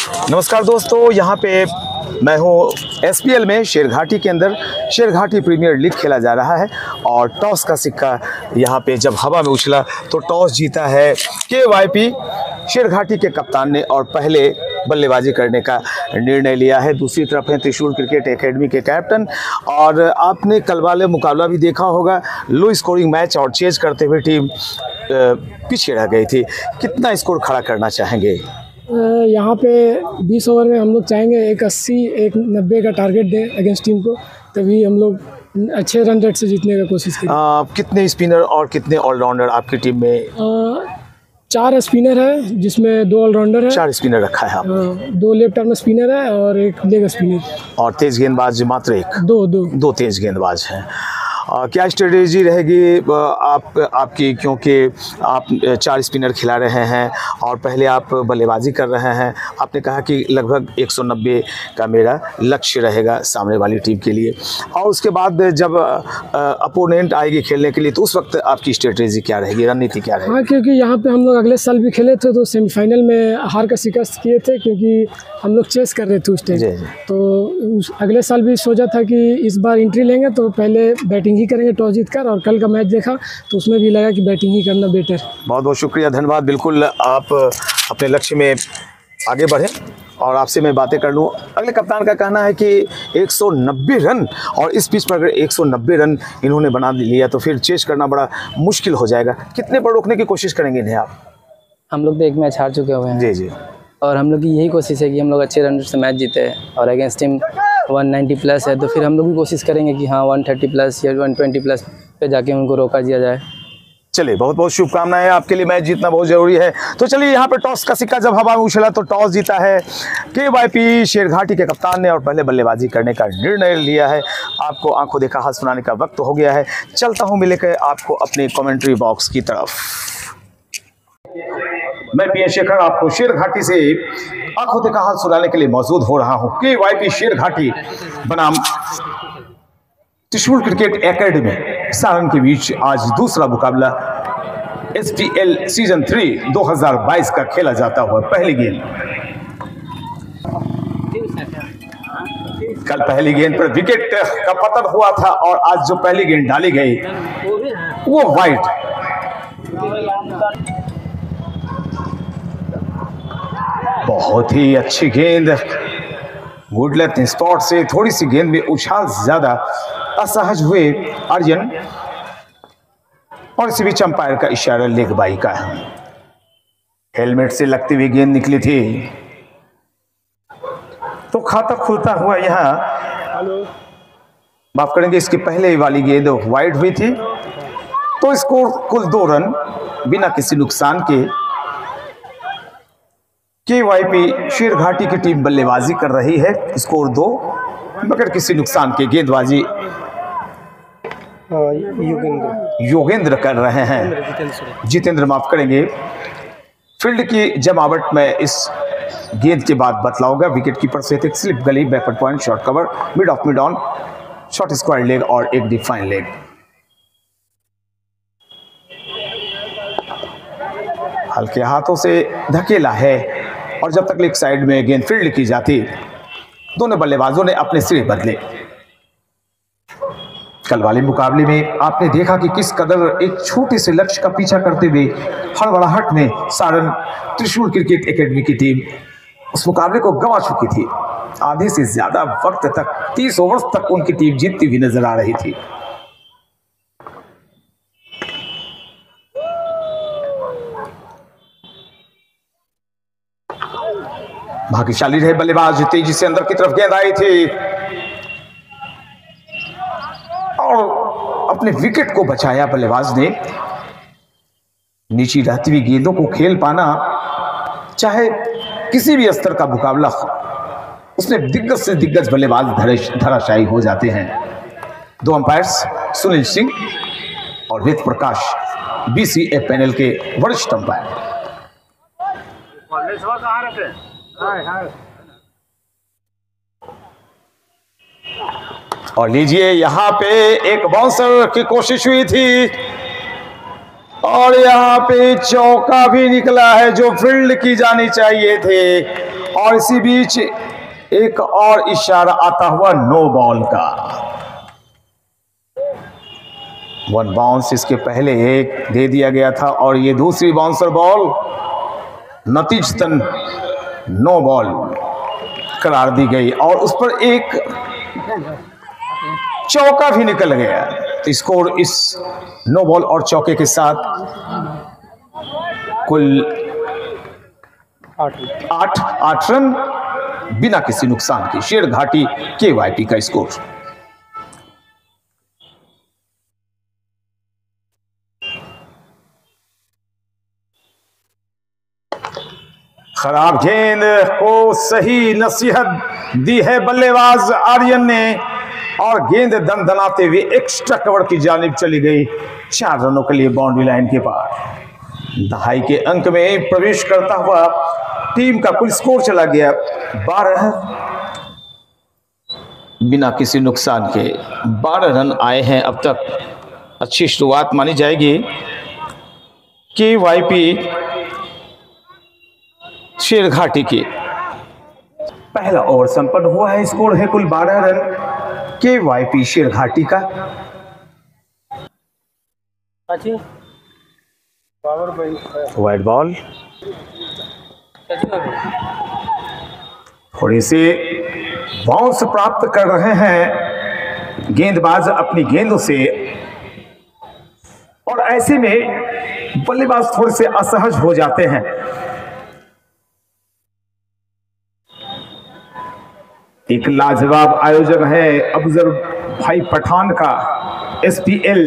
नमस्कार दोस्तों, यहाँ पे मैं हूँ एसपीएल में शेरघाटी के अंदर। शेरघाटी प्रीमियर लीग खेला जा रहा है और टॉस का सिक्का यहाँ पे जब हवा में उछला तो टॉस जीता है केवाईपी शेरघाटी के कप्तान ने और पहले बल्लेबाजी करने का निर्णय लिया है। दूसरी तरफ है त्रिशूल क्रिकेट एकेडमी के कैप्टन। और आपने कल वाले मुकाबला भी देखा होगा, लो स्कोरिंग मैच और चेज करते हुए टीम पीछे रह गई थी। कितना स्कोर खड़ा करना चाहेंगे? यहाँ पे 20 ओवर में हम लोग चाहेंगे एक 80 एक 90 का टारगेट दें अगेंस्ट टीम को, तभी हम लोग अच्छे रन रेट से जीतने का कोशिश करें। कितने स्पिनर और कितने ऑलराउंडर आपकी टीम में? 4 स्पिनर है जिसमें 2 ऑलराउंडर है। 4 स्पिनर रखा है आपने? 2 लेफ्ट आर्म स्पिनर है और एक लेग स्पिनर। और तेज गेंदबाज मात्र एक? दो तेज गेंदबाज हैं। क्या स्ट्रेटेजी रहेगी आपकी, क्योंकि आप 4 स्पिनर खिला रहे हैं और पहले आप बल्लेबाजी कर रहे हैं। आपने कहा कि लगभग 190 का मेरा लक्ष्य रहेगा सामने वाली टीम के लिए, और उसके बाद जब अपोनेंट आएगी खेलने के लिए तो उस वक्त आपकी स्ट्रेटेजी क्या रहेगी, रणनीति क्या रहेगी? हाँ, क्योंकि यहाँ पे हम लोग अगले साल भी खेले थे तो सेमीफाइनल में हार का शिकस्त किए थे, क्योंकि हम लोग चेस कर रहे थे उस टाइम। तो अगले साल भी सोचा था कि इस बार एंट्री लेंगे तो पहले बैटिंग ही करेंगे टॉस जीत कर, और कल का मैच देखा तो उसमें भी लगा कि बैटिंग ही करना बेटर। बहुत बहुत शुक्रिया, धन्यवाद। बिल्कुल आप अपने लक्ष्य में आगे बढ़ें और आपसे मैं बातें कर लूँ। अगले कप्तान का कहना है कि 190 रन, और इस पिच पर अगर 190 रन इन्होंने बना लिया तो फिर चेस करना बड़ा मुश्किल हो जाएगा। कितने पर रोकने की कोशिश करेंगे इन्हें आप? हम लोग तो एक मैच हार चुके हुए हैं जी, और हम लोग की यही कोशिश है कि हम लोग अच्छे रन से मैच जीते, और अगेंस्ट टीम 190 प्लस है तो फिर हम लोग भी कोशिश करेंगे कि हाँ 130 प्लस या 120 प्लस पे जाके उनको रोका दिया जाए। चलिए, बहुत बहुत शुभकामनाएं आपके लिए। मैच जीतना बहुत जरूरी है। तो चलिए, यहाँ पे टॉस का सिक्का जब हवा में उछला तो टॉस जीता है केवाईपी शेरघाटी के कप्तान ने और पहले बल्लेबाजी करने का निर्णय लिया है। आपको आंखों देखा हाथ सुनाने का वक्त हो गया है। चलता हूँ मिलकर आपको अपने कमेंट्री बॉक्स की तरफ। मैं पीएन शेखर आपको शेरघाटी से आंखों देखा हाथ सुनाने के लिए मौजूद हो रहा हूँ। केवाईपी शेरघाटी बनाम त्रिशूल क्रिकेट एकेडमी सारण के बीच आज दूसरा मुकाबला एसपीएल सीजन 3 2022 का खेला जाता हुआ पहली गेंद। कल पहली गेंद पर विकेट का पतन हुआ था और आज जो पहली गेंद डाली गई वो वाइड। बहुत ही अच्छी गेंद, गुड लेंथ स्पॉट से थोड़ी सी गेंद में उछाल ज्यादा असहज हुए अर्जन, और इसी बीच अंपायर का इशारा लेग बाई का है। हेलमेट से लगती हुई गेंद निकली थी तो खाता खुलता हुआ यहाँ माफ करेंगे, इसके पहले वाली गेंद वाइड हुई थी तो स्कोर कुल 2 रन बिना किसी नुकसान के। केवाईपी शेरघाटी की टीम बल्लेबाजी कर रही है, स्कोर 2 बगैर किसी नुकसान के। गेंदबाजी योगेंद्र कर रहे हैं, जितेंद्र माफ करेंगे। फील्ड की जमावट में इस गेंद के बाद बतलाऊंगा। विकेट कीपर से एक स्लिप गली, backward point, short cover, mid of mid on, short square leg और एक डिफाइन लेग। हल्के हाथों से धकेला है और जब तक लेग साइड में गेंद फील्ड की जाती दोनों बल्लेबाजों ने अपने सिरे बदले। कल वाले मुकाबले में आपने देखा कि किस कदर एक छोटे से लक्ष्य का पीछा करते हुए हड़बड़ाहट में सारण त्रिशूल क्रिकेट एकेडमी की टीम उस मुकाबले को गंवा चुकी थी। आधे से ज्यादा वक्त तक 30 ओवर तक उनकी टीम जीतती हुई नजर आ रही थी। भाग्यशाली रहे बल्लेबाज, तेजी से अंदर की तरफ गेंद आई थी और अपने विकेट को बचाया बल्लेबाज ने। नीचे रहती हुई गेंदों को खेल पाना, चाहे किसी भी स्तर का मुकाबला हो, उसमें दिग्गज से दिग्गज बल्लेबाज धराशायी हो जाते हैं। 2 अंपायर्स सुनील सिंह और वेद प्रकाश बीसीए पैनल के वरिष्ठ अंपायर। और लीजिए, यहां पे एक बाउंसर की कोशिश हुई थी और यहाँ पे चौका भी निकला है जो फील्ड की जानी चाहिए थे, और इसी बीच एक और इशारा आता हुआ नो बॉल का। 1 बाउंस इसके पहले एक दे दिया गया था और ये दूसरी बाउंसर बॉल नतीजतन नो बॉल करार दी गई और उस पर एक चौका भी निकल गया। तो स्कोर इस नो बॉल और चौके के साथ कुल 8 रन बिना किसी नुकसान के। शेरघाटी केवाईपी का स्कोर। खराब गेंद को सही नसीहत दी है बल्लेबाज आर्यन ने और गेंद दंदनाते हुए एक्स्ट्रा कवर की जानिब चली गई। 4 रनों के लिए बाउंड्री लाइन के पार। दहाई के अंक में प्रवेश करता हुआ टीम का कुल स्कोर चला गया 12 बिना किसी नुकसान के। 12 रन आए हैं अब तक। अच्छी शुरुआत मानी जाएगी केवाईपी शेरघाटी की। पहला ओवर संपन्न हुआ है। स्कोर है कुल 12 रन केवाईपी शेरघाटी का। वाइड बॉल थोड़ी सी बाउंस प्राप्त कर रहे हैं गेंदबाज अपनी गेंदों से और ऐसे में बल्लेबाज थोड़े से असहज हो जाते हैं। एक लाजवाब आयोजन है अफजल भाई पठान का। SPL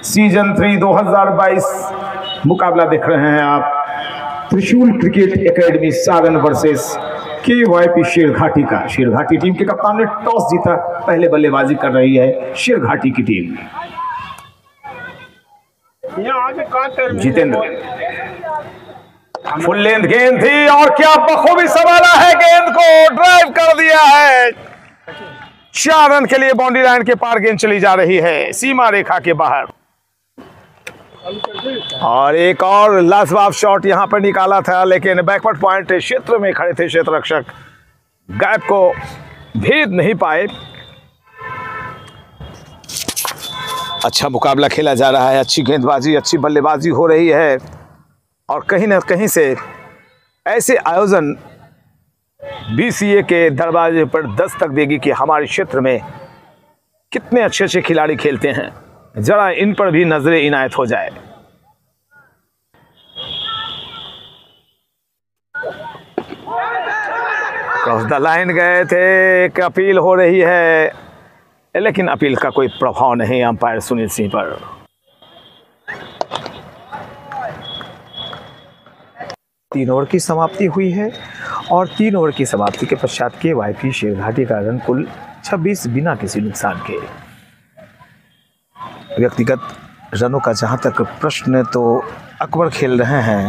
सीजन 3 2022 मुकाबला देख रहे हैं आप। त्रिशूल cricket academy Saran versus KYP Sherghati का। शेरघाटी टीम के कप्तान ने टॉस जीता। पहले बल्लेबाजी कर रही है शेरघाटी की टीम। जितेंद्र फुल लेंथ गेंद थी और क्या बखूबी संभाला है गेंद को, ड्राइव कर दिया है। 4 रन के लिए बाउंड्री लाइन के पार गेंद चली जा रही है सीमा रेखा के बाहर। और एक और लाजवाब शॉट यहां पर निकाला था लेकिन बैकवर्ड पॉइंट क्षेत्र में खड़े थे क्षेत्र रक्षक, गैप को भेद नहीं पाए। अच्छा मुकाबला खेला जा रहा है। अच्छी गेंदबाजी अच्छी बल्लेबाजी हो रही है और कहीं ना कहीं से ऐसे आयोजन BCA के दरवाजे पर दस्तक देगी कि हमारे क्षेत्र में कितने अच्छे अच्छे खिलाड़ी खेलते हैं। जरा इन पर भी नजरें इनायत हो जाए। क्रॉस द लाइन गए थे। एक अपील हो रही है लेकिन अपील का कोई प्रभाव नहीं अंपायर सुनील सिंह पर। तीन ओवर की समाप्ति हुई है और 3 ओवर की समाप्ति के पश्चात केवाईपी शेरघाटी का रन कुल 26 बिना किसी नुकसान के। व्यक्तिगत रनों का जहां तक प्रश्न तो अकबर खेल रहे हैं।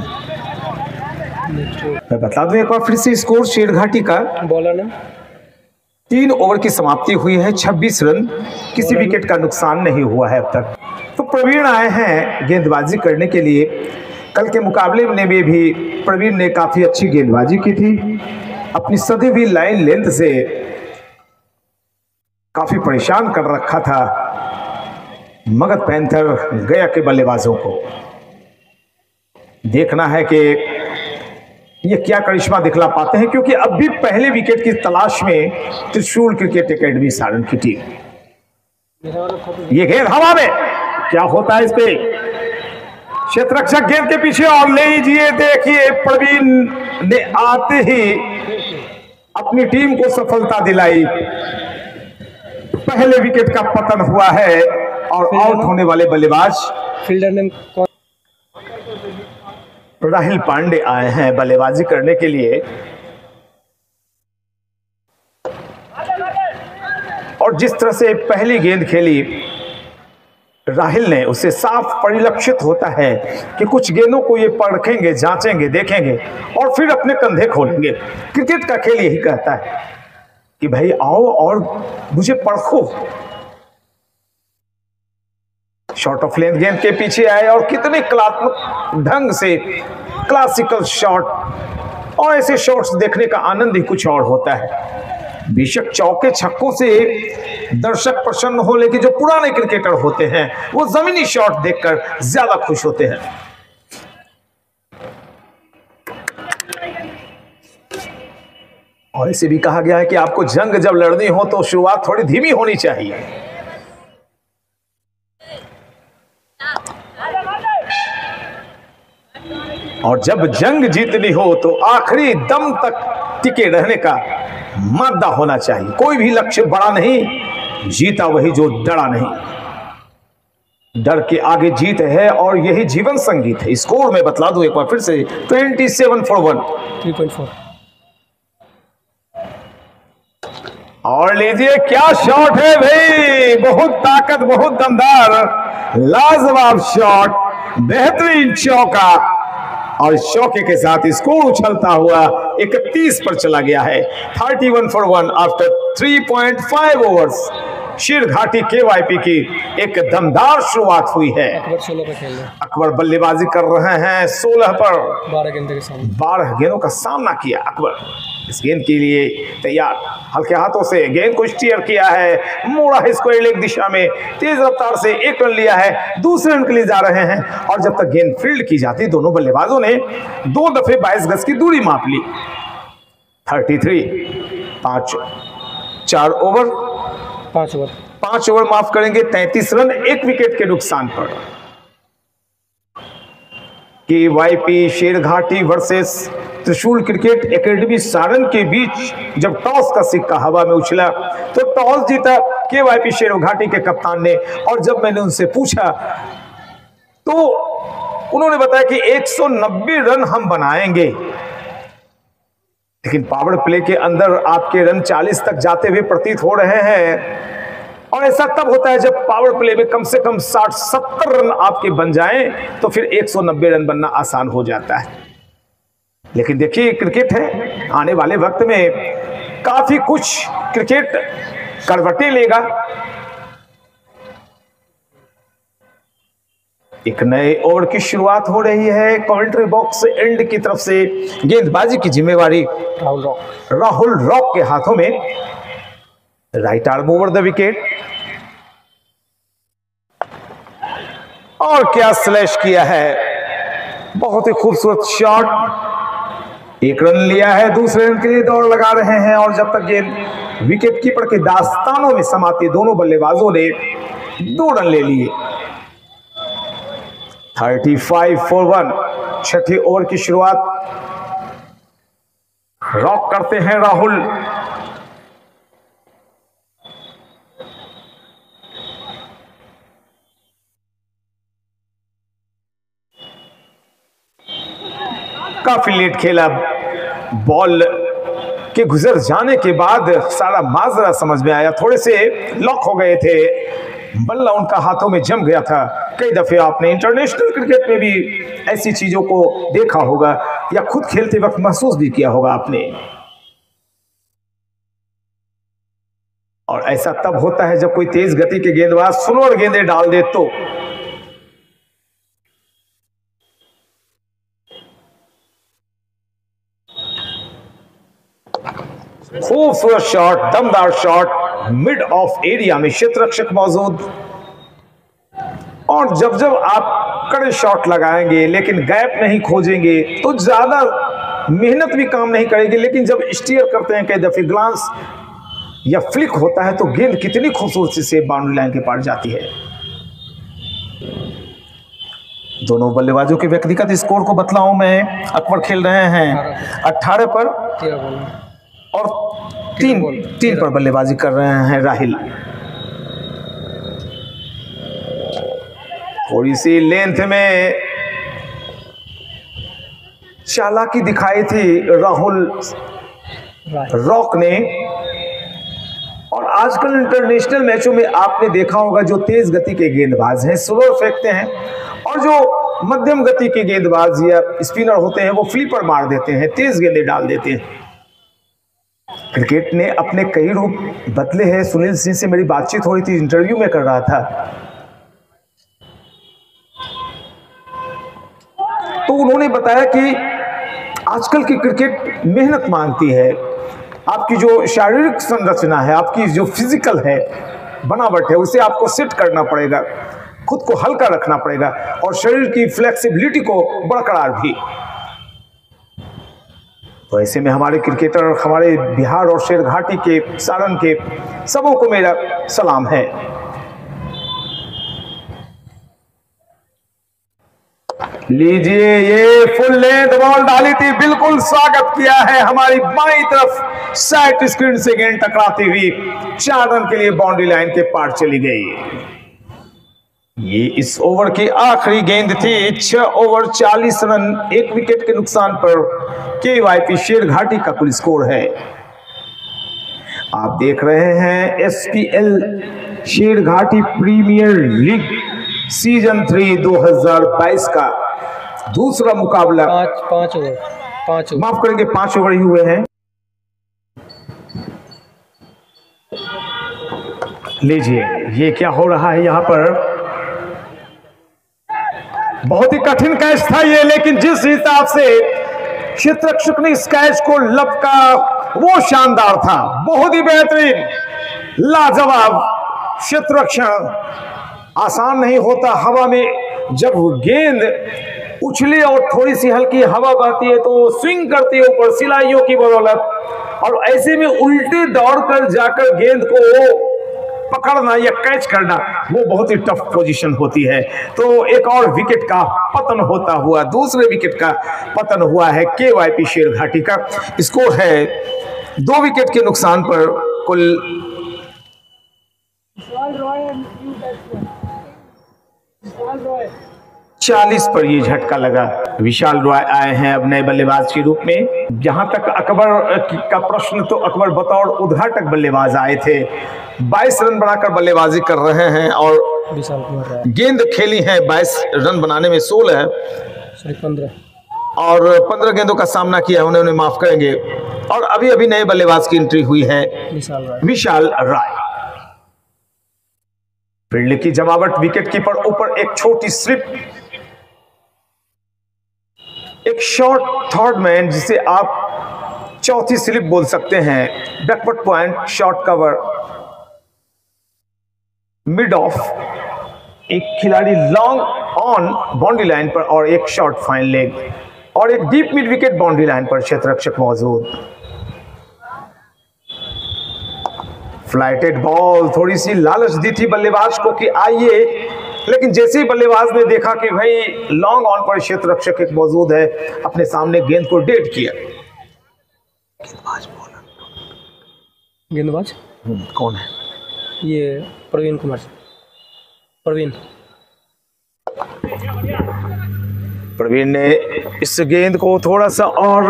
मैं बता दूं एक बार फिर से स्कोर शेरघाटी का। बॉलर ने 3 ओवर की समाप्ति हुई है। 26 रन, किसी विकेट का नुकसान नहीं हुआ है अब तक। तो प्रवीण आए हैं गेंदबाजी करने के लिए। कल के मुकाबले में भी प्रवीण ने काफी अच्छी गेंदबाजी की थी। अपनी सदी हुई लाइन लेंथ से काफी परेशान कर रखा था मगध पैंथर गया के बल्लेबाजों को। देखना है कि ये क्या करिश्मा दिखला पाते हैं, क्योंकि अब भी पहले विकेट की तलाश में त्रिशूल क्रिकेट एकेडमी सारण की टीम। ये गेंद हवा में, क्या होता है इस पे? क्षेत्ररक्षक गेंद के पीछे और ले लीजिए। देखिए प्रवीण ने आते ही अपनी टीम को सफलता दिलाई। पहले विकेट का पतन हुआ है और आउट होने वाले बल्लेबाज फील्डर ने राहिल पांडे आए हैं बल्लेबाजी करने के लिए। और जिस तरह से पहली गेंद खेली राहिल ने, उससे साफ परिलक्षित होता है कि कुछ गेंदों को ये परखेंगे, जांचेंगे, देखेंगे और फिर अपने कंधे खोलेंगे। क्रिकेट का खेल यही कहता है कि भाई आओ और मुझे परखो। शॉट ऑफ लेंथ गेंद के पीछे आए और कितने कलात्मक ढंग से क्लासिकल शॉट और ऐसे शॉट्स देखने का आनंद ही कुछ और होता है। बेशक चौके छक्कों से दर्शक प्रसन्न हो, लेकिन जो पुराने क्रिकेटर होते हैं वो जमीनी शॉट देखकर ज्यादा खुश होते हैं। और इसे भी कहा गया है कि आपको जंग जब लड़नी हो तो शुरुआत थोड़ी धीमी होनी चाहिए। और जब जंग जीतनी हो तो आखिरी दम तक टिके रहने का मादा होना चाहिए। कोई भी लक्ष्य बड़ा नहीं, जीता वही जो डरा नहीं। डर के आगे जीत है और यही जीवन संगीत है। स्कोर में बतला दूं एक बार फिर से, 27 for 1, 3.4। और लीजिए क्या शॉट है भाई, बहुत ताकत, बहुत दमदार, लाजवाब शॉट, बेहतरीन चौका। और चौके के साथ स्कोर उछलता हुआ 31 पर चला गया है। 31 for 1 after 3.5 overs. Sherghati KYP की एक दमदार शुरुआत हुई है। अकबर 16 पे खेल रहे हैं। अकबर बल्लेबाजी कर रहे हैं 16 पर। 12 गेंदों के सामने 12 गेंदों का सामना किया अकबर। इस गेंद के लिए तैयार, हल्के हाथों से गेंद को स्टीयर किया है, मोड़ा है स्क्वायर लेग दिशा में, तेज रफ्तार से 1 रन लिया है, दूसरे रन के लिए जा रहे हैं। और जब तक गेंद फील्ड की जाती, दोनों बल्लेबाजों ने 2 दफे 22 गज की दूरी माप ली। 33 4 ओवर 5 ओवर माफ करेंगे, 33 रन 1 विकेट के नुकसान पर। केवाईपी शेरघाटी वर्सेस त्रिशूल क्रिकेट एकेडमी सारण के बीच जब टॉस का सिक्का हवा में उछला तो टॉस जीता केवाईपी शेरघाटी के कप्तान ने। और जब मैंने उनसे पूछा तो उन्होंने बताया कि 190 रन हम बनाएंगे, लेकिन पावर प्ले के अंदर आपके रन 40 तक जाते हुए प्रतीत हो रहे हैं। और ऐसा तब होता है जब पावर प्ले में कम से कम 60-70 रन आपके बन जाएं, तो फिर 190 रन बनना आसान हो जाता है। लेकिन देखिए क्रिकेट है, आने वाले वक्त में काफी कुछ क्रिकेट करवटें लेगा। एक नए ओवर की शुरुआत हो रही है। कमेंट्री बॉक्स एंड की तरफ से गेंदबाजी की जिम्मेवारी राहुल रॉक के हाथों में। Right arm over the wicket. और क्या स्लैश किया है, बहुत ही खूबसूरत शॉट। 1 रन लिया है, दूसरे रन के लिए दौड़ लगा रहे हैं। और जब तक गेंद विकेट कीपर के दास्तानों में समाती, दोनों बल्लेबाजों ने 2 रन ले लिए। 35 for 1 छठे ओवर की शुरुआत रॉक करते हैं राहुल। काफी लेट खेला, बॉल के गुजर जाने के बाद सारा माजरा समझ में आया। थोड़े से लॉक हो गए थे, बल्ला उनका हाथों में जम गया था। कई दफे आपने इंटरनेशनल क्रिकेट में भी ऐसी चीजों को देखा होगा या खुद खेलते वक्त महसूस भी किया होगा आपने। और ऐसा तब होता है जब कोई तेज गति के गेंदबाज स्लोअर गेंदें डाल दे तो। खूबसूरत शॉट, दमदार शॉट, मिड ऑफ एरिया में क्षेत्ररक्षक मौजूद। और जब जब आप कड़े शॉट लगाएंगे लेकिन गैप नहीं खोजेंगे तो ज्यादा मेहनत भी काम नहीं करेगी। लेकिन जब स्टीयर करते हैं, कई दफे ग्लांस या फ्लिक होता है, तो गेंद कितनी खूबसूरती से बाउंड्री लाइन के पार जाती है। दोनों बल्लेबाजों के व्यक्तिगत स्कोर को बतलाऊं मैं। अकबर खेल रहे हैं 18 पर और 3 पर बल्लेबाजी कर रहे हैं राहिल। थोड़ी सी लेंथ में चालाकी दिखाई थी राहुल रॉक ने। और आजकल इंटरनेशनल मैचों में आपने देखा होगा, जो तेज गति के गेंदबाज हैं स्लोअर फेंकते हैं, और जो मध्यम गति के गेंदबाज या स्पिनर होते हैं वो फ्लिपर मार देते हैं, तेज गेंदें डाल देते हैं। क्रिकेट ने अपने कई रूप बदले हैं। सुनील सिंह से मेरी बातचीत हो रही थी, इंटरव्यू में कर रहा था, तो उन्होंने बताया कि आजकल की क्रिकेट मेहनत मांगती है। आपकी जो शारीरिक संरचना है, आपकी जो फिजिकल है बनावट है, उसे आपको सेट करना पड़ेगा, खुद को हल्का रखना पड़ेगा और शरीर की फ्लेक्सिबिलिटी को बरकरार भी। तो ऐसे में हमारे क्रिकेटर, हमारे बिहार और शेरघाटी के, सारण के सबों को मेरा सलाम है। लीजिए, ये फुल लेंथ बॉल डाली थी, बिल्कुल स्वागत किया है हमारी बाईं तरफ साइड स्क्रीन से गेंद टकराती हुई 4 रन के लिए बाउंड्री लाइन के पार चली गई। ये इस ओवर की आखिरी गेंद थी। 6 ओवर 40 रन, 1 विकेट के नुकसान पर KYP शेरघाटी का कुल स्कोर है। आप देख रहे हैं SPL Sherghati premier league season 3 2022 का दूसरा मुकाबला। 5 ओवर माफ करेंगे, 5 ओवर ही हुए हैं। लीजिए, ये क्या हो रहा है यहाँ पर? बहुत ही कठिन कैच था ये, लेकिन जिस हिसाब से क्षेत्ररक्षक ने इस कैच को लपका वो शानदार था, बहुत ही बेहतरीन, लाजवाब क्षेत्ररक्षण। आसान नहीं होता हवा में जब गेंद उछले और थोड़ी सी हल्की हवा बहती है तो स्विंग करती है ऊपर सिलाइयों की बदौलत, और ऐसे में उल्टे दौड़कर जाकर गेंद को पकड़ना या कैच करना वो बहुत ही टफ पोजीशन होती है। तो एक और विकेट का पतन होता हुआ, दूसरे विकेट का पतन हुआ है KYP शेरघाटी का। स्कोर है 2 विकेट के नुकसान पर कुल 40 पर ये झटका लगा। विशाल रॉय आए हैं अब नए बल्लेबाज के रूप में। जहां तक अकबर का प्रश्न, तो अकबर बतौर उद्घाटक बल्लेबाज आए थे। 22 रन बनाकर बल्लेबाजी कर रहे हैं और गेंद खेली है 22 रन बनाने में 16 है 15 और 15 गेंदों का सामना किया उन्होंने, माफ करेंगे। और अभी अभी नए बल्लेबाज की एंट्री हुई है विशाल राय। फील्ड की जमावट, विकेट कीपर ऊपर एक छोटी स्लिप, एक शॉर्ट थर्ड मैन जिसे आप चौथी स्लिप बोल सकते हैं, backward point, short cover, mid of, एक खिलाड़ी लॉन्ग ऑन बाउंड्री लाइन पर और एक शॉर्ट फाइन लेग, और एक deep mid wicket boundary line पर क्षेत्ररक्षक मौजूद। फ्लाइटेड बॉल थोड़ी सी लालच दी थी बल्लेबाज को कि आइए, लेकिन जैसे ही बल्लेबाज ने देखा कि भाई लॉन्ग ऑन पर क्षेत्ररक्षक एक मौजूद है, अपने सामने गेंद को डेट किया। गेंदबाज कौन है? ये प्रवीण कुमार। प्रवीण ने इस गेंद को थोड़ा सा और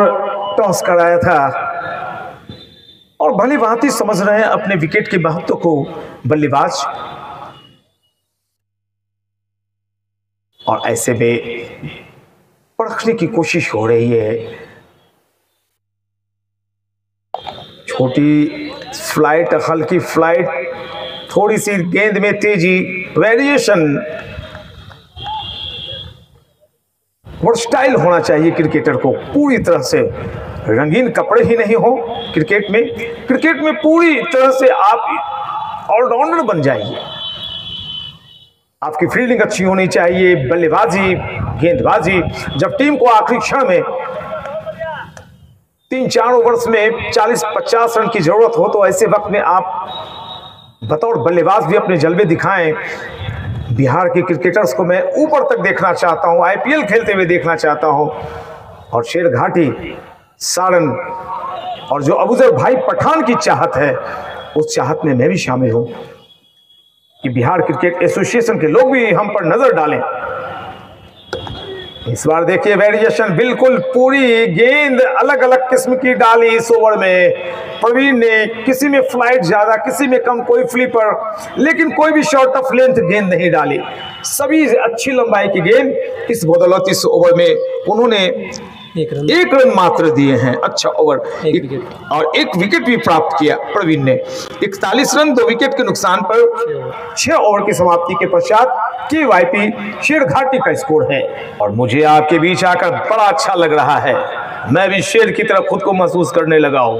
टॉस कराया था और भली भांति समझ रहे हैं अपने विकेट के महत्व को बल्लेबाज, और ऐसे में परखने की कोशिश हो रही है। छोटी फ्लाइट, हल्की फ्लाइट, थोड़ी सी गेंद में तेजी, वेरिएशन, वर्सटाइल होना चाहिए क्रिकेटर को। पूरी तरह से रंगीन कपड़े ही नहीं हो क्रिकेट में पूरी तरह से आप ऑलराउंडर बन जाइए। आपकी फील्डिंग अच्छी होनी चाहिए, बल्लेबाजी, गेंदबाजी। जब टीम को आखिरी क्षण में 3-4 ओवर्स में 40-50 रन की जरूरत हो, तो ऐसे वक्त में आप बतौर बल्लेबाज भी अपने जलवे दिखाएं। बिहार के क्रिकेटर्स को मैं ऊपर तक देखना चाहता हूं, IPL खेलते हुए देखना चाहता हूं, और शेरघाटी, सारण और जो अबूजर भाई पठान की चाहत है, उस चाहत में मैं भी शामिल हूं कि बिहार क्रिकेट एसोसिएशन के लोग भी हम पर नजर डालें। इस बार देखिए वेरिएशन, बिल्कुल पूरी गेंद अलग अलग किस्म की डाली इस ओवर में प्रवीण ने। किसी में फ्लाइट ज्यादा, किसी में कम, कोई फ्लिपर, लेकिन कोई भी शॉर्ट ऑफ लेंथ गेंद नहीं डाली। सभी अच्छी लंबाई की गेंद। इस बदौलत इस ओवर में उन्होंने एक रन मात्र दिए हैं। अच्छा ओवर, और एक विकेट भी प्राप्त किया प्रवीण ने। 41 रन 2 विकेट के नुकसान पर 6 ओवर की समाप्ति के पश्चात KYP शेरघाटी का स्कोर है। और मुझे आपके बीच आकर बड़ा अच्छा लग रहा है। मैं भी शेर की तरह खुद को महसूस करने लगा हूं।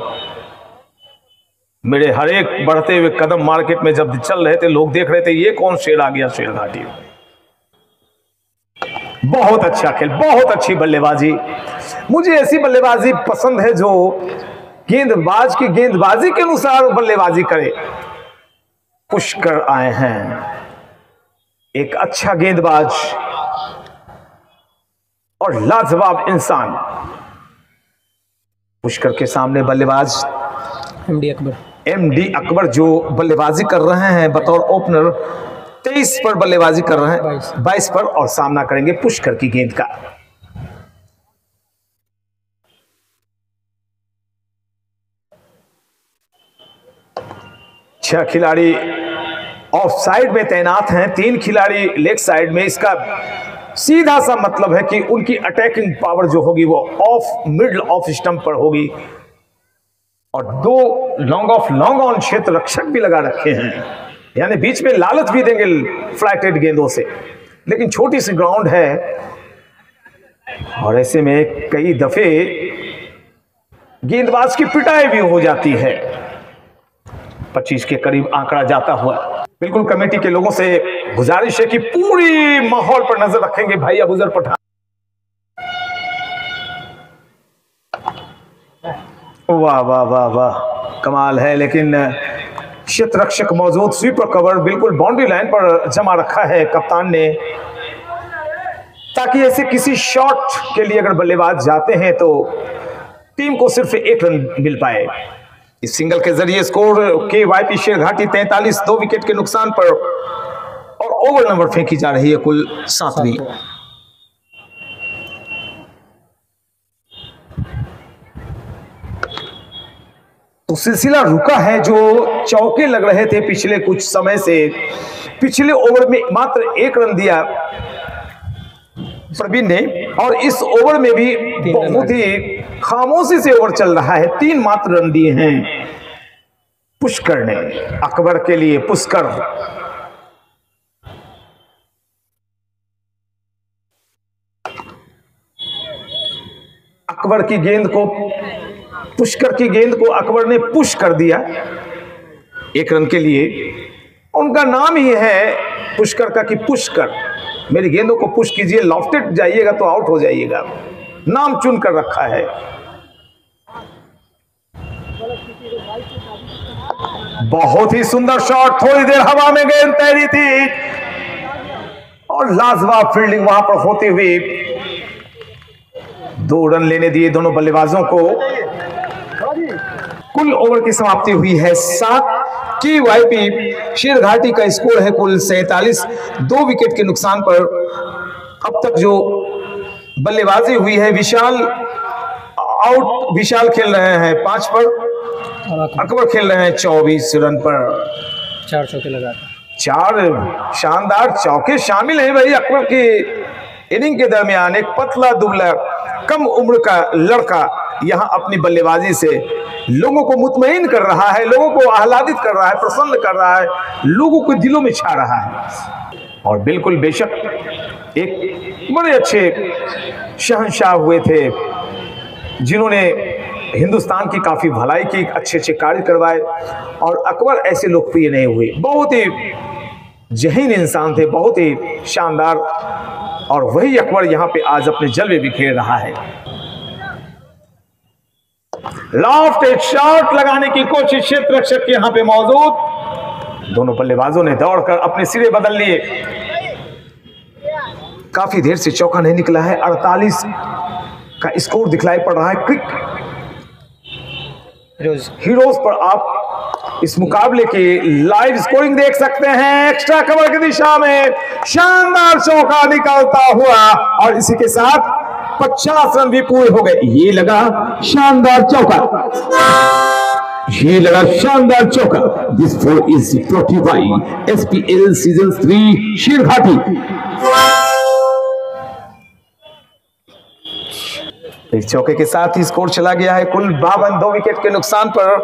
मेरे हर एक बढ़ते हुए कदम मार्केट में जब चल रहे थे, लोग देख रहे थे ये कौन शेर आ गया शेरघाटी में। बहुत अच्छा खेल, बहुत अच्छी बल्लेबाजी। मुझे ऐसी बल्लेबाजी पसंद है जो गेंदबाज की गेंदबाजी के अनुसार बल्लेबाजी करे। पुष्कर आए हैं, एक अच्छा गेंदबाज और लाजवाब इंसान। पुष्कर के सामने बल्लेबाज एमडी अकबर जो बल्लेबाजी कर रहे हैं बतौर ओपनर। 23 पर बल्लेबाजी कर रहे हैं, 22 पर, और सामना करेंगे पुष्कर की गेंद का। छह खिलाड़ी ऑफ साइड में तैनात हैं, 3 खिलाड़ी लेग साइड में। इसका सीधा सा मतलब है कि उनकी अटैकिंग पावर जो होगी वो ऑफ मिडल ऑफ स्टंप पर होगी, और 2 लॉन्ग ऑफ लॉन्ग ऑन क्षेत्र रक्षक भी लगा रखे हैं, यानी बीच में लालच भी देंगे फ्लैटेड गेंदों से। लेकिन छोटी सी ग्राउंड है और ऐसे में कई दफे गेंदबाज की पिटाई भी हो जाती है। 25 के करीब आंकड़ा जाता हुआ। बिल्कुल कमेटी के लोगों से गुजारिश है कि पूरी माहौल पर नजर रखेंगे भाई अबूजर पठान। वाह वाह वाह वाह, कमाल है। लेकिन क्षेत्र रक्षक मौजूद, स्वीपर कवर बिल्कुल बाउंड्री लाइन पर जमा रखा है कप्तान ने, ताकि ऐसे किसी शॉट के लिए अगर बल्लेबाज जाते हैं तो टीम को सिर्फ 1 रन मिल पाए। इस सिंगल के जरिए स्कोर KYP शेरघाटी 43, 2 विकेट के नुकसान पर, और ओवर नंबर फेंकी जा रही है कुल 7वीं। तो सिलसिला रुका है। जो चौके लग रहे थे पिछले कुछ समय से, पिछले ओवर में मात्र 1 रन दिया प्रवीण ने, और इस ओवर में भी बहुत ही खामोशी से ओवर चल रहा है। 3 मात्र रन दिए हैं पुष्कर ने। अकबर के लिए पुष्कर, अकबर की गेंद को, पुष्कर की गेंद को अकबर ने पुश कर दिया 1 रन के लिए। उनका नाम ही है पुष्कर का कि पुष्कर, मेरी गेंदों को पुश कीजिए, लॉफ्टेड जाइएगा तो आउट हो जाइएगा, नाम चुन कर रखा है। बहुत ही सुंदर शॉट, थोड़ी देर हवा में गेंद तैरी थी और लाजवाब फील्डिंग वहां पर होती हुई 2 रन लेने दिए दोनों बल्लेबाजों को। कुल ओवर की समाप्ति हुई है 7। KYP शेरघाटी का स्कोर है कुल 47, 2 विकेट के नुकसान पर। अब तक जो बल्लेबाजी हुई है, विशाल आउट, विशाल खेल रहे हैं 5 पर, अकबर खेल रहे हैं 24 रन पर। 4 चौके लगा, 4 शानदार चौके शामिल हैं भाई अकबर की इनिंग के दरमियान। एक पतला दुबला कम उम्र का लड़का यहां अपनी बल्लेबाजी से लोगों को मुतमईन कर रहा है, लोगों को आह्लादित कर रहा है, प्रसन्न कर रहा है, लोगों के दिलों में छा रहा है। और बिल्कुल बेशक एक बड़े अच्छे शहंशाह हुए थे जिन्होंने हिंदुस्तान की काफी भलाई की, अच्छे अच्छे कार्य करवाए, और अकबर ऐसे लोकप्रिय नहीं हुए। बहुत ही जहीन इंसान थे, बहुत ही शानदार, और वही अकबर यहां पे आज अपने जलवे बिखेर रहा है। लॉफ्टेड शॉट लगाने की कोशिश क्षेत्र रक्षक के यहां पे मौजूद। दोनों बल्लेबाजों ने दौड़कर अपने सिरे बदल लिए। काफी देर से चौका नहीं निकला है। 48 का स्कोर दिखलाई पड़ रहा है क्विक हीरोज पर। आप इस मुकाबले की लाइव स्कोरिंग देख सकते हैं। एक्स्ट्रा कवर की दिशा में शानदार चौका निकलता हुआ, और इसी के साथ 50 रन भी पूरे हो गए। ये लगा शानदार चौका, ये लगा शानदार चौका। This four is brought you by SPL season 3 Sherghati. इस चौके के साथ ही स्कोर चला गया है कुल 52, 2 विकेट के नुकसान पर।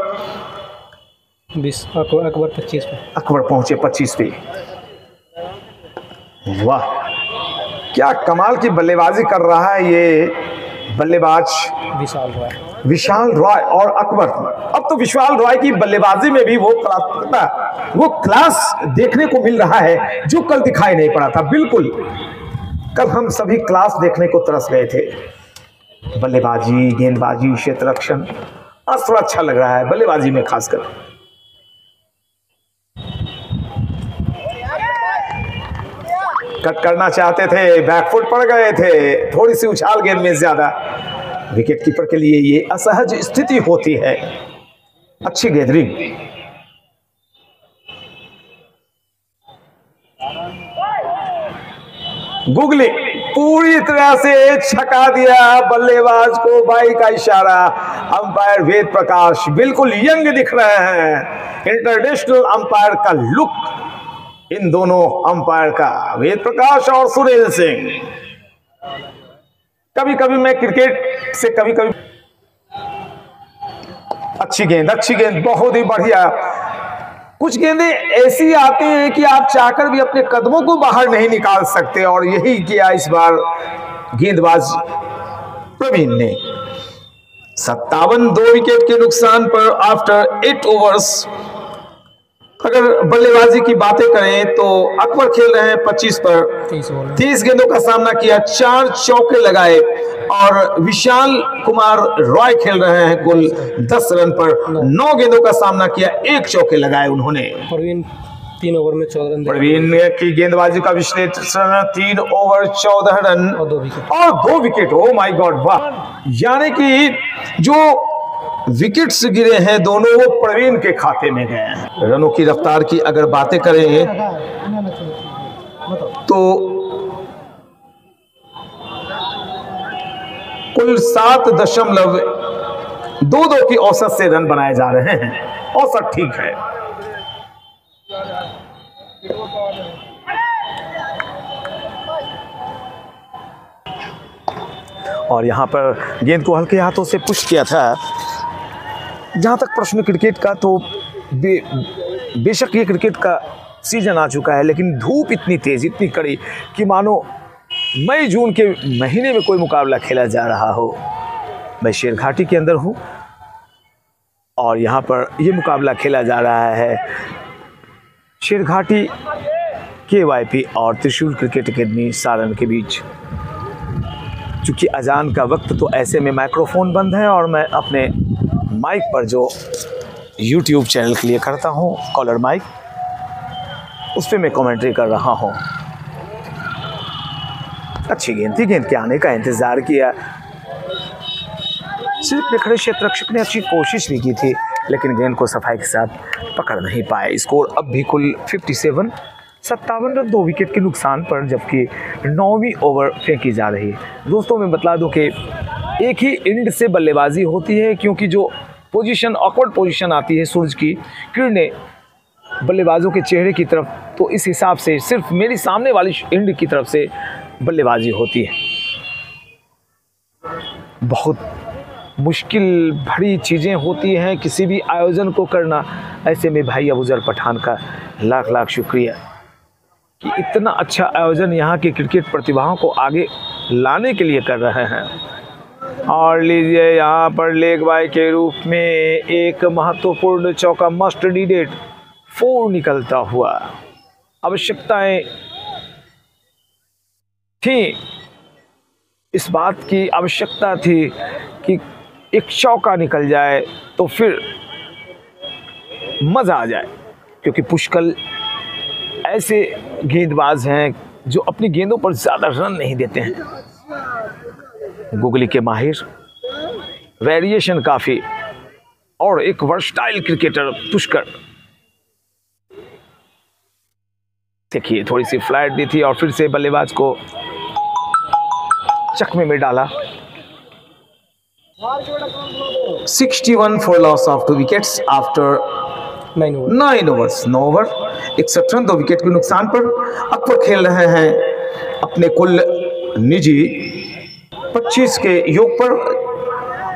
20, अकबर 25 पे, अकबर पहुंचे 25 पे। वाह, क्या कमाल की बल्लेबाजी कर रहा है ये बल्लेबाज विशाल रॉय और अकबर। अब तो विशाल रॉय की बल्लेबाजी में भी वो क्लास देखने को मिल रहा है जो कल दिखाई नहीं पड़ा था। बिल्कुल, कल हम सभी क्लास देखने को तरस गए थे। बल्लेबाजी, गेंदबाजी, क्षेत्र रक्षण, आज थोड़ा अच्छा लग रहा है बल्लेबाजी में खासकर। कट करना चाहते थे, बैकफुट पड़ गए थे, थोड़ी सी उछाल गेंद में ज्यादा। विकेट कीपर के लिए ये असहज स्थिति होती है। अच्छी गेंदरिंग। गुगली पूरी तरह से छका दिया बल्लेबाज को, बाई का इशारा। अंपायर वेद प्रकाश बिल्कुल यंग दिख रहे हैं। इंटरनेशनल अंपायर का लुक इन दोनों अंपायर का, वेद प्रकाश और सुनील सिंह। कभी कभी मैं क्रिकेट से कभी अच्छी गेंद, बहुत ही बढ़िया। कुछ गेंदें ऐसी आती हैं कि आप चाहकर भी अपने कदमों को बाहर नहीं निकाल सकते, और यही किया इस बार गेंदबाज प्रवीण ने। 57 2 विकेट के नुकसान पर आफ्टर 8 ओवर्स। अगर बल्लेबाजी की बातें करें तो अकबर खेल रहे हैं 25 पर 30 गेंदों का सामना किया, 4 चौके लगाए, और विशाल कुमार रॉय खेल रहे हैं कुल 10 रन पर 9 गेंदों का सामना किया, 1 चौके लगाए उन्होंने। प्रवीण 3 ओवर में 14 रन। प्रवीण की गेंदबाजी का विश्लेषण, 3 ओवर 14 रन और 2 विकेट। ओ माय गॉड, वाह! यानी कि जो विकेट्स गिरे हैं दोनों, वो प्रवीण के खाते में गए हैं। रनों की रफ्तार की अगर बातें करें तो कुल 7.22 की औसत से रन बनाए जा रहे हैं। औसत ठीक है। और यहां पर गेंद को हल्के हाथों से पुश किया था। जहाँ तक प्रश्न क्रिकेट का, तो बेशक ये क्रिकेट का सीजन आ चुका है, लेकिन धूप इतनी तेज, इतनी कड़ी कि मानो मई जून के महीने में कोई मुकाबला खेला जा रहा हो। मैं शेरघाटी के अंदर हूँ और यहाँ पर ये मुकाबला खेला जा रहा है शेरघाटी KYP और त्रिशूल क्रिकेट अकेडमी सारण के बीच। चूँकि अजान का वक्त, तो ऐसे में माइक्रोफोन बंद है और मैं अपने माइक पर जो YouTube चैनल के लिए करता हूँ, कॉलर माइक, उस पर मैं कमेंट्री कर रहा हूँ। अच्छी गेंद थी, गेंद के आने का इंतज़ार किया। सिर्फ निखरे क्षेत्र रक्षक ने अच्छी कोशिश भी की थी, लेकिन गेंद को सफाई के साथ पकड़ नहीं पाए। स्कोर अब भी कुल 57 रन 2 विकेट के नुकसान पर, जबकि 9वीं ओवर फेंकी जा रही है। दोस्तों, मैं बता दूं कि एक ही एंड से बल्लेबाजी होती है, क्योंकि जो पोजीशन, ऑकवर्ड पोजीशन आती है सूरज की किरणें बल्लेबाजों के चेहरे की तरफ, तो इस हिसाब से सिर्फ मेरी सामने वाली एंड की तरफ से बल्लेबाजी होती है। बहुत मुश्किल भरी चीज़ें होती हैं किसी भी आयोजन को करना। ऐसे में भाई अबूजर पठान का लाख लाख शुक्रिया कि इतना अच्छा आयोजन यहाँ के क्रिकेट प्रतिभाओं को आगे लाने के लिए कर रहे हैं। और लीजिए, यहाँ पर लेग बाय के रूप में एक महत्वपूर्ण चौका, मस्ट नीडेड 4 निकलता हुआ। आवश्यकताएं थी, इस बात की आवश्यकता थी कि एक चौका निकल जाए तो फिर मज़ा आ जाए, क्योंकि पुष्कल ऐसे गेंदबाज हैं जो अपनी गेंदों पर ज़्यादा रन नहीं देते हैं। गुगली के माहिर, वेरिएशन काफ़ी, और एक वर्सटाइल क्रिकेटर पुष्कर। देखिए, थोड़ी सी फ्लाइट दी थी और फिर से बल्लेबाज को चकमे में डाला। 61 for loss of 2 wickets after 9 overs। 9 over 61 run 2 wicket के नुकसान पर। अकबर खेल रहे हैं अपने कुल निजी 25 के योग पर,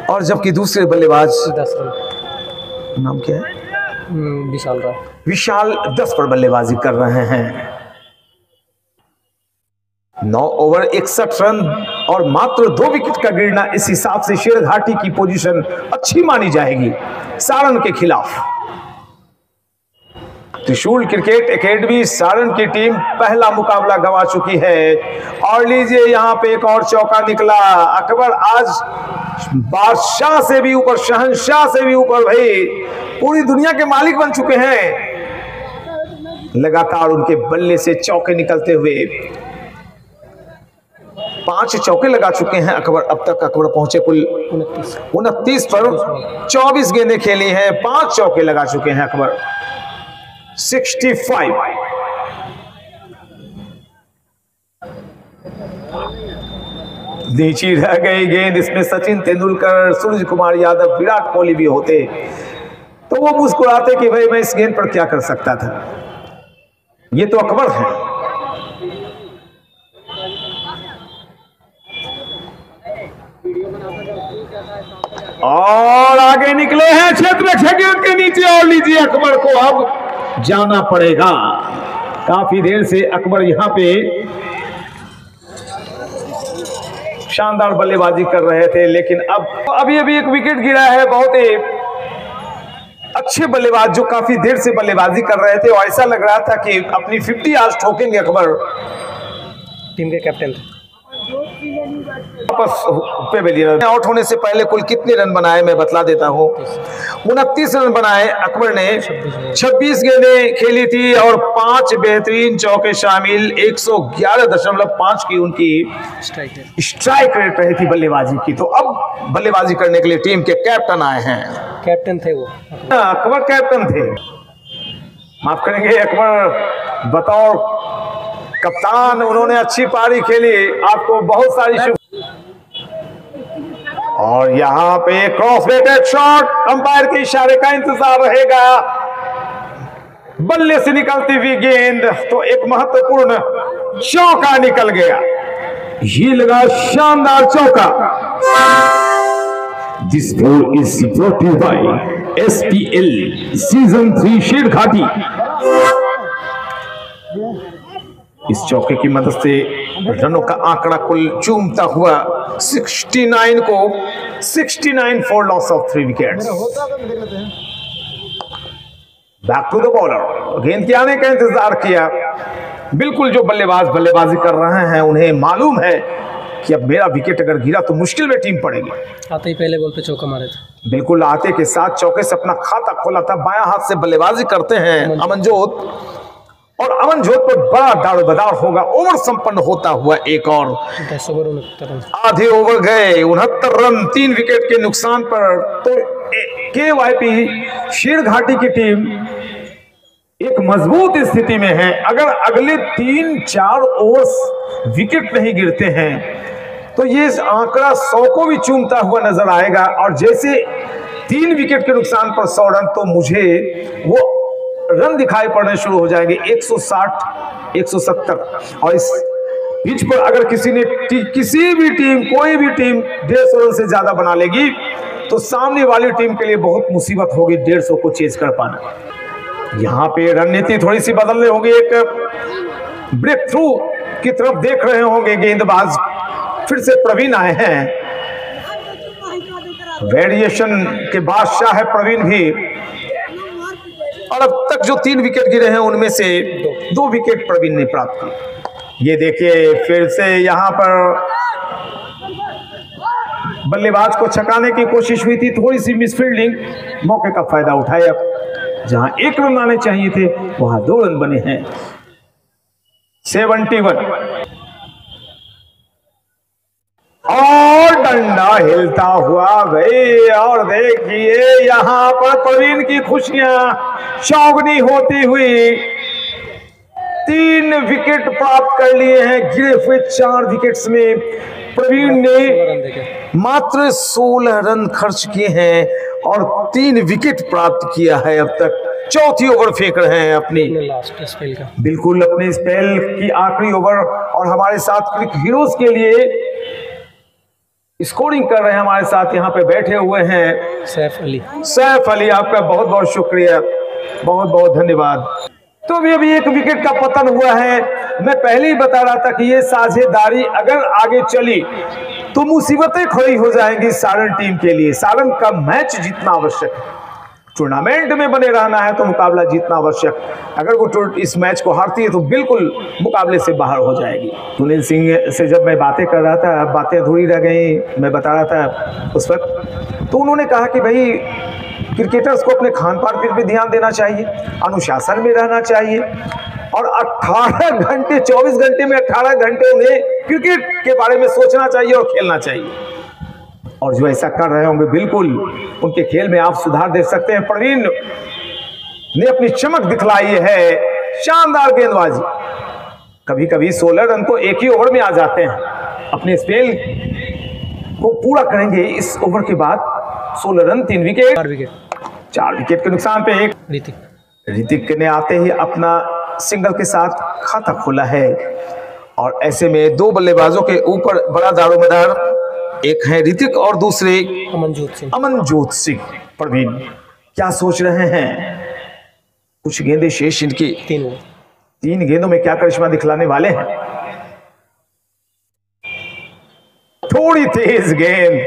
और जबकि दूसरे बल्लेबाज 10 रन। नाम क्या है? विशाल 10 पर बल्लेबाजी कर रहे हैं। 9 ओवर 61 रन और मात्र 2 विकेट का गिरना, इस हिसाब से शेरघाटी की पोजीशन अच्छी मानी जाएगी सारण के खिलाफ। त्रिशूल क्रिकेट एकेडमी सारण की टीम पहला मुकाबला गंवा चुकी है। और लीजिए यहां पे एक और चौका निकला। अकबर आज बादशाह से भी ऊपर, शहंशाह से भी ऊपर, भाई पूरी दुनिया के मालिक बन चुके हैं। लगातार उनके बल्ले से चौके निकलते हुए 5 चौके लगा चुके हैं अकबर अब तक। अकबर पहुंचे कुल 29 पर 24 गेंदें खेली हैं, 5 चौके लगा चुके हैं अकबर। 65। नीचे रह गई गेंद, इसमें सचिन तेंदुलकर, सूर्य कुमार यादव, विराट कोहली भी होते तो वो मुस्कुराते कि भाई मैं इस गेंद पर क्या कर सकता था। ये तो अकबर है। और आगे निकले हैं क्षेत्र गेंद के नीचे। और लीजिए अकबर को अब जाना पड़ेगा। काफी देर से अकबर यहां पे शानदार बल्लेबाजी कर रहे थे, लेकिन अब अभी एक विकेट गिरा है। बहुत ही अच्छे बल्लेबाज जो काफी देर से बल्लेबाजी कर रहे थे और ऐसा लग रहा था कि अपनी 50 आज ठोकेंगे अकबर। टीम के कैप्टन वापस पेवेलियन आउट होने से पहले कुल कितने रन बनाए मैं बतला देता हूं। 29 रन बनाए अकबर ने। 26 गेंदें खेली थी और 5 बेहतरीन चौके शामिल। 111.5 की उनकी स्ट्राइक रेट रही थी बल्लेबाजी की। तो अब बल्लेबाजी करने के लिए टीम के कैप्टन आए हैं। कैप्टन थे वो, अकबर कैप्टन थे, माफ करेंगे अकबर बतौर कप्तान उन्होंने अच्छी पारी खेली। आपको बहुत सारी और यहाँ पे क्रॉस बेटेड शॉट, अंपायर के इशारे का इंतजार रहेगा। बल्ले से निकलती हुई गेंद, तो एक महत्वपूर्ण चौका निकल गया। ये लगा शानदार चौका। This ball is brought you by SPL season 3 Sherghati. इस चौके की मदद से रनों का आंकड़ा कुल चूमता हुआ 69 को 69 for loss of 3 wickets. Back to the bowler, गेंद के आने का इंतजार किया। बिल्कुल जो बल्लेबाज बल्लेबाजी कर रहे हैं उन्हें मालूम है कि अब मेरा विकेट अगर गिरा तो मुश्किल में टीम पड़ेगी। आते ही पहले बॉल पे चौका मारे थे। बिल्कुल आते के साथ चौके से अपना खाता खोला था। बायां हाथ से बल्लेबाजी करते हैं अमनजोत, और अमनजोत पर बड़ा दारोमदार होगा। ओवर संपन्न होता हुआ एक और 10 ओवर 69 रन, आधे ओवर गए, 69 रन 3 विकेट के नुकसान पर। तो KYP शेरघाटी की टीम एक मजबूत स्थिति में है। अगर अगले 3-4 ओवर विकेट नहीं गिरते हैं तो ये आंकड़ा 100 को भी चूमता हुआ नजर आएगा। और जैसे 3 विकेट के नुकसान पर 100 रन, तो मुझे वो रन दिखाई पड़ने शुरू हो जाएंगे 160, 170। और इस पिच पर अगर किसी भी टीम, कोई भी टीम 150 रन से ज्यादा बना लेगी तो सामने वाली टीम के लिए बहुत मुसीबत होगी 150 को चेज कर पाना। यहां पे रणनीति थोड़ी सी बदलने होगी। एक ब्रेक थ्रू की तरफ देख रहे होंगे गेंदबाज। फिर से प्रवीण आए हैं, वेरिएशन के बादशाह है प्रवीण भी। और अब तक जो 3 विकेट गिरे हैं उनमें से 2 विकेट प्रवीण ने प्राप्त किए। ये देखिए फिर से यहां पर बल्लेबाज को छकाने की कोशिश हुई थी, थोड़ी सी मिसफील्डिंग, मौके का फायदा उठाया। जहां 1 रन आने चाहिए थे वहां 2 रन बने हैं। 71 और डंडा हिलता हुआ भाई। और देखिए यहां पर प्रवीण की खुशियां चौगनी होती हुई। 3 विकेट प्राप्त कर लिए हैं गिरे हुए 4 विकेट्स में। प्रवीण ने मात्र 16 रन खर्च किए हैं और 3 विकेट प्राप्त किया है अब तक। चौथी ओवर फेंक रहे हैं अपनी लास्ट स्पेल का, बिल्कुल अपने स्पेल की आखिरी ओवर। और हमारे साथ क्रिक हीरोज के लिए स्कोरिंग कर रहे हैं, हमारे साथ यहाँ पे बैठे हुए हैं सैफ अली। सैफ अली, आपका बहुत बहुत शुक्रिया, बहुत बहुत धन्यवाद। तो अभी एक विकेट का पतन हुआ है मैं पहले ही बता रहा था कि ये साझेदारी अगर आगे चली तो मुसीबतें खड़ी हो जाएंगी सारण टीम के लिए। सारण का मैच जीतना आवश्यक है, टूर्नामेंट में बने रहना है तो मुकाबला जीतना आवश्यक। अगर वो इस मैच को हारती है तो बिल्कुल मुकाबले से बाहर हो जाएगी। सुनील सिंह से जब मैं बातें कर रहा था, बातें अधूरी रह गई, मैं बता रहा था उस वक्त, तो उन्होंने कहा कि भाई क्रिकेटर्स को अपने खान पान पर भी ध्यान देना चाहिए, अनुशासन में रहना चाहिए, और 18 घंटे 24 घंटे में 18 घंटे उन्हें क्रिकेट के बारे में सोचना चाहिए और खेलना चाहिए। और जो ऐसा कर रहे होंगे बिल्कुल उनके खेल में आप सुधार देख सकते हैं। प्रवीण ने अपनी चमक दिखलाई है, शानदार गेंदबाजी। कभी कभी 16 रन तो एक ही ओवर में आ जाते हैं। अपने स्पेल को पूरा करेंगे इस ओवर के बाद। 16 रन 3 विकेट, 4 विकेट के नुकसान पे एक ऋतिक ने आते ही अपना सिंगल के साथ खाता खोला है। और ऐसे में 2 बल्लेबाजों के ऊपर बड़ा दारोमदार, एक है ऋतिक और दूसरे अमनजोत सिंह। प्रवीण क्या सोच रहे हैं? कुछ गेंदें शेष इनकी, 3 गेंदों में क्या करिश्मा दिखलाने वाले हैं? थोड़ी तेज गेंद,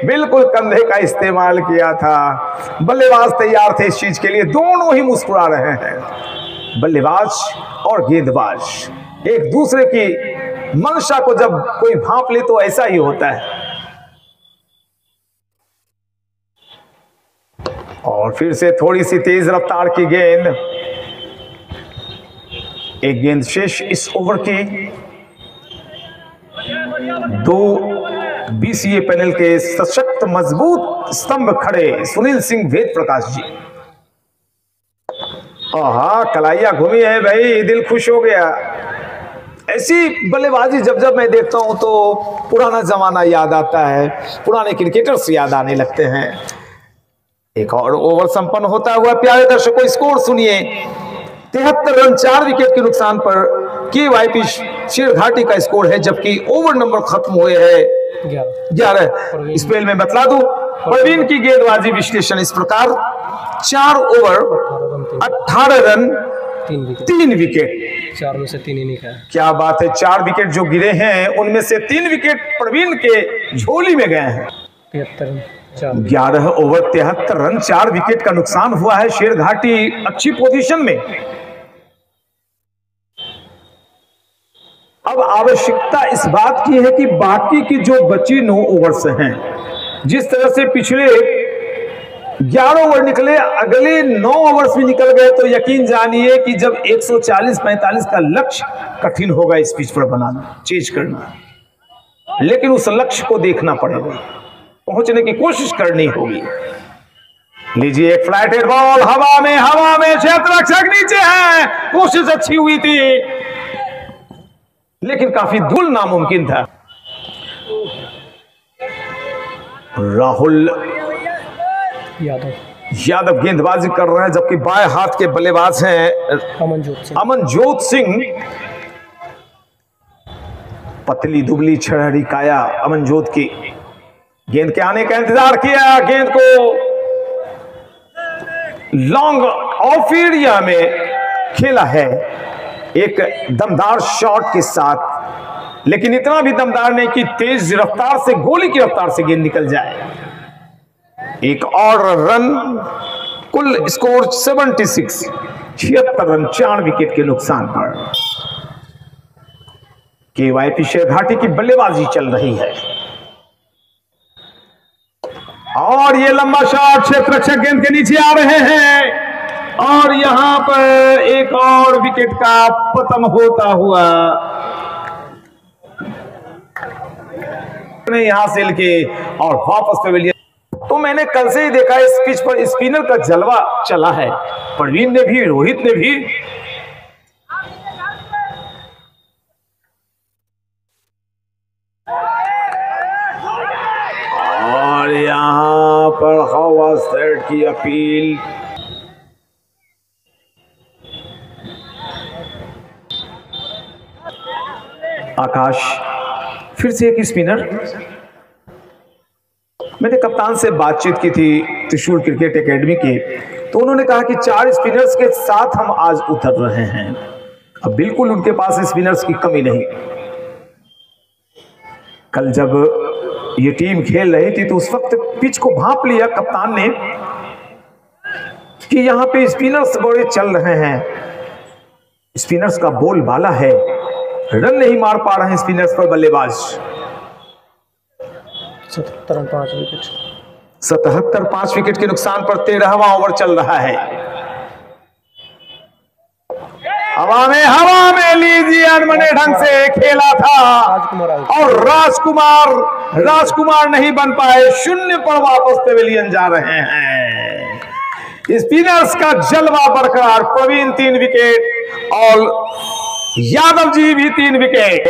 बिल्कुल कंधे का इस्तेमाल किया था। बल्लेबाज तैयार थे इस चीज के लिए, दोनों ही मुस्कुरा रहे हैं। बल्लेबाज और गेंदबाज एक दूसरे की मंशा को जब कोई भांप ले तो ऐसा ही होता है। और फिर से थोड़ी सी तेज रफ्तार की गेंद, एक गेंद शेष इस ओवर की। 2 बीसीए पैनल के सशक्त मजबूत स्तंभ खड़े सुनील सिंह, वेद प्रकाश जी। आहा, कलाइया घूमी है भाई, दिल खुश हो गया। ऐसी बल्लेबाजी जब जब मैं देखता हूं तो पुराना जमाना याद आता है, पुराने क्रिकेटर्स याद आने लगते हैं। एक और ओवर संपन्न होता हुआ प्यारे दर्शकों, स्कोर सुनिए। 73 रन 4 विकेट के नुकसान पर केवाईपी शेरघाटी का स्कोर है, जबकि ओवर नंबर खत्म हुए हैं 11। स्पेल में बतला दूं, प्रवीण की गेंदबाजी विश्लेषण इस प्रकार: 4 ओवर 18 रन 3 विकेट, 4 में से 3 ही नहीं खाया। क्या बात है, 4 विकेट जो गिरे हैं उनमें से 3 विकेट प्रवीण के झोली में गए हैं। 11 ओवर 73 रन 4 विकेट का नुकसान हुआ है। शेरघाटी अच्छी पोजीशन में। अब आवश्यकता इस बात की है कि बाकी की जो बची 9 ओवर्स हैं, जिस तरह से पिछले 11 ओवर निकले, अगले 9 ओवर्स में निकल गए, तो यकीन जानिए कि जब 140-45 का लक्ष्य कठिन होगा इस पिच पर बनाना, चेज करना। लेकिन उस लक्ष्य को देखना पड़ेगा, पहुंचने की कोशिश करनी होगी। लीजिए एक फ्लैट हेड बॉल, हवा में क्षेत्र रक्षक नीचे है। कोशिश अच्छी हुई थी लेकिन काफी दूर नामुमकिन था। राहुल यादव गेंदबाजी कर रहे हैं, जबकि बाएं हाथ के बल्लेबाज हैं अमनजोत सिंह। पतली दुबली छड़हरी काया अमनजोत की। गेंद के आने का इंतजार किया, गेंद को लॉन्ग ऑफ एरिया में खेला है एक दमदार शॉट के साथ, लेकिन इतना भी दमदार नहीं कि तेज रफ्तार से, गोली की रफ्तार से गेंद निकल जाए। एक और रन, कुल स्कोर 76, 76 रन 4 विकेट के नुकसान पर। केवाईपी शेरघाटी की बल्लेबाजी चल रही है और ये लंबा शॉट, क्षेत्र रक्षक गेंद के नीचे आ रहे हैं और यहां पर एक और विकेट का पतन होता हुआ यहां से लेके और वापस पवेलियन। तो मैंने कल से ही देखा इस पिच पर स्पिनर का जलवा चला है। प्रवीण ने भी, रोहित ने भी। और यहां पर हवा सेट की अपील। आकाश फिर से एक स्पिनर। मैंने कप्तान से बातचीत की थी त्रिशूल क्रिकेट एकेडमी की, तो उन्होंने कहा कि 4 स्पिनर्स के साथ हम आज उतर रहे हैं। अब बिल्कुल उनके पास स्पिनर्स की कमी नहीं। कल जब ये टीम खेल रही थी तो उस वक्त पिच को भांप लिया कप्तान ने कि यहां पे स्पिनर्स बड़े चल रहे हैं, स्पिनर्स का बोलबाला है, रन नहीं मार पा रहे हैं स्पिनर्स पर बल्लेबाज। 77 5 विकेट के नुकसान पर 13वां ओवर चल रहा है। हवा में लीजिए अनमने ढंग से खेला था और राजकुमार नहीं बन पाए, शून्य पर वापस पवेलियन जा रहे हैं। स्पिनर्स का जलवा बरकरार, प्रवीण 3 विकेट और यादव जी भी 3 विकेट।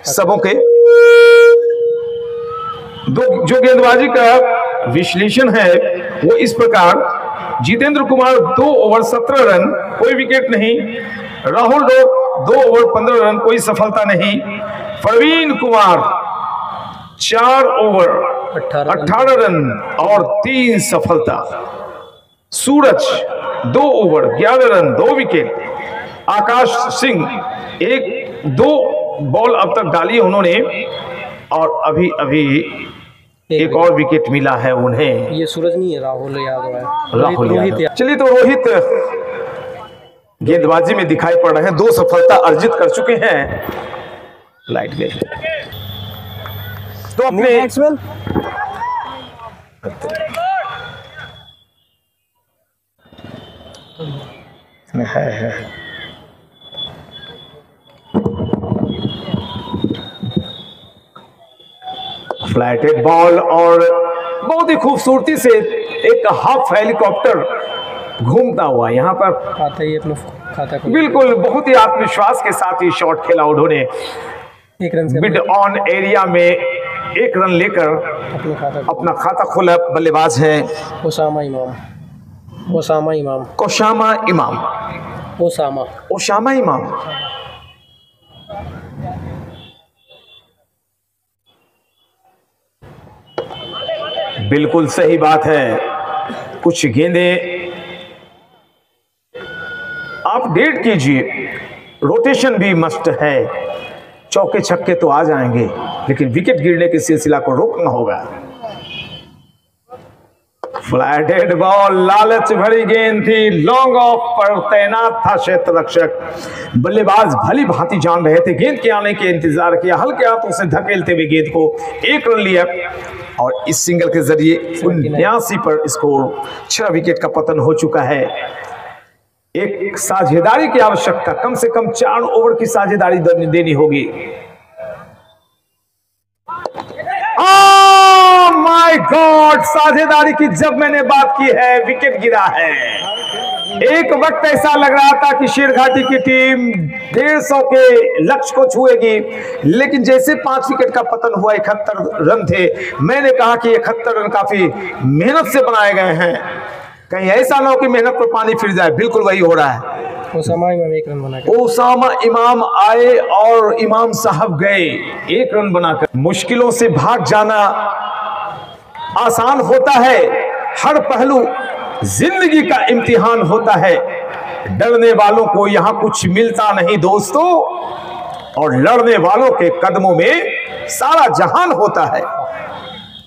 सबों के जो गेंदबाजी का विश्लेषण है वो इस प्रकार: जितेंद्र कुमार 2 ओवर 17 रन, कोई विकेट नहीं। राहुल डोक 2 ओवर 15 रन, कोई सफलता नहीं। प्रवीण कुमार 4 ओवर 18 रन और 3 सफलता। सूरज 2 over 11 run, 2 wicket. Akash Singh 2 ball अब तक डाली उन्होंने और अभी एक और विकेट मिला है उन्हें। ये सूरज नहीं है, राहुल यादव है। रोहित। चलिए, तो रोहित गेंदबाजी में दिखाई पड़ रहे हैं, 2 सफलता अर्जित कर चुके हैं। लाइट गए तो अपने है फ्लैटेड बॉल और बहुत ही खूबसूरती से एक हाफ हेलीकॉप्टर घूमता हुआ यहाँ पर खाता ही अपना खाता बिल्कुल बहुत ही आत्मविश्वास के साथ ही शॉट खेला उन्होंने। 1 रन से मिड ऑन एरिया में 1 रन लेकर अपना खाता खोला बल्लेबाज है ओसामा इमाम। बिल्कुल सही बात है। कुछ गेंदें आप डेट कीजिए, रोटेशन भी मस्ट है। चौके छक्के तो आ जाएंगे लेकिन विकेट गिरने के सिलसिला को रोकना होगा। फ्लैटेड बॉल, लालच भरी गेंद थी, लॉन्ग ऑफ पर तैनात था क्षेत्र रक्षक। बल्लेबाज भली भांति जान रहे थे, गेंद के आने के इंतजार किया, हल्के हाथों से धकेलते हुए गेंद को 1 रन लिया और इस सिंगल के जरिए 79 पर स्कोर। 6 विकेट का पतन हो चुका है। एक साझेदारी की आवश्यकता, कम से कम 4 ओवर की साझेदारी देनी होगी। माय गॉड, साझेदारी की जब मैंने बात की है विकेट गिरा है। एक वक्त ऐसा लग रहा था कि शेरघाटी की टीम 150 के लक्ष्य को छुएगी, लेकिन जैसे 5 विकेट का पतन हुआ, 71 रन थे, मैंने कहा कि 71 रन काफी मेहनत से बनाए गए हैं, कहीं ऐसा ना हो कि मेहनत पर पानी फिर जाए। बिल्कुल वही हो रहा है। ओसामा इमाम 1 रन बनाकर, ओसामा इमाम आए और इमाम साहब गए 1 रन बनाकर। मुश्किलों से भाग जाना आसान होता है, हर पहलू जिंदगी का इम्तिहान होता है। डरने वालों को यहां कुछ मिलता नहीं दोस्तों, और लड़ने वालों के कदमों में सारा जहान होता है।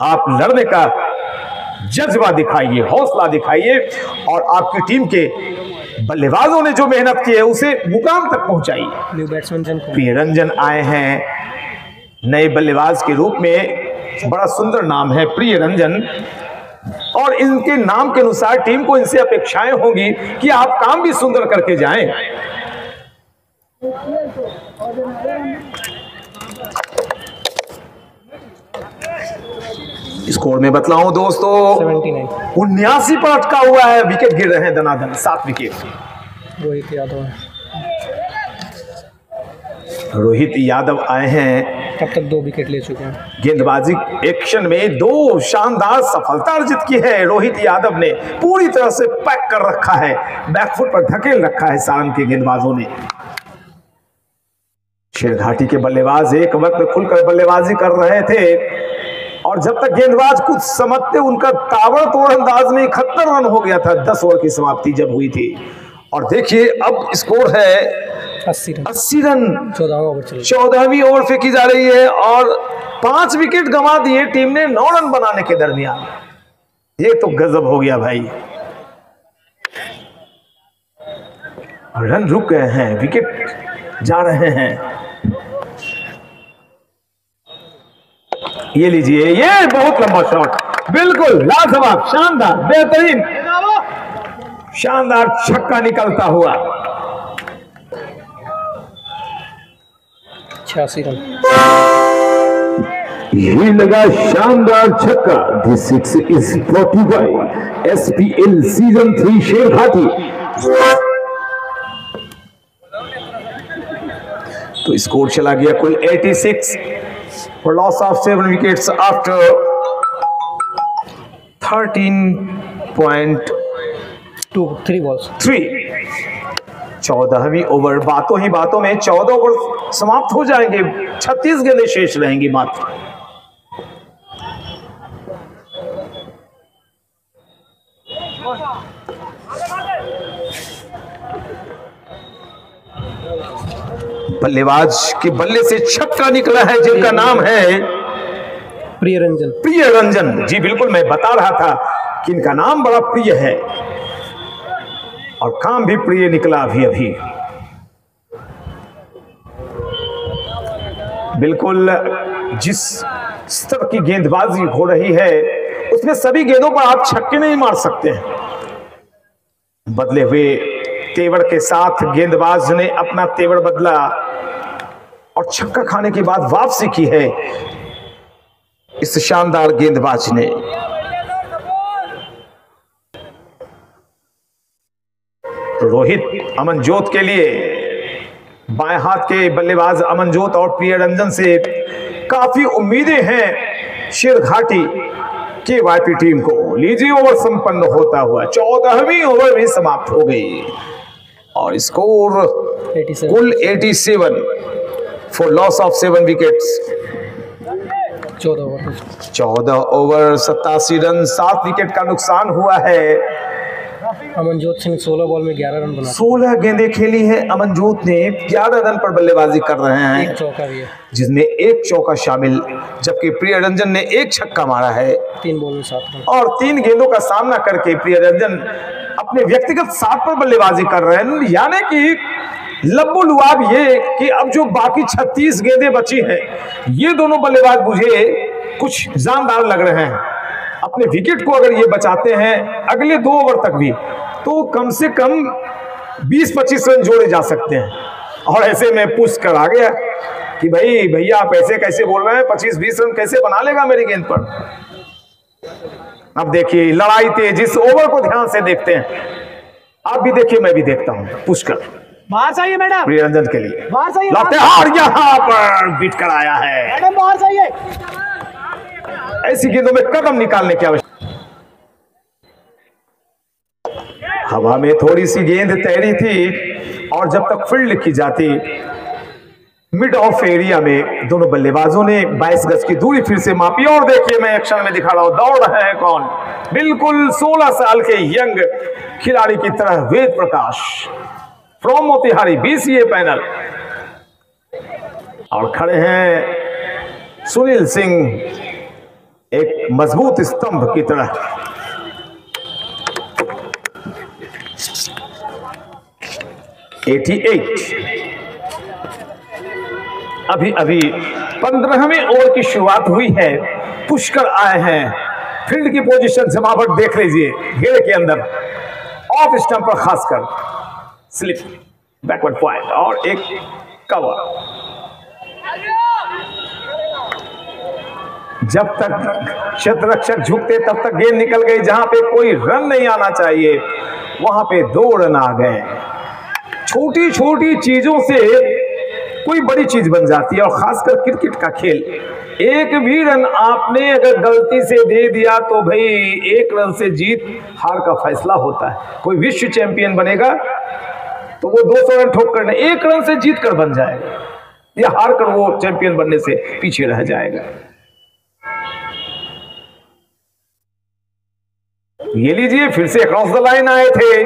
आप लड़ने का जज्बा दिखाइए, हौसला दिखाइए और आपकी टीम के बल्लेबाजों ने जो मेहनत की है उसे मुकाम तक पहुंचाइए। न्यू बैट्समैन प्रियरंजन आए हैं नए बल्लेबाज के रूप में, बड़ा सुंदर नाम है प्रियरंजन, और इनके नाम के अनुसार टीम को इनसे अपेक्षाएं होंगी कि आप काम भी सुंदर करके जाएं। स्कोर में बतलाऊं दोस्तों, 79 पर अटका हुआ है, विकेट गिर रहे हैं दनादन, 7 विकेट। रोहित यादव आए हैं, अब तक 2 विकेट ले चुके हैं। गेंदबाजी एक्शन में 2 शानदार सफलता अर्जित की है। रोहित यादव ने पूरी तरह से पैक कर रखा है, बैकफुट पर धकेल रखा है सारण के गेंदबाजों ने। शेरघाटी के बल्लेबाज एक वक्त खुलकर बल्लेबाजी कर रहे थे और जब तक गेंदबाज कुछ समझते उनका ताबड़तोड़ अंदाज में 71 रन हो गया था 10 ओवर की समाप्ति जब हुई थी। और देखिए अब स्कोर है 80 रन। 80 रन 14वां ओवर चल 14वीं ओवर फेंकी जा रही है और 5 विकेट गंवा दिए टीम ने 9 रन बनाने के दरमियान। ये तो गजब हो गया भाई। रन रुक गए हैं, विकेट जा रहे हैं। ये लीजिए, ये बहुत लंबा शॉट, बिल्कुल लाजवाब, शानदार, बेहतरीन, शानदार छक्का निकलता हुआ। 86 रन। ये लगा शानदार छक्का। This six is brought you by SPL season 3 Sherghati. तो स्कोर चला गया कुल 86 for loss of 7 wickets after 3 balls। 14वीं over, बातों ही बातों में 14 ओवर समाप्त हो जाएंगे, 36 गेंदें शेष रहेंगी मात्र। बल्लेबाज के बल्ले से छक्का निकला है जिनका नाम है प्रिय रंजन। प्रिय रंजन, जी बिल्कुल, मैं बता रहा था कि इनका नाम बड़ा प्रिय है और काम भी प्रिय निकला अभी अभी। बिल्कुल जिस स्तर की गेंदबाजी हो रही है उसमें सभी गेंदों पर आप छक्के नहीं मार सकते हैं। बदले हुए तेवर के साथ गेंदबाज ने अपना तेवर बदला और छक्का खाने के बाद वापसी की है इस शानदार गेंदबाज ने। रोहित अमनजोत के लिए, बाएं हाथ के बल्लेबाज अमनजोत और प्रिय रंजन से काफी उम्मीदें हैं शेरघाटी के वाईपी टीम को। लीजिए ओवर संपन्न होता हुआ 14वीं ओवर भी समाप्त हो गई और स्कोर 87। कुल 87 for loss of 7 wickets. 14 over 87 run, 7 wicket का नुकसान हुआ है। अमनजोत सिंह 16 बॉल में 11 रन बना। 16 गेंदें खेली हैं अमनजोत ने, 11 रन पर बल्लेबाजी कर रहे हैं, एक चौका भी है जिसमें एक चौका शामिल, जबकि प्रिय रंजन ने एक छक्का मारा है। 3 बॉल में 7 रन और 3 गेंदों का सामना करके प्रिय रंजन अपने व्यक्तिगत 7 पर बल्लेबाजी कर रहे हैं। यानी कि लब्बो लुआब ये कि अब जो बाकी 36 गेंदें बची हैं ये दोनों बल्लेबाज मुझे कुछ जानदार लग रहे हैं। अपने विकेट को अगर ये बचाते हैं अगले 2 ओवर तक भी तो कम से कम 20-25 रन जोड़े जा सकते हैं। और ऐसे में पुश कर आ गया कि भाई भैया आप ऐसे कैसे बोल रहे हैं, 25-20 रन कैसे बना लेगा मेरी गेंद पर। अब देखिए लड़ाई तेज, इस ओवर को ध्यान से देखते हैं, आप भी देखिए मैं भी देखता हूं। पुष्कर बाहर चाहिए मैडम, प्रिय रंजन के लिए बाहर चाहिए, और यहां पर बीट कर आया है। मैडम बाहर चाहिए। ऐसी गेंदों में कदम निकालने की आवश्यकता। हवा में थोड़ी सी गेंद तैरी थी और जब तक फील्ड की जाती मिड ऑफ एरिया में दोनों बल्लेबाजों ने 22 गज की दूरी फिर से मापी। और देखिए मैं एक्शन में दिखा रहा हूं, दौड़ रहे हैं कौन, बिल्कुल 16 साल के यंग खिलाड़ी की तरह Ved Prakash from Motihari BCA panel. और खड़े हैं सुनील सिंह एक मजबूत स्तंभ की तरह। अभी अभी 15वें ओवर की शुरुआत हुई है। पुष्कर आए हैं, फील्ड की पोजीशन जमावट देख लीजिए, घेरे के अंदर ऑफ स्टंप पर खासकर स्लिप बैकवर्ड पॉइंट और एक कवर। जब तक क्षेत्ररक्षक झुकते तब तक गेंद निकल गई, जहां पे कोई रन नहीं आना चाहिए वहां पे 2 रन आ गए। छोटी छोटी चीजों से कोई बड़ी चीज बन जाती है और खासकर क्रिकेट का खेल। एक भी रन आपने अगर गलती से दे दिया तो भाई 1 रन से जीत हार का फैसला होता है। कोई विश्व चैंपियन बनेगा तो वो 200 रन ठोक कर 1 रन से जीत कर बन जाएगा या हार कर वो चैंपियन बनने से पीछे रह जाएगा। ये लीजिए फिर से क्रॉस द लाइन आए थे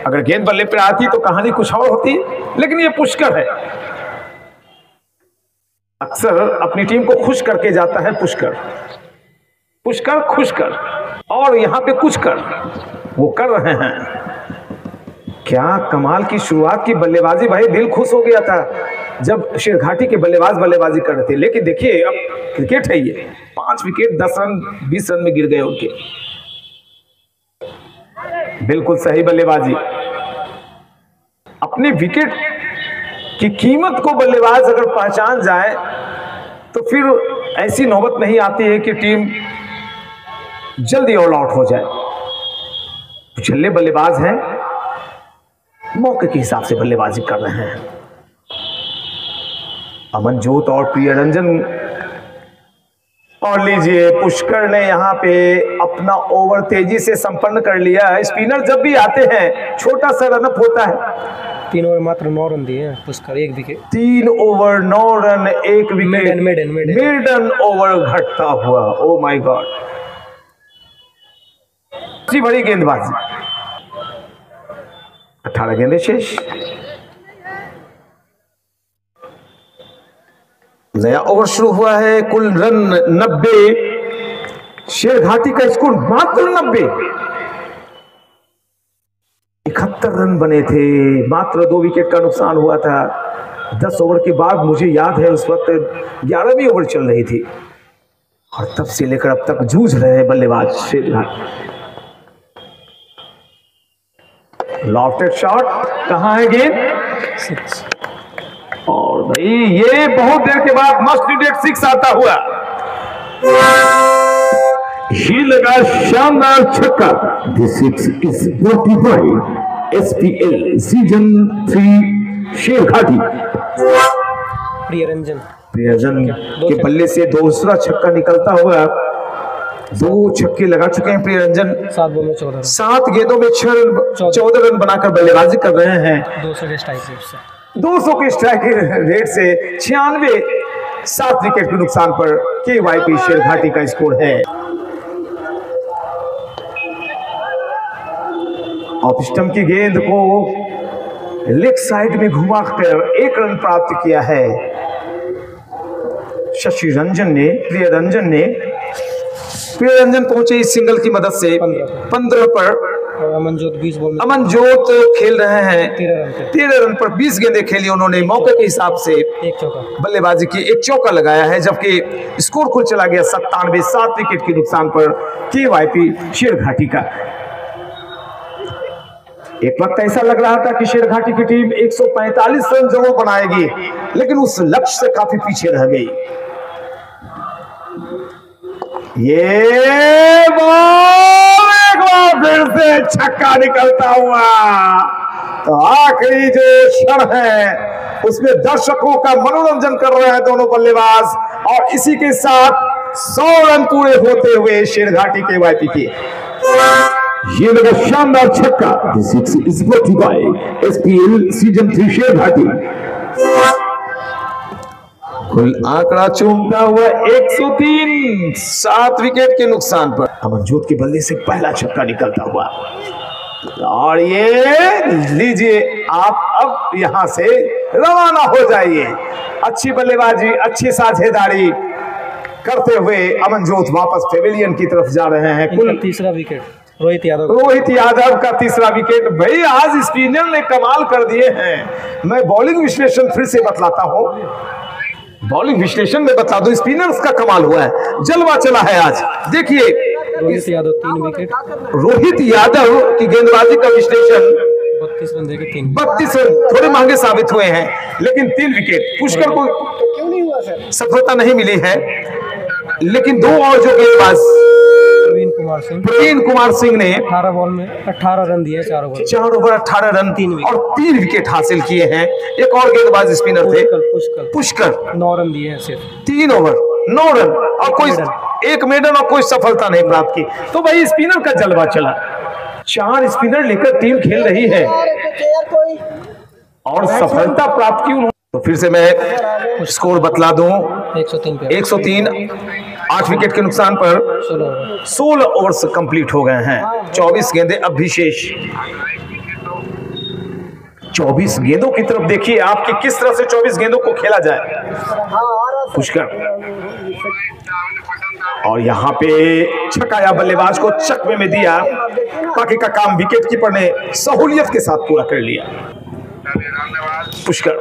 अगर गेंद बल्ले पे आती तो कहानी कुछ और होती, लेकिन ये पुष्कर है, अक्सर अपनी टीम को खुश करके जाता है। पुष्कर पुष्कर खुश कर, और यहाँ पे कुछ कर वो कर रहे हैं। क्या कमाल की शुरुआत की बल्लेबाजी, भाई दिल खुश हो गया था जब शेरघाटी के बल्लेबाज बल्लेबाजी कर रहे थे। लेकिन देखिए अब क्रिकेट है ये, 5 विकेट 10 रन 20 रन में गिर गए उनके। बिल्कुल सही बल्लेबाजी, अपने विकेट की कीमत को बल्लेबाज अगर पहचान जाए तो फिर ऐसी नौबत नहीं आती है कि टीम जल्दी ऑल आउट हो जाए। पिछले बल्लेबाज हैं, मौके के हिसाब से बल्लेबाजी कर रहे हैं। अमनजोत और प्रियरंजन, और लीजिए पुष्कर ने यहाँ पे अपना ओवर तेजी से संपन्न कर लिया है। स्पिनर जब भी आते हैं छोटा सा रनअप होता है। 3 ओवर मात्र 9 रन दिए हैं Pushkar, 1 wicket. 3 over 9 run 1 wicket, maiden over घटता हुआ। ओ माय गॉड, अच्छी बड़ी गेंदबाजी। 18 गेंदें शेष। नया ओवर शुरू हुआ है, कुल रन 90। शेरघाटी का स्कोर मात्र 90। 71 रन बने थे, मात्र 2 विकेट का नुकसान हुआ था। 10 ओवर के बाद मुझे याद है उस वक्त 11वीं ओवर चल रही थी, और तब से लेकर अब तक जूझ रहे हैं बल्लेबाज शेरघाटी। लॉफ्टेड शॉट, कहां है गेंद? 6। और भाई ये बहुत देर के बाद मस्ट नीडेड 6 आता हुआ। ये लगा शानदार छक्का। This 6 is brought you by SPL season 3 Sherghati. Priyaranjan के बल्ले से दूसरा छक्का निकलता हुआ। 2 छक्के लगा चुके हैं प्रियरंजन। 7 गेंदों में 14 रन बनाकर बल्लेबाजी कर रहे हैं। 200 के स्ट्राइक रेट से 200 के स्ट्राइक रेट से 96, 7 विकेट के नुकसान पर केवाईपी शेरघाटी का स्कोर है। ऑफ स्टंप की गेंद को लेग साइड में घुमाकर 1 रन प्राप्त किया है शशि रंजन ने। प्रियरंजन पहुंचे इस सिंगल की मदद से 15 पर। अमनजोत 20 बॉल में, अमनजोत खेल रहे हैं 13 रन पर 20 गेंदें खेली उन्होंने। मौके के हिसाब से 1 चौका बल्लेबाजी की, 1 चौका लगाया है, जबकि स्कोर कुल चला गया 97, 7 विकेट के नुकसान पर केवाईपी शेरघाटी का। एक वक्त ऐसा लग रहा था कि शेरघाटी की टीम 145 रन जरूर बनाएगी, लेकिन उस लक्ष्य से काफी पीछे रह गई। ये बॉल एक बार फिर से छक्का निकलता हुआ। तो आखिरी जो क्षण है उसमें दर्शकों का मनोरंजन कर रहे हैं दोनों बल्लेबाज, और इसी के साथ 100 रन पूरे होते हुए शेरघाटी के वाईपी के। ये लगा शानदार छक्का। This is brought you by SPL season 3 Sherghati. कुल आंकड़ा चूमता हुआ 103, 7 विकेट के नुकसान पर। अमनजोत के बल्ले से पहला छक्का निकलता हुआ, और ये लीजिए आप अब यहां से रवाना हो जाइए। अच्छी बल्लेबाजी, अच्छी साझेदारी करते हुए अमनजोत वापस पेविलियन की तरफ जा रहे हैं। कुल तीसरा विकेट रोहित यादव का तीसरा विकेट। भाई आज स्पिनर ने कमाल कर दिए हैं। मैं बॉलिंग विश्लेषण फिर से बतलाता हूं, बॉलिंग विश्लेषण में बता दो, स्पिनर्स का कमाल हुआ है, जलवा चला है आज। देखिए रोहित यादव 3 विकेट, रोहित यादव की गेंदबाजी का विश्लेषण 32 रन देके 3 32 रन थोड़े महंगे साबित हुए हैं, लेकिन 3 विकेट। पुष्कर को क्यों नहीं हुआ सर, सफलता नहीं मिली है, लेकिन 2 और जो गेंदबाज प्रवीण कुमार सिंह ने 18 बॉल में 18 रन दिए, 4 ओवर 18 रन और 3 विकेट हासिल किए हैं। एक और गेंदबाज स्पिनर थे पुष्कर, 9 रन दिए हैं सिर्फ, 3 ओवर 9 रन और कोई 1 मेडन और कोई सफलता नहीं प्राप्त की। तो भाई स्पिनर का जलवा चला। 4 स्पिनर लेकर टीम खेल रही है और सफलता प्राप्त की। तो फिर से मैं स्कोर बतला दूं, 103, 8 विकेट के नुकसान पर 16 ओवर्स कंप्लीट हो गए हैं, 24 गेंदें अब भी शेष। 24 गेंदों की तरफ देखिए आपकी किस तरह से 24 गेंदों को खेला जाए पुष्कर। और यहाँ पे छकाया, बल्लेबाज को चकमे में दिया, बाकी का काम विकेट कीपर ने सहूलियत के साथ पूरा कर लिया। पुष्कर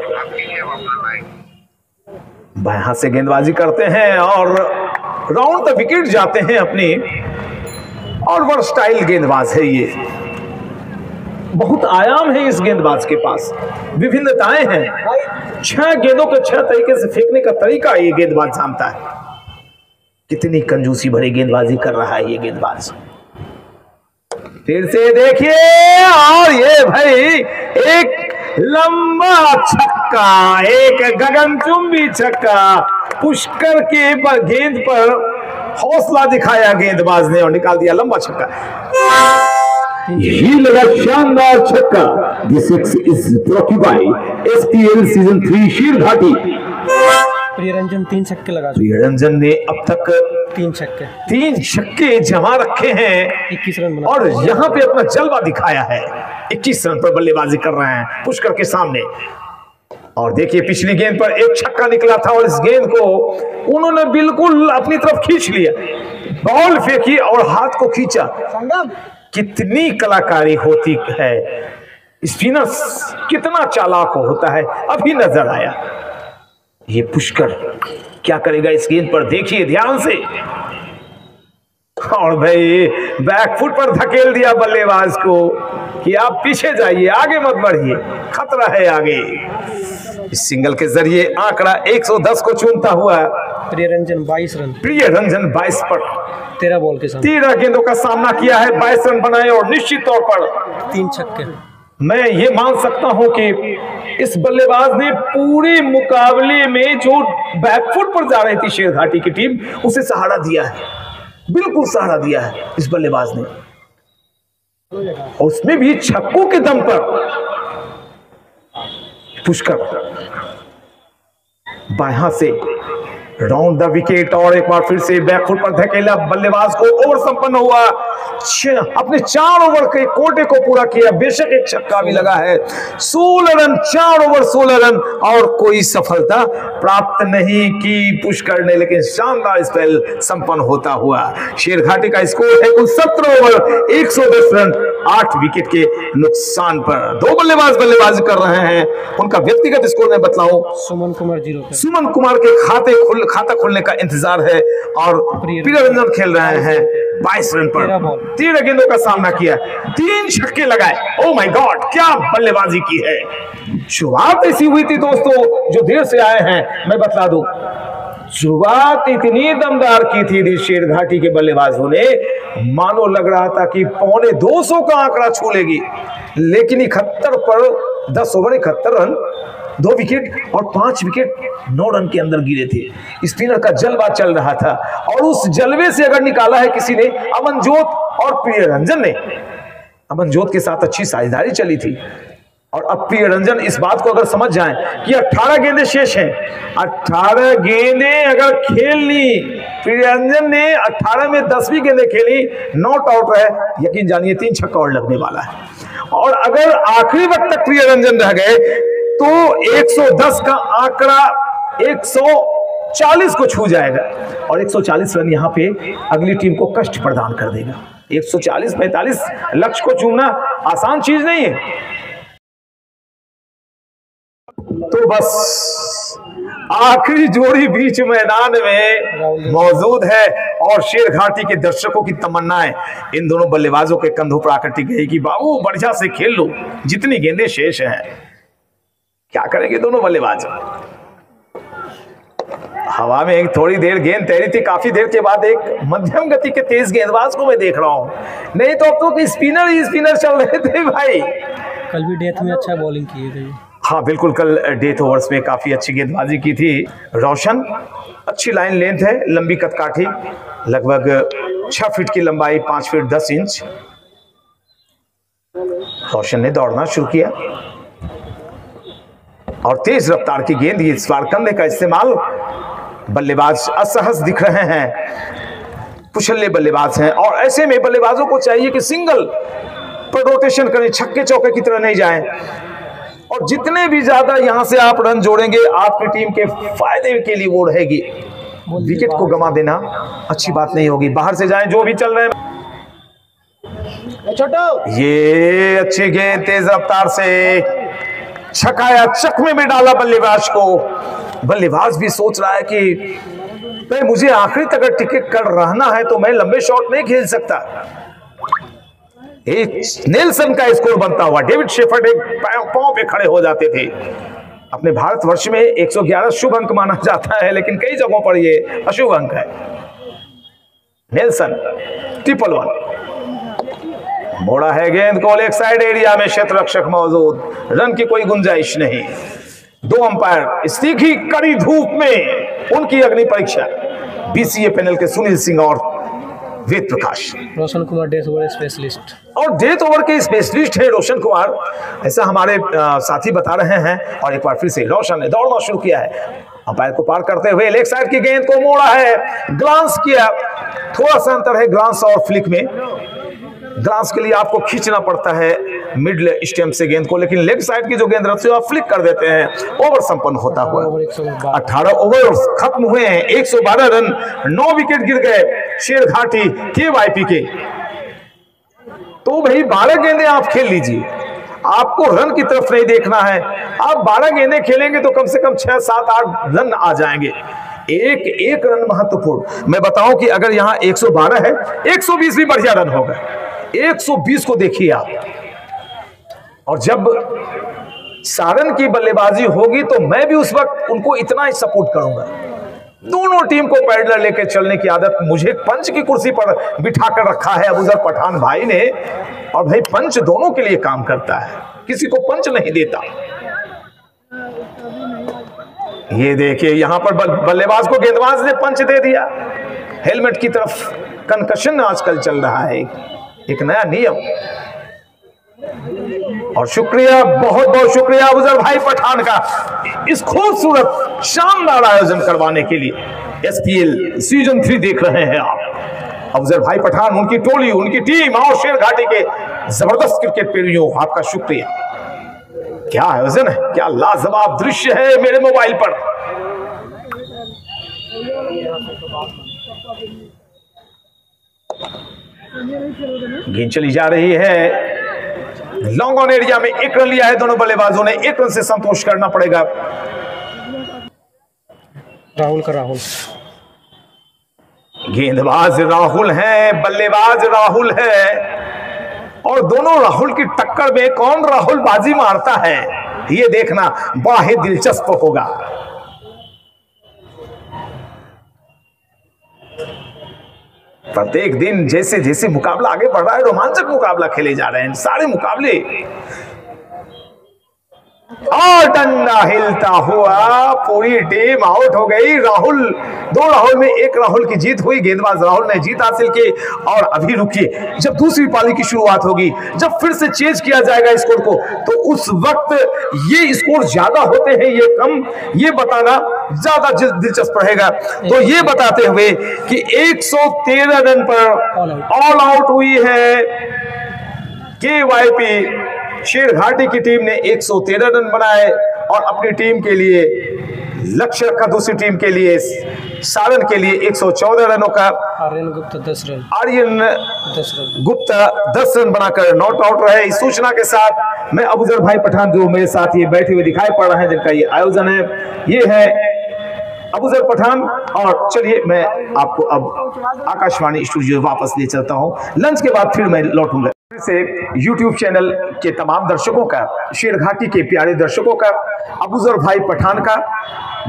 बाएं हाथ से गेंदबाजी करते हैं और राउंड तक विकेट जाते हैं अपनी, और वर्सटाइल गेंदबाज है ये, बहुत आयाम है इस गेंदबाज के पास, विभिन्नताएं हैं। 6 गेंदों को 6 तरीके से फेंकने का तरीका ये गेंदबाज जानता है। कितनी कंजूसी भरी गेंदबाजी कर रहा है ये गेंदबाज। फिर से देखिए, और ये भाई एक लंबा छक्का, एक गगनचुंबी छक्का, पुष्कर के गेंद पर हौसला दिखाया गेंदबाज ने और निकाल दिया लंबा छक्का। यही लगा शानदार छक्का। This is brought you by SPL season 3 Sherghati. Priyaranjan 3 छक्के लगा चुके। प्रियरंजन ने अब तक 3 छक्के जमा रखे हैं 21 रन बना, और यहाँ पे अपना जलवा दिखाया है। 21 रन पर बल्लेबाजी कर रहे हैं पुष्कर के सामने। और देखिए पिछली गेंद पर एक छक्का निकला था और इस गेंद को उन्होंने बिल्कुल अपनी तरफ खींच लिया, बॉल फेंकी और हाथ को खींचा। कितनी कलाकारी होती है, स्पिनर्स कितना चालाक होता है, अभी नजर आया। ये पुष्कर क्या करेगा इस गेंद पर, देखिए ध्यान से। और भाई बैकफुट पर धकेल दिया बल्लेबाज को कि आप पीछे जाइए, आगे मत बढ़िए, खतरा है आगे। इस सिंगल के जरिए आंकड़ा 110 को चूमता हुआ प्रियरंजन 22 रन, प्रियरंजन 22 पर 13 बॉल के सामने 13 गेंदों का सामना किया है, 22 रन बनाए और निश्चित तौर पर 3 छक्के। मैं ये मान सकता हूं कि इस बल्लेबाज ने पूरे मुकाबले में जो बैकफुट पर जा रही थी शेरघाटी की टीम, उसे सहारा दिया है, बिल्कुल सहारा दिया है इस बल्लेबाज ने, और उसमें भी छक्कों के दम पर। पुष्कर बाएं हाथ से राउंड द विकेट और एक बार फिर से बैकफुट पर धकेला, बल्लेबाज को ओवर संपन्न हुआ, अपने 4 ओवर के कोटे को पूरा किया। बेशक एक छक्का भी लगा है, 16 रन, 4 ओवर 16 रन, और कोई सफलता प्राप्त नहीं की पुष्कर ने, लेकिन शानदार स्पेल संपन्न होता हुआ। शेरघाटी का स्कोर है कुल 17 ओवर 110 रन 8 विकेट के नुकसान पर। 2 बल्लेबाज बल्लेबाजी कर रहे हैं, उनका व्यक्तिगत स्कोर मैं बतलाऊं, सुमन कुमार 0 पे, सुमन कुमार के खाता खुलने का इंतजार है, और प्रियरंजन खेल रहे हैं 22 रन पर 13 गेंदों का सामना किया, 3 छक्के लगाए। ओ माय गॉड, क्या बल्लेबाजी की है। शुरुआत ऐसी हुई थी दोस्तों, जो देर से आए हैं मैं बता दूं, शुरुआत इतनी दमदार की थी शेरघाटी के बल्लेबाजों ने, मानो लग रहा था कि 250 का आंकड़ा छू लेगी, लेकिन 71 पर 10 ओवर 71 रन, 2 विकेट और 5 विकेट 9 रन के अंदर गिरे थे। स्पिनर का जलवा चल रहा था, और उस जलवे से अगर निकाला है किसी ने, अमनजोत और प्रियरंजन ने। अमनजोत के साथ अच्छी साझेदारी चली थी, और अब प्रियरंजन इस बात को अगर समझ जाएं कि 18 गेंदें शेष हैं, 18 गेंदें अगर खेल ली, प्रियरंजन ने 18 में 10वीं गेंदें खेली, नॉट आउट है, यकीन जानिए 3 छक्का और लगने वाला है। और अगर आखिरी वक्त तक प्रियरंजन रह गए तो 110 का आंकड़ा 140 को छू जाएगा, और 140 रन यहां पे अगली टीम को कष्ट प्रदान कर देगा। 140-45 लक्ष्य को चूमना आसान चीज नहीं है। तो बस आखिरी जोड़ी बीच मैदान में मौजूद है, और शेरघाटी के दर्शकों की तमन्नाएं इन दोनों बल्लेबाजों के कंधों पर आकर टिक गई कि बाबू बढ़िया से खेल लो, जितनी गेंदें शेष हैं। क्या करेंगे दोनों बल्लेबाज। हवा में एक थोड़ी देर गेंद तैरी थी, काफी देर के बाद एक मध्यम गति के तेज गेंदबाज को मैं देख रहा हूं, नहीं तो अब तो स्पिनर ही स्पिनर चल रहे थे भाई। कल भी डेथ में अच्छा बॉलिंग की थी। हाँ बिल्कुल, कल डेथ ओवर्स में काफी अच्छी गेंदबाजी की थी। रोशन अच्छी लाइन लेंथ है, लंबी कदकाठी, लगभग 6 फीट की लंबाई, 5 फीट 10 इंच। रोशन ने दौड़ना शुरू किया और तेज रफ्तार की गेंद, इस बार कंधे का इस्तेमाल। बल्लेबाज असहज दिख रहे हैं, कुशल्य बल्लेबाज हैं, और ऐसे में बल्लेबाजों को चाहिए कि सिंगल पर रोटेशन करें, छक्के चौके की तरह नहीं जाएं। और जितने भी ज्यादा यहां से आप रन जोड़ेंगे आपकी टीम के फायदे के लिए वो रहेगी। विकेट को गंवा देना अच्छी बात नहीं होगी। बाहर से जाएं जो भी चल रहे हैं। ये अच्छी गेंद तेज रफ्तार से छकाया, चकमे में डाला बल्लेबाज को। बल्लेबाज भी सोच रहा है कि भाई मुझे आखिरी तक अगर टिकट कर रहना है तो मैं लंबे शॉट नहीं खेल सकता। नेल्सन का स्कोर बनता हुआ डेविड शेफर्ड एक पांव पे खड़े हो जाते थे। अपने भारतवर्ष में 111 शुभ अंक माना जाता है, लेकिन कई जगहों पर ये अशुभ अंक है। नेल्सन ट्रिपल 1 मोड़ा है गेंद को लेग साइड एरिया में, क्षेत्र रक्षक मौजूद, रन की कोई गुंजाइश नहीं। 2 अंपायर इस तीखी कड़ी धूप में उनकी अग्नि परीक्षा। बीसीए पैनल के सुनील सिंह और Ved Prakash. Roshan Kumar death over specialist, और डेथ ओवर के स्पेशलिस्ट है रोशन कुमार, ऐसा हमारे साथी बता रहे हैं। और एक बार फिर से रोशन ने दौड़ना शुरू किया है, अंपायर को पार करते हुए लेग साइड की गेंद को मोड़ा है, ग्लांस किया। थोड़ा सा अंतर है ग्लांस और फ्लिक में। ग्लांस के लिए आपको खींचना पड़ता है मिड स्टेम्प से गेंद को, लेकिन लेग साइड की जो गेंद रहती है आप फ्लिक कर देते हैं। ओवर संपन्न होता हुआ 18 ओवर खत्म हुए हैं, 112 रन, 9 विकेट गिर गए शेरघाटी KYP के। तो भाई 12 गेंदें आप खेल लीजिए, आपको रन की तरफ नहीं देखना है। आप 12 गेंदें खेलेंगे तो कम से कम 6, 7, 8 रन आ जाएंगे। एक रन महत्वपूर्ण। मैं बताऊं कि अगर यहां 112 है, 120 भी बढ़िया रन होगा। 120 को देखिए आप। और जब सारन की बल्लेबाजी होगी तो मैं भी उस वक्त उनको इतना ही सपोर्ट करूंगा। दोनों टीम को पैडलर लेकर चलने की आदत मुझे पंच की कुर्सी पर बिठाकर रखा है अबूजर पठान भाई ने। और भाई पंच दोनों के लिए काम करता है, किसी को पंच नहीं देता। ये देखिए यहां पर बल्लेबाज को गेंदबाज ने पंच दे दिया। हेलमेट की तरफ कंकशन आजकल चल रहा है, एक नया नियम। और शुक्रिया, बहुत बहुत शुक्रिया अबूजर भाई पठान का इस खूबसूरत शानदार आयोजन करवाने के लिए। SPL सीजन 3 देख रहे हैं आप। अबूजर भाई पठान, उनकी टोली, उनकी टीम और शेरघाटी के जबरदस्त क्रिकेट प्रेमियों, आपका शुक्रिया। क्या आयोजन है, क्या लाजवाब दृश्य है मेरे मोबाइल पर। गेंद चली जा रही है लॉन्ग ऑन एरिया में। 1 रन लिया है दोनों बल्लेबाजों ने, 1 रन से संतोष करना पड़ेगा। राहुल का राहुल, गेंदबाज राहुल है, बल्लेबाज राहुल है, और दोनों राहुल की टक्कर में कौन राहुल बाजी मारता है ये देखना बड़ा ही दिलचस्प होगा। प्रत्येक दिन जैसे जैसे मुकाबला आगे बढ़ रहा है, रोमांचक मुकाबला खेले जा रहे हैं सारे मुकाबले। और डंडा हिलता हुआ, पूरी टीम आउट हो गई। राहुल, 2 राहुल में 1 राहुल की जीत हुई। गेंदबाज राहुल ने जीत हासिल की। और अभी रुकिए, जब दूसरी पारी की शुरुआत होगी, जब फिर से चेंज किया जाएगा स्कोर को, तो उस वक्त ये स्कोर ज्यादा होते हैं ये कम, ये बताना ज्यादा दिलचस्प रहेगा। तो ये बताते हुए कि 113 रन पर ऑल आउट हुई है KYP। शेरघाटी की टीम ने 113 रन बनाए और अपनी टीम के लिए लक्ष्य रखा। दूसरी टीम के लिए, सारण के लिए 114 रनों का। आर्यन गुप्ता 10 रन, आर्यन गुप्ता 10 रन बनाकर नॉट आउट रहे। इस सूचना के साथ मैं अबूजर भाई पठान, जो मेरे साथ ये बैठे हुए दिखाई पड़ रहे हैं, जिनका ये आयोजन है, ये है अबूजर पठान। और चलिए मैं आपको अब आकाशवाणी स्टूडियो वापस ले चलता हूं। लंच के बाद फिर मैं लौटूंगा। से YouTube चैनल के तमाम दर्शकों का, शेरघाटी के प्यारे दर्शकों का, अबूजर भाई पठान का,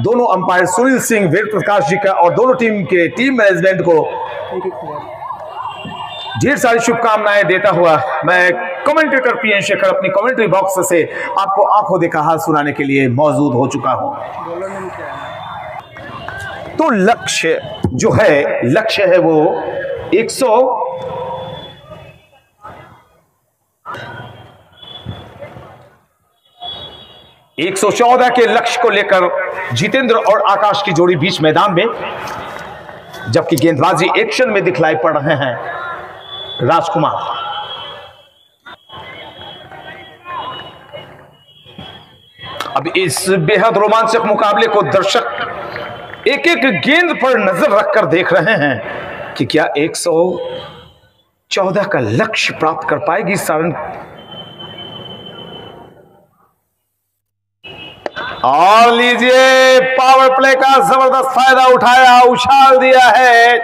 दोनों अंपायर सुनील सिंह, वेद प्रकाश जी का, और दोनों टीम के टीम मैनेजमेंट को ढेर सारी शुभकामनाएं देता हुआ मैं कमेंटेटर PN शेखर अपनी कमेंट्री बॉक्स से आपको आंखों देखा हाल सुनाने के लिए मौजूद हो चुका हूं। तो लक्ष्य जो है, लक्ष्य है वो 114 के लक्ष्य को लेकर जितेंद्र और आकाश की जोड़ी बीच मैदान में, जबकि गेंदबाजी एक्शन में दिखलाई पड़ रहे हैं राजकुमार। अब इस बेहद रोमांचक मुकाबले को दर्शक एक एक गेंद पर नजर रखकर देख रहे हैं कि क्या 114 का लक्ष्य प्राप्त कर पाएगी सारण। और लीजिए, पावर प्ले का जबरदस्त फायदा उठाया, उछाल दिया है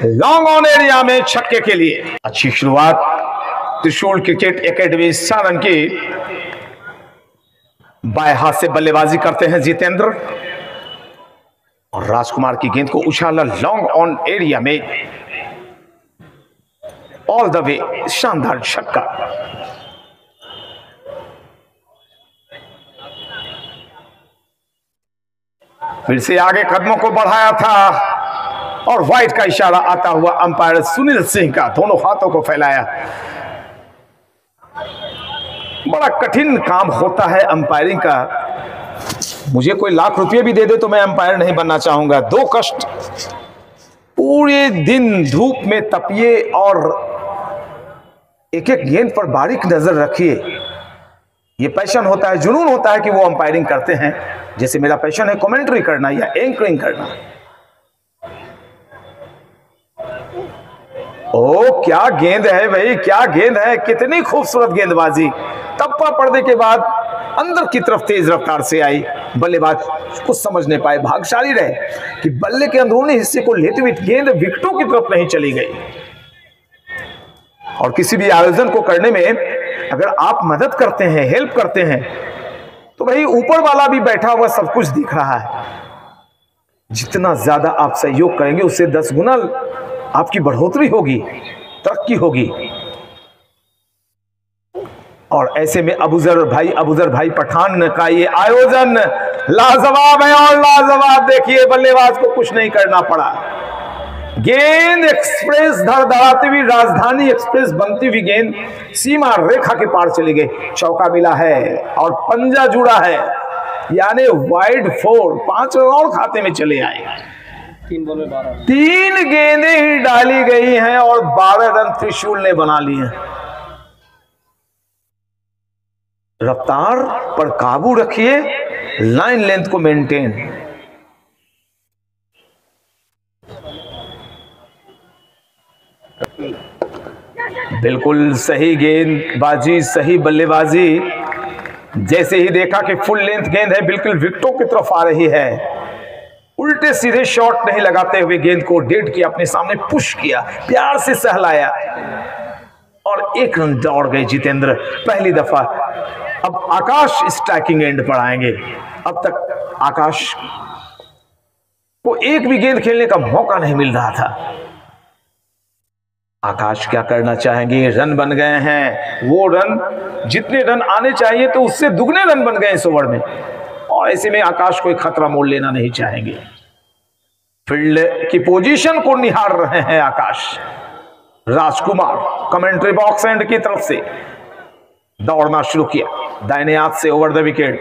लॉन्ग ऑन एरिया में छक्के के लिए। अच्छी शुरुआत त्रिशूल क्रिकेट एकेडमी सारण की। बाएं हाथ से बल्लेबाजी करते हैं जितेंद्र और राजकुमार की गेंद को उछाला लॉन्ग ऑन एरिया में, ऑल द वे, शानदार छक्का। फिर से आगे कदमों को बढ़ाया था और व्हाइट का इशारा आता हुआ अंपायर सुनील सिंह का, दोनों हाथों को फैलाया। बड़ा कठिन काम होता है अंपायरिंग का। मुझे कोई लाख रुपये भी दे दे तो मैं अंपायर नहीं बनना चाहूंगा। दो कष्ट, पूरे दिन धूप में तपिए और एक एक गेंद पर बारीक नजर रखिए। ये पैशन होता है, जुनून होता है कि वो अंपायरिंग करते हैं। जैसे मेरा पैशन है कमेंट्री करना या एंकरिंग करना। ओ क्या गेंद है भाई, क्या गेंद है, कितनी खूबसूरत गेंदबाजी। टप्पा पड़ने के बाद अंदर की तरफ तेज रफ्तार से आई, बल्लेबाज कुछ समझ नहीं पाए, भाग्यशाली रहे कि बल्ले के अंदरूनी हिस्से को लेते हुए गेंद विकेटों की तरफ नहीं चली गई। और किसी भी आयोजन को करने में अगर आप मदद करते हैं, हेल्प करते हैं, तो भाई ऊपर वाला भी बैठा हुआ सब कुछ दिख रहा है। जितना ज्यादा आप सहयोग करेंगे उससे 10 गुना आपकी बढ़ोतरी होगी, तरक्की होगी। और ऐसे में अबूजर भाई पठान का ये आयोजन लाजवाब है। और लाजवाब देखिए, बल्लेबाज को कुछ नहीं करना पड़ा। गेंद एक्सप्रेस धड़धड़ाती हुई, राजधानी एक्सप्रेस बनती हुई गेंद सीमा रेखा के पार चली गई। चौका मिला है और पंजा जुड़ा है, यानी वाइड 4, 5 रन और खाते में चले आए। 3 बॉल में 12, 3 गेंदें ही डाली गई हैं और 12 रन त्रिशूल ने बना लिए हैं। रफ्तार पर काबू रखिए, लाइन लेंथ को मेंटेन। बिल्कुल सही गेंदबाजी, सही बल्लेबाजी। जैसे ही देखा कि फुल लेंथ गेंद है, बिल्कुल विकेटों की तरफ आ रही है, उल्टे सीधे शॉट नहीं लगाते हुए गेंद को डेड किया, अपने सामने पुश किया, प्यार से सहलाया और 1 रन दौड़ गए जितेंद्र, पहली दफा। अब आकाश स्ट्राइकिंग एंड पर आएंगे। अब तक आकाश को एक भी गेंद खेलने का मौका नहीं मिल रहा था। आकाश क्या करना चाहेंगे? रन बन गए हैं, वो रन जितने रन आने चाहिए तो उससे दुगने रन बन गए इस ओवर में, और ऐसे में आकाश कोई खतरा मोल लेना नहीं चाहेंगे। फील्ड की पोजीशन को निहार रहे हैं आकाश। राजकुमार कमेंट्री बॉक्स एंड की तरफ से दौड़ना शुरू किया, दाहिने हाथ से over the wicket.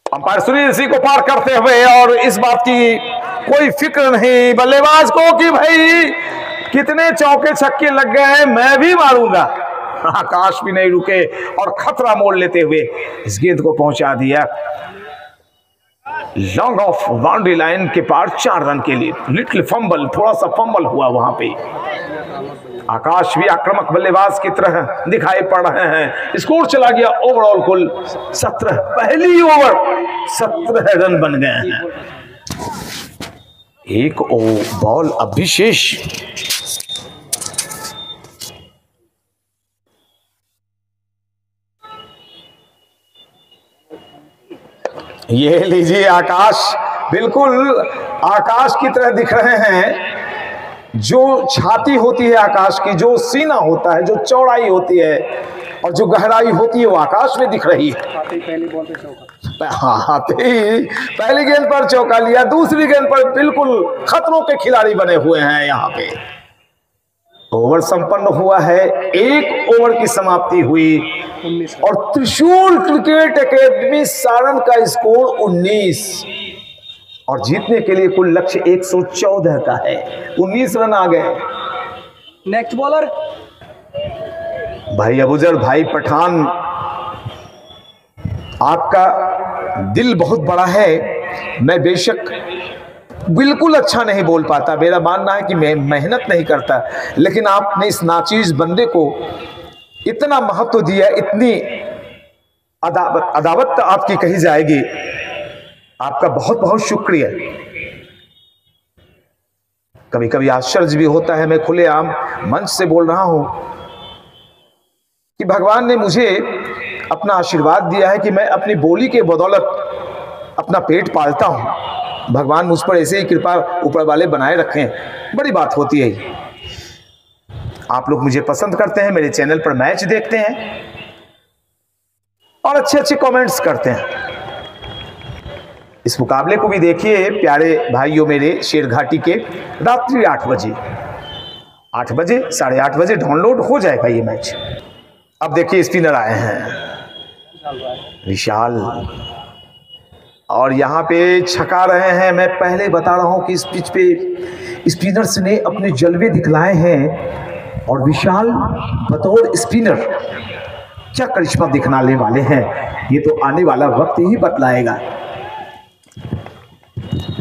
Umpire Sunil Singh को पार करते हुए, और इस बात की कोई फिक्र नहीं बल्लेबाज को कि भाई कितने चौके छक्के लग गए हैं, मैं भी मारूंगा। आकाश भी नहीं रुके और खतरा मोल लेते हुए इस गेंद को पहुंचा दिया लॉन्ग ऑफ बाउंड्री लाइन के पार 4 रन के लिए। लिटिल फंबल, थोड़ा सा फंबल हुआ वहां पे। आकाश भी आक्रामक बल्लेबाज की तरह दिखाई पड़ रहे हैं। स्कोर चला गया ओवरऑल कुल 17, पहली ओवर 17 रन बन गए हैं। एक बॉल अभी शेष। ये लीजिए आकाश, बिल्कुल आकाश की तरह दिख रहे हैं। जो छाती होती है आकाश की, जो सीना होता है, जो चौड़ाई होती है और जो गहराई होती है, वो आकाश में दिख रही है। पहली बॉल पे चौका, हाँ, पहली गेंद पर चौका लिया, दूसरी गेंद पर बिल्कुल खतरों के खिलाड़ी बने हुए हैं। यहाँ पे ओवर संपन्न हुआ है, 1 ओवर की समाप्ति हुई और त्रिशूल क्रिकेट एकेडमी सारण का स्कोर 19 और जीतने के लिए कुल लक्ष्य 114 का है। 19 रन आ गए। नेक्स्ट बॉलर भाई अबूजर भाई पठान आपका दिल बहुत बड़ा है। मैं बेशक बिल्कुल अच्छा नहीं बोल पाता, मेरा मानना है कि मैं मेहनत नहीं करता, लेकिन आपने इस नाचीज बंदे को इतना महत्व दिया, इतनी अदावत आपकी कही जाएगी। आपका बहुत बहुत शुक्रिया। कभी कभी आश्चर्य भी होता है, मैं खुलेआम मंच से बोल रहा हूं कि भगवान ने मुझे अपना आशीर्वाद दिया है कि मैं अपनी बोली के बदौलत अपना पेट पालता हूं। भगवान मुझ पर ऐसे ही कृपा ऊपर वाले बनाए रखें, बड़ी बात होती है। आप लोग मुझे पसंद करते हैं, मेरे चैनल पर मैच देखते हैं और अच्छे अच्छे कमेंट्स करते हैं। इस मुकाबले को भी देखिए प्यारे भाइयों मेरे, शेरघाटी के रात्रि 8 बजे 8:30 बजे डाउनलोड हो जाएगा ये मैच। अब देखिए स्पिनर आए हैं विशाल, और यहाँ पे छका रहे हैं। मैं पहले बता रहा हूं कि इस पिच पे स्पिनर्स ने अपने जलवे दिखलाए हैं और विशाल बतौर स्पिनर क्या करिश्मा दिखलाने वाले हैं, ये तो आने वाला वक्त ही बतलाएगा।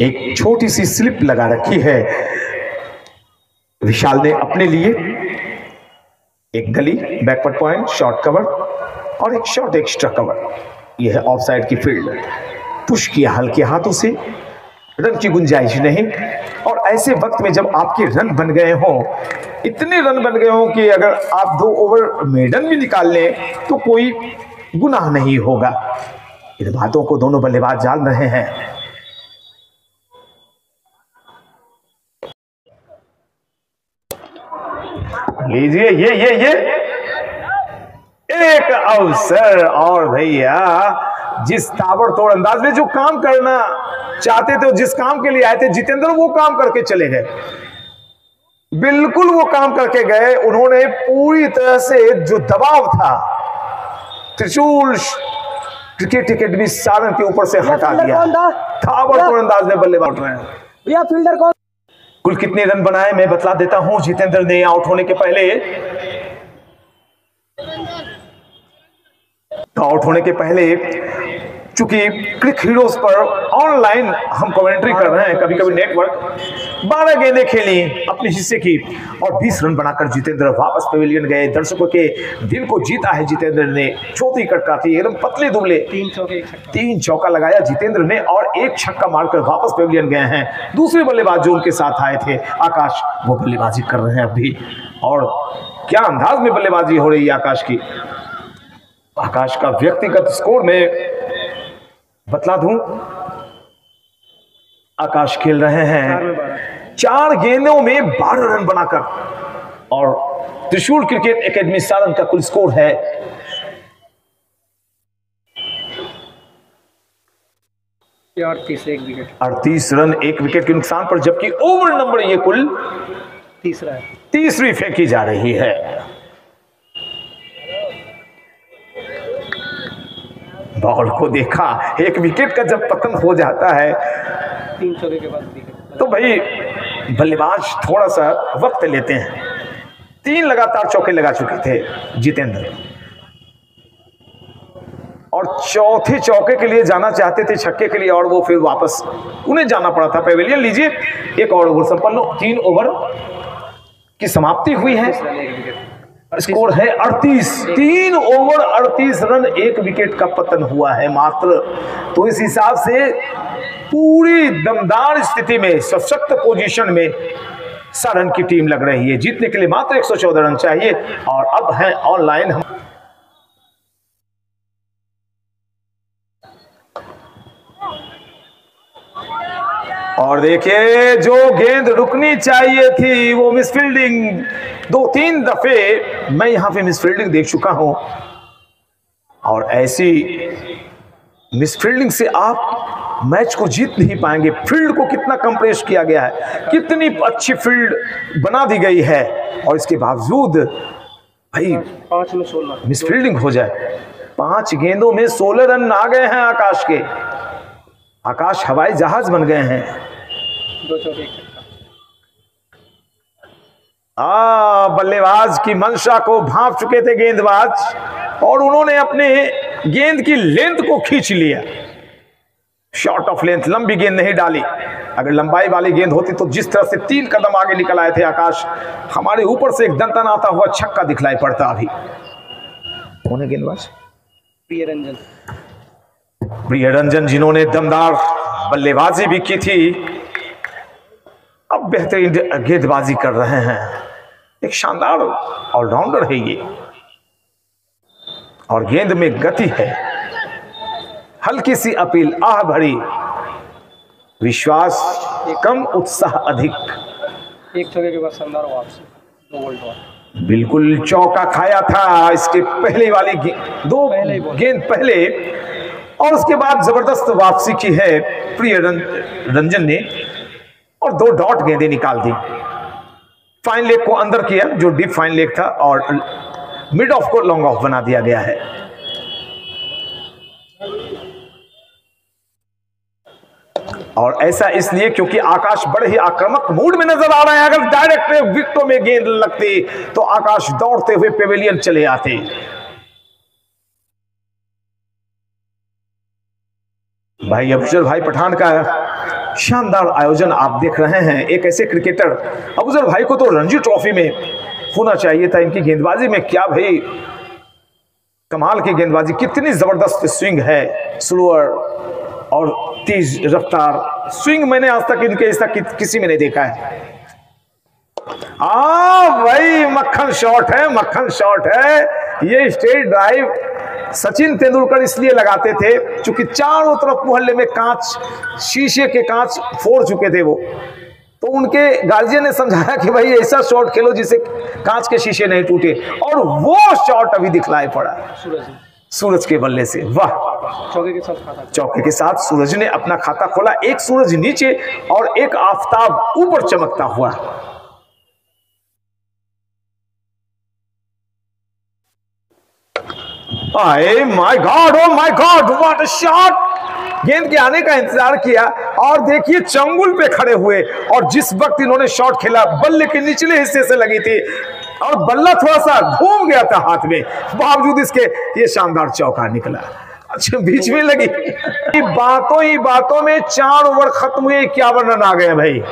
एक छोटी सी स्लिप लगा रखी है विशाल ने अपने लिए, एक गली, बैकवर्ड पॉइंट, शॉर्ट कवर और एक शॉर्ट एक्स्ट्रा कवर। यह है ऑफ साइड की फील्ड। पुश किया हल्के हाथों से, रन की गुंजाइश नहीं। और ऐसे वक्त में जब आपके रन बन गए हों, इतने रन बन गए हों कि अगर आप 2 ओवर मेडन भी निकाल लें तो कोई गुनाह नहीं होगा। इन बातों को दोनों बल्लेबाज जान रहे हैं। लीजिए ये एक अवसर, और भैया जिस ताबड़तोड़ अंदाज में जो काम करना चाहते थे, जिस काम के लिए आए थे जितेंद्र, वो काम करके चले गए। बिल्कुल वो काम करके गए। उन्होंने पूरी तरह से जो दबाव था त्रिशूल क्रिकेट अकेडमी सारण के ऊपर से हटा दिया। ताबड़तोड़ अंदाज में बल्लेबाज उठ रहे हैं। भैया फील्डर कौन? कुल कितने रन बनाए मैं बतला देता हूं। जितेंद्र ने आउट होने के पहले, चूंकि क्रिक हीरोज पर ऑनलाइन हम कमेंट्री कर रहे हैं, कभी कभी नेटवर्क, 12 गेंदें खेली अपने हिस्से की और 20 रन बनाकर जितेंद्र वापस पवेलियन गए। दर्शकों के दिल को जीता है जितेंद्र ने। चौथी कटका थी, एकदम पतले दुबले, 3 चौका लगाया जितेंद्र ने और 1 छक्का मारकर वापस पवेलियन गए हैं। दूसरे बल्लेबाज जो उनके साथ आए थे आकाश, वो बल्लेबाजी कर रहे हैं अभी। और क्या अंदाज में बल्लेबाजी हो रही है आकाश की। आकाश का व्यक्तिगत स्कोर में बतला दूं, आकाश खेल रहे हैं 4 गेंदों में 12 रन बनाकर, और त्रिशूल क्रिकेट एकेडमी सारण का कुल स्कोर है 38 रन 1 विकेट के नुकसान पर, जबकि ओवर नंबर ये कुल तीसरी फेंकी जा रही है। बॉल को देखा, 1 विकेट का जब पतन हो जाता है 3 चौके के बाद विकेट, तो भाई बल्लेबाज थोड़ा सा वक्त लेते हैं। 3 लगातार चौके लगा चुके थे जितेंद्र और चौथे चौके के लिए जाना चाहते थे, छक्के के लिए, और वो फिर वापस उन्हें जाना पड़ा था पवेलियन। लीजिए एक और ओवर संपन्न हो। 3 ओवर की समाप्ति हुई है। स्कोर है 38। 3 ओवर 38 रन 1 विकेट का पतन हुआ है मात्र। तो इस हिसाब से पूरी दमदार स्थिति में, सशक्त पोजीशन में सारण की टीम लग रही है। जीतने के लिए मात्र 114 रन चाहिए। और अब है ऑनलाइन हम और देखिए जो गेंद रुकनी चाहिए थी वो मिसफील्डिंग, 2-3 दफे मैं यहां पे मिसफील्डिंग देख चुका हूं, और ऐसी मिसफील्डिंग से आप मैच को जीत नहीं पाएंगे। फील्ड को कितना कंप्रेस किया गया है, कितनी अच्छी फील्ड बना दी गई है, और इसके बावजूद भाई 5 में 16 मिसफील्डिंग हो जाए। 5 गेंदों में 16 रन आ गए हैं आकाश के। आकाश हवाई जहाज बन गए हैं। 2 चौके 1 छक्का। बल्लेबाज की मंशा को भांप चुके थे गेंदबाज, और उन्होंने अपने गेंद की लेंथ को खींच लिया, शॉर्ट ऑफ लेंथ, लंबी गेंद नहीं डाली। अगर लंबाई वाली गेंद होती तो जिस तरह से 3 कदम आगे निकल आए थे आकाश, हमारे ऊपर से एक दंतन आता हुआ छक्का दिखलाई पड़ता। अभी कौन है गेंदबाज? प्रियरंजन, जिन्होंने दमदार बल्लेबाजी भी की थी, अब बेहतरीन गेंदबाजी कर रहे हैं। एक शानदार ऑलराउंडर है ये, और गेंद में गति है। हल्की सी अपील, आह भरी, विश्वास कम, उत्साह अधिक। एक चौके के बाद शानदार वापसी, 2 बॉल। बिल्कुल चौका खाया था इसके पहले वाली दो गेंद पहले, और उसके बाद जबरदस्त वापसी की है प्रियरंजन ने, और 2 डॉट गेंदें निकाल दी। फाइन लेग को अंदर किया, जो डीप फाइन लेग था, और मिड ऑफ को लॉन्ग ऑफ बना दिया गया है। और ऐसा इसलिए क्योंकि आकाश बड़े ही आक्रामक मूड में नजर आ रहे हैं। अगर डायरेक्ट विकेटों में गेंद लगती तो आकाश दौड़ते हुए पेविलियन चले आते। भाई अफजल भाई पठान का शानदार आयोजन आप देख रहे हैं। एक ऐसे क्रिकेटर, अफजल भाई को तो रणजी ट्रॉफी में होना चाहिए था। इनकी गेंदबाजी में क्या भाई कमाल की गेंदबाजी, कितनी जबरदस्त स्विंग है, स्लोअर और तेज रफ्तार स्विंग। मैंने आज तक इनके ऐसा किसी में नहीं देखा है। भाई मक्खन शॉट है, मक्खन शॉट है ये। स्ट्रेट ड्राइव सचिन तेंदुलकर इसलिए लगाते थे क्योंकि चारों तरफ मोहल्ले में कांच, शीशे के कांच फोड़ चुके थे वो, तो उनके गार्जियन ने समझाया कि भाई ऐसा शॉट खेलो जिससे कांच के शीशे नहीं टूटे, और वो शॉट अभी दिखलाई पड़ा सूरज के बल्ले से। वाह, चौके के साथ सूरज ने अपना खाता खोला। एक सूरज नीचे और एक आफताब ऊपर चमकता हुआ। My God, oh my God, what a shot. गेंद के आने का इंतजार किया और देखिए चंगुल पे खड़े हुए, और जिस वक्त इन्होंने शॉट खेला बल्ले के निचले हिस्से से लगी थी और बल्ला थोड़ा सा घूम गया था हाथ में, बावजूद इसके ये शानदार चौका निकला। अच्छा, बीच में लगी। बातों ही बातों में 4 ओवर खत्म हुए, 51 रन आ गए भाई।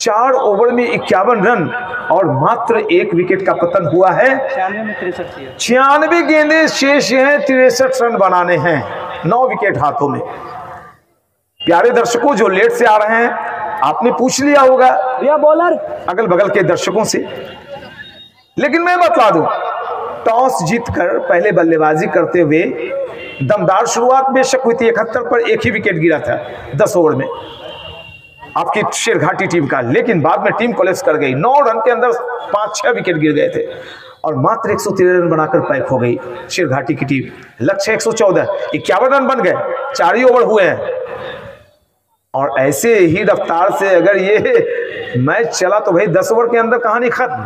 4 ओवर में 51 रन, और मात्र 1 विकेट का पतन हुआ है। 96 गेंदें शेष हैं, 63 रन बनाने हैं, 9 विकेट हाथों में। प्यारे दर्शकों जो लेट से आ रहे हैं, आपने पूछ लिया होगा भैया बॉलर अगल बगल के दर्शकों से, लेकिन मैं बता दूं, टॉस जीतकर पहले बल्लेबाजी करते हुए दमदार शुरुआत बेशक हुई थी। 71 पर 1 ही विकेट गिरा था 10 ओवर में आपकी शेरघाटी टीम का, लेकिन बाद में टीम कोलैप्स कर गई। 9 रन के अंदर 5-6 विकेट गिर गए थे, और मात्र 113 रन बनाकर पैक हो गई शेरघाटी की टीम। लक्ष्य 114, 51 रन बन गए, 4 ही ओवर हुए हैं। और ऐसे ही रफ्तार से अगर ये मैच चला तो भाई 10 ओवर के अंदर कहानी खत्म।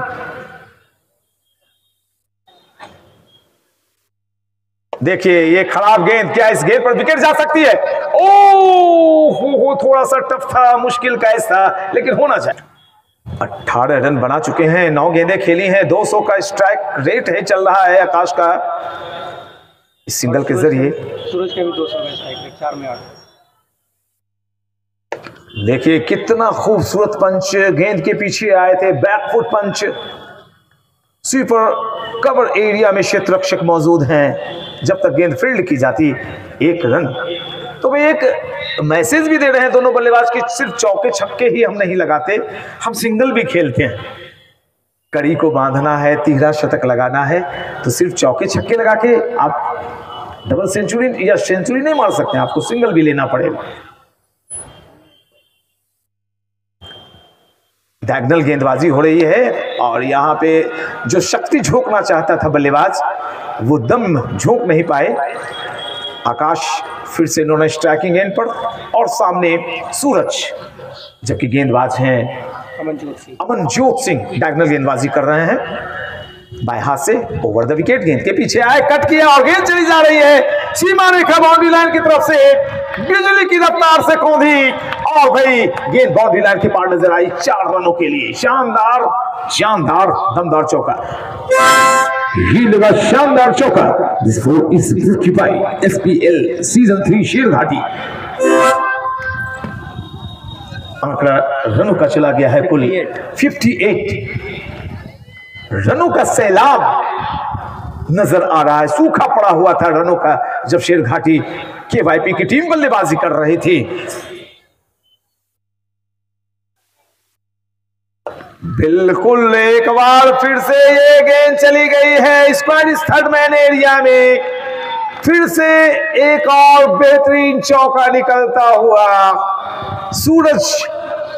देखिए ये खराब गेंद, क्या इस गेंद पर विकेट जा सकती है? हो थोड़ा सा टफ था, मुश्किल कैच था, लेकिन होना चाहिए। 18 रन बना चुके हैं, 9 गेंदें खेली हैं, 200 का स्ट्राइक रेट है चल रहा है आकाश का इस सिंगल के जरिए। सूरज के भी 200 का स्ट्राइक रेट, 4 में 8। देखिए कितना खूबसूरत पंच, गेंद के पीछे आए थे, बैकफुट पंच, स्वीपर कवर एरिया में क्षेत्र रक्षक मौजूद हैं। जब तक गेंद फील्ड की जाती 1 रन। तो वे एक मैसेज भी दे रहे हैं दोनों बल्लेबाज की, सिर्फ चौके छक्के ही हम नहीं लगाते, हम सिंगल भी खेलते हैं। कड़ी को बांधना है, 13 शतक लगाना है, तो सिर्फ चौके छक्के लगा के आप डबल सेंचुरी या सेंचुरी नहीं मार सकते, आपको सिंगल भी लेना पड़ेगा। डायगोनल गेंदबाजी हो रही है, और यहां पे जो शक्ति झोंकना चाहता था बल्लेबाज, वो दम झोंक नहीं पाए। आकाश फिर से नॉन स्ट्राइकिंग एंड पर, और सामने सूरज, जबकि गेंदबाज हैं अमनजोत सिंह, डायगोनल गेंदबाजी कर रहे हैं बाएं हाथ से ओवर द विकेट। गेंद के पीछे आए, कट किया और गेंद चली जा रही है सीमा रेखा बाउंड्री लाइन की तरफ से, बिजली की रफ्तार से कौंधी, और भाई गेंद बाउंड्री लाइन के पार नजर आई 4 रनों के लिए। शानदार शानदार दमदार चौका। ये लगा शानदार चौका। This four is by SPL season 3 Sherghati. आंकड़ा रनों का चला गया है कुल 58। रनों का सैलाब नजर आ रहा है। सूखा पड़ा हुआ था रनों का जब शेरघाटी KYP की टीम बल्लेबाजी कर रही थी। बिल्कुल एक बार फिर से ये गेंद चली गई है स्क्वायर थर्ड मैन एरिया में। फिर से एक और बेहतरीन चौका निकलता हुआ, सूरज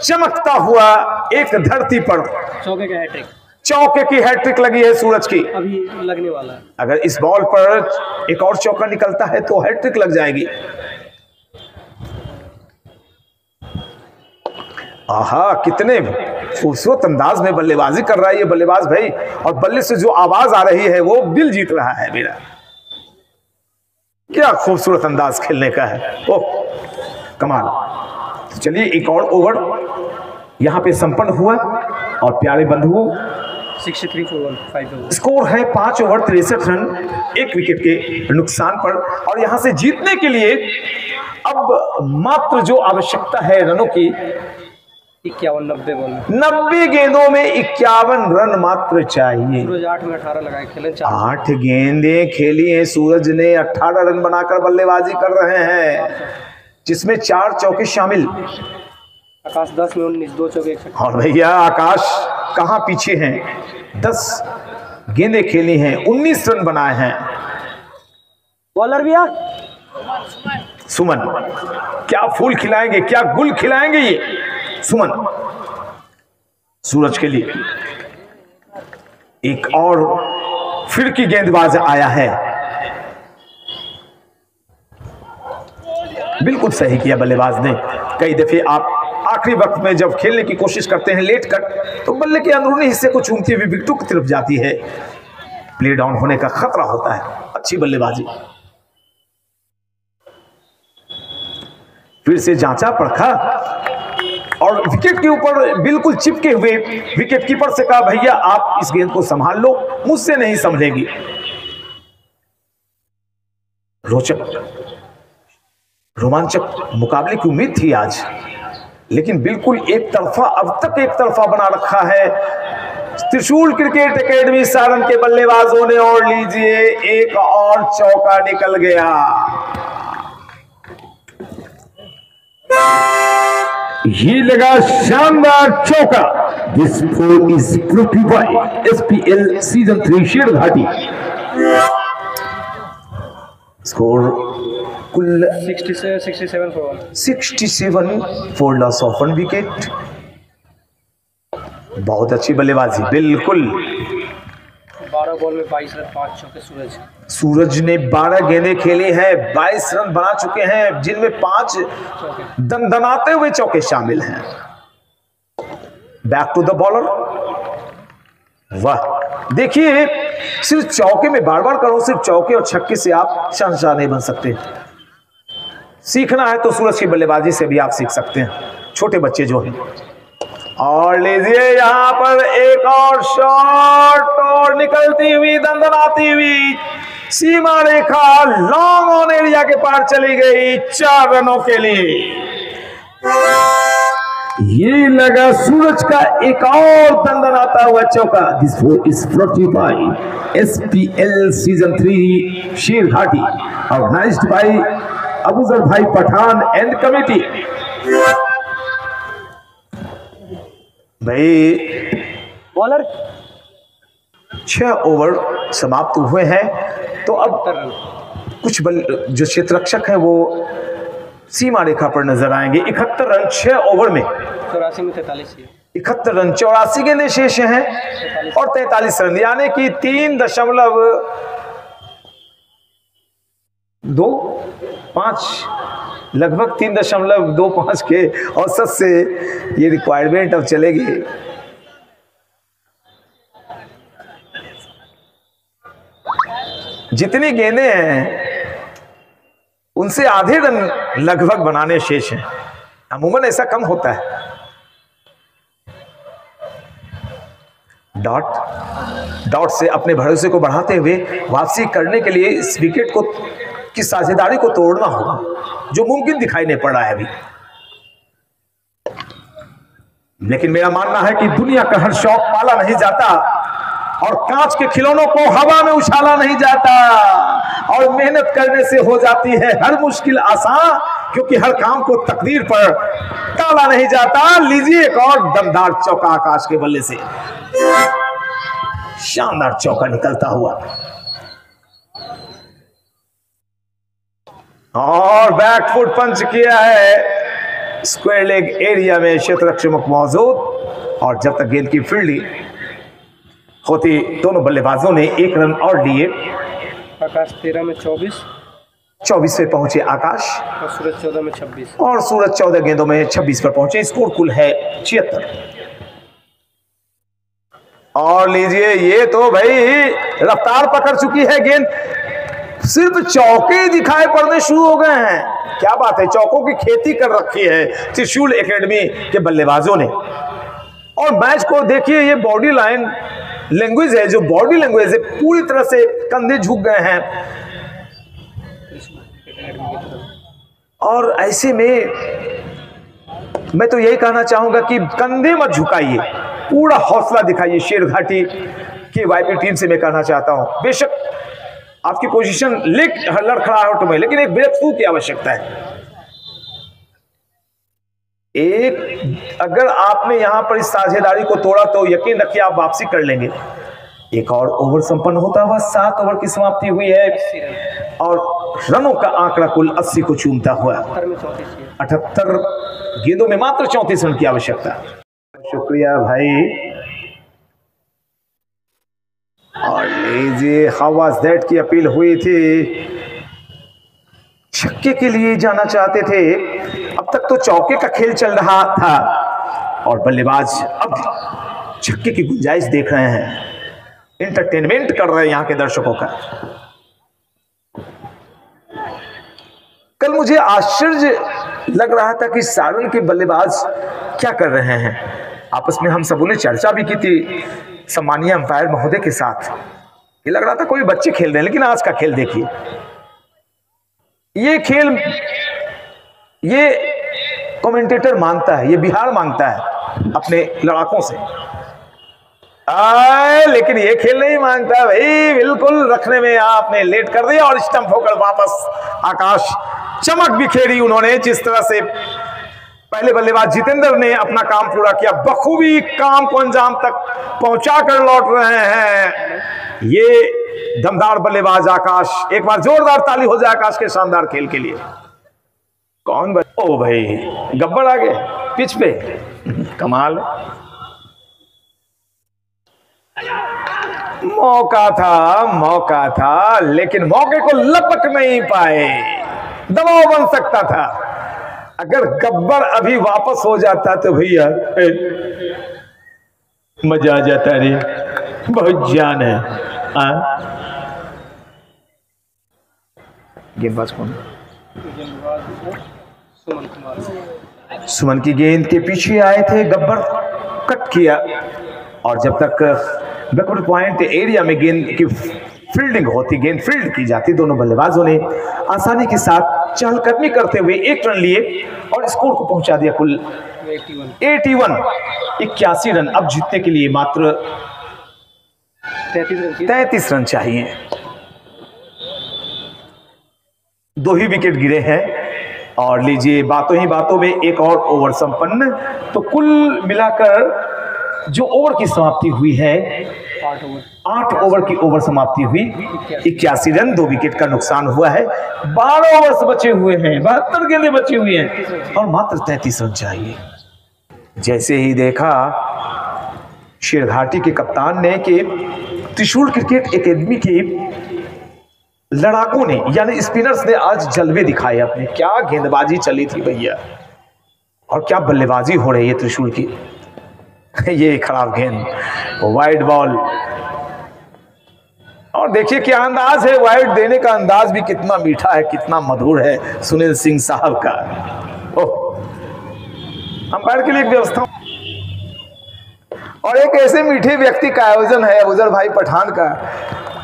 चमकता हुआ एक धरती पर। चौके का हैट्रिक, चौके की हैट्रिक लगी है सूरज की, अभी लगने वाला है। अगर इस बॉल पर एक और चौका निकलता है तो हैट्रिक लग जाएगी। आहा, कितने खूबसूरत अंदाज में बल्लेबाजी कर रहा है ये बल्लेबाज भाई, और बल्ले से जो आवाज आ रही है वो दिल जीत रहा है मेरा। क्या खूबसूरत अंदाज खेलने का है, ओह कमाल। तो चलिए एक और ओवर यहां पे संपन्न हुआ और प्यारे बंधुओं 63 for 1, 5 over। स्कोर है 5 ओवर 63 रन 1 विकेट के नुकसान पर। और यहां से जीतने के लिए अब मात्र जो आवश्यकता है रनों की 51-90 बॉल में 90 गेंदों में 51 रन मात्र चाहिए। सूरज 8 में 18 लगाए, खेले 4। 8 गेंदें खेली हैं सूरज ने, 18 रन बनाकर बल्लेबाजी कर रहे हैं, जिसमें 4 चौके शामिल। आकाश 10 में 19, 2 चौके 1 और भैया आकाश कहां पीछे हैं, 10 गेंदें खेली हैं, 19 रन बनाए हैं। बॉलर भी आ सुमन क्या फूल खिलाएंगे, क्या गुल खिलाएंगे ये सुमन। सूरज के लिए एक और फिरकी गेंदबाज आया है। बिल्कुल सही किया बल्लेबाज ने। कई दफे आप आखिरी वक्त में जब खेलने की कोशिश करते हैं लेट कट, तो बल्ले के अंदरूनी हिस्से को चूमती हुई विकेटों की तरफ जाती है, प्ले डाउन होने का खतरा होता है। अच्छी बल्लेबाजी, फिर से जांचा परखा और विकेट के ऊपर बिल्कुल चिपके हुए विकेट कीपर से कहा भैया आप इस गेंद को संभाल लो, मुझसे नहीं संभलेगी। रोचक रोमांचक मुकाबले की उम्मीद थी आज, लेकिन बिल्कुल एक तरफा, अब तक एक तरफा बना रखा है त्रिशूल क्रिकेट एकेडमी सारण के बल्लेबाजों ने। और लीजिए एक और चौका निकल गया। ये लगा शानदार चौका। This score is brought by SPL season 3 Sherghati. Score कुल 67 for 1। 67 for loss of 1 wicket. बहुत अच्छी बल्लेबाजी, बिल्कुल। 12 बॉल में 22 रन, 5 चौके सूरज। सूरज ने 12 गेंदें खेली हैं, 22 रन बना चुके हैं, जिनमें 5 दंदनाते हुए चौके शामिल हैं। Back to the bowler. वाह, देखिए सिर्फ चौके में बार बार करो, सिर्फ चौके और छक्के से आप शहंशाह नहीं बन सकते। सीखना है तो सूरज की बल्लेबाजी से भी आप सीख सकते हैं, छोटे बच्चे जो हैं। और लीजिए यहां पर एक और शॉट, और निकलती हुई दंदनाती हुई सीमा रेखा लॉन्ग ऑन एरिया के पार चली गई 4 रनों के लिए। ये लगा सूरज का एक और दंदनाता हुआ चौका। This is brought by SPL season 3 Sherghati, organised by Abuzar भाई पठान एंड कमेटी। भाई बॉलर 6 ओवर समाप्त हुए हैं, तो अब कुछ जो क्षेत्ररक्षक हैं वो सीमा रेखा पर नजर आएंगे। 71 रन 6 ओवर में, 84 में 43। 71 रन 84 गेंदें शेष हैं और 43 रन, यानी कि 3.25 लगभग 3.25 के औसत से ये रिक्वायरमेंट अब चलेगी। जितनी गेंदें हैं उनसे आधे रन लगभग बनाने शेष हैं, अमूमन ऐसा कम होता है। डॉट डॉट से अपने भरोसे को बढ़ाते हुए वापसी करने के लिए इस विकेट को की साझेदारी को तोड़ना होगा, जो मुमकिन दिखाई नहीं पड़ रहा है अभी। लेकिन मेरा मानना है कि दुनिया का हर शौक पाला नहीं जाता और कांच के खिलौनों को हवा में उछाला नहीं जाता, और मेहनत करने से हो जाती है हर मुश्किल आसान, क्योंकि हर काम को तकदीर पर टाला नहीं जाता। लीजिए एक और दमदार चौका आकाश के बल्ले से, शानदार चौका निकलता हुआ, और बैकफुट पंच किया है स्क्वायर लेग एरिया में, क्षेत्ररक्षक मौजूद, और जब तक गेंद की फील्डिंग होती दोनों बल्लेबाजों ने 1 रन और लिए। आकाश 13 में 24 पे पहुंचे आकाश, और सूरज 14 में 26, और सूरज 14 गेंदों में 26 पर पहुंचे। स्कोर कुल है 76। और लीजिए, ये तो भाई रफ्तार पकड़ चुकी है गेंद, सिर्फ चौके दिखाई पड़ने शुरू हो गए हैं। क्या बात है, चौकों की खेती कर रखी है त्रिशूल एकेडमी के बल्लेबाजों ने। और मैच को देखिए, ये बॉडी लाइन लैंग्वेज है, जो बॉडी लैंग्वेज है, पूरी तरह से कंधे झुक गए हैं। और ऐसे में मैं तो यही कहना चाहूंगा कि कंधे मत झुकाइए, पूरा हौसला दिखाइए। शेरघाटी की वाईपी टीम से मैं कहना चाहता हूं, बेशक आपकी पोजीशन लड़खड़ाहट में, लेकिन एक ब्रेक थ्रू की आवश्यकता है। अगर आपने यहां पर इस साझेदारी को तोड़ा तो यकीन रखिए आप वापसी कर लेंगे। एक और ओवर संपन्न होता हुआ 7 ओवर की समाप्ति हुई है, और रनों का आंकड़ा कुल 80 को चूमता हुआ 78 गेंदों में मात्र 34 रन की आवश्यकता। शुक्रिया भाई। और लीजिए, हाउ वाज दैट की अपील हुई थी, छक्के के लिए जाना चाहते थे। अब तक तो चौके का खेल चल रहा था और बल्लेबाज अब छक्के की गुंजाइश देख रहे हैं, एंटरटेनमेंट कर रहे हैं यहां के दर्शकों का। कल मुझे आश्चर्य लग रहा था कि सारण के बल्लेबाज क्या कर रहे हैं। आपस में हम सबों ने चर्चा भी की थी सम्मानीय अंपायर महोदय के साथ। ये लग रहा था कोई बच्चे खेल रहे हैं, लेकिन आज का खेल देखिए। ये खेल ये कमेंटेटर मांगता है, ये बिहार मांगता है अपने लड़ाकों से, लेकिन ये खेल नहीं मांगता भाई। बिल्कुल रखने में आपने लेट कर दिया और स्टंप होकर वापस आकाश चमक बिखेरी उन्होंने। जिस तरह से पहले बल्लेबाज जितेंद्र ने अपना काम पूरा किया, बखूबी काम को अंजाम तक पहुंचा कर लौट रहे हैं ये दमदार बल्लेबाज आकाश। एक बार जोरदार ताली हो जाए आकाश के शानदार खेल के लिए। कौन ओ भाई, गब्बर आ गए पिच पे, कमाल। मौका था लेकिन मौके को लपक नहीं पाए, दबाव बन सकता था। अगर गब्बर अभी वापस हो जाता तो भैया मजा आ जाता रे, बहुत जान है। गेंदबाज कौन? सुमन की गेंद के पीछे आए थे गब्बर, कट किया, और जब तक बैकवर्ड पॉइंट एरिया में गेंद की फील्डिंग होती, गेंद फील्ड की जाती, दोनों बल्लेबाजों ने आसानी के साथ चहलकदमी करते हुए 1 रन लिए और स्कोर को पहुंचा दिया कुल 81 रन। अब जीतने के लिए मात्र 33 रन चाहिए। 2 ही विकेट गिरे हैं। और लीजिए, बातों ही बातों में एक और ओवर संपन्न, तो कुल मिलाकर जो ओवर की समाप्ति हुई है 8 ओवर की ओवर समाप्ति हुई, 81 रन, 2 विकेट का नुकसान हुआ है। 12 ओवर्स बचे हुए हैं, 72 गेंदें बची हुई हैं और मात्र 33 रन चाहिए। जैसे ही देखा शेरघाटी के कप्तान ने कि त्रिशूल क्रिकेट एकेडमी के लड़ाकों ने यानी स्पिनर्स ने आज जलवे दिखाए अपने। क्या गेंदबाजी चली थी भैया, और क्या बल्लेबाजी हो रही है त्रिशूल की। ये खराब गेंद, वाइड बॉल, और देखिए क्या अंदाज है, वाइड देने का अंदाज भी कितना मीठा है, कितना मधुर है सुनील सिंह साहब का। ओह, अंपायर के लिए एक व्यवस्था। और एक ऐसे मीठे व्यक्ति का आयोजन है अबूजर भाई पठान का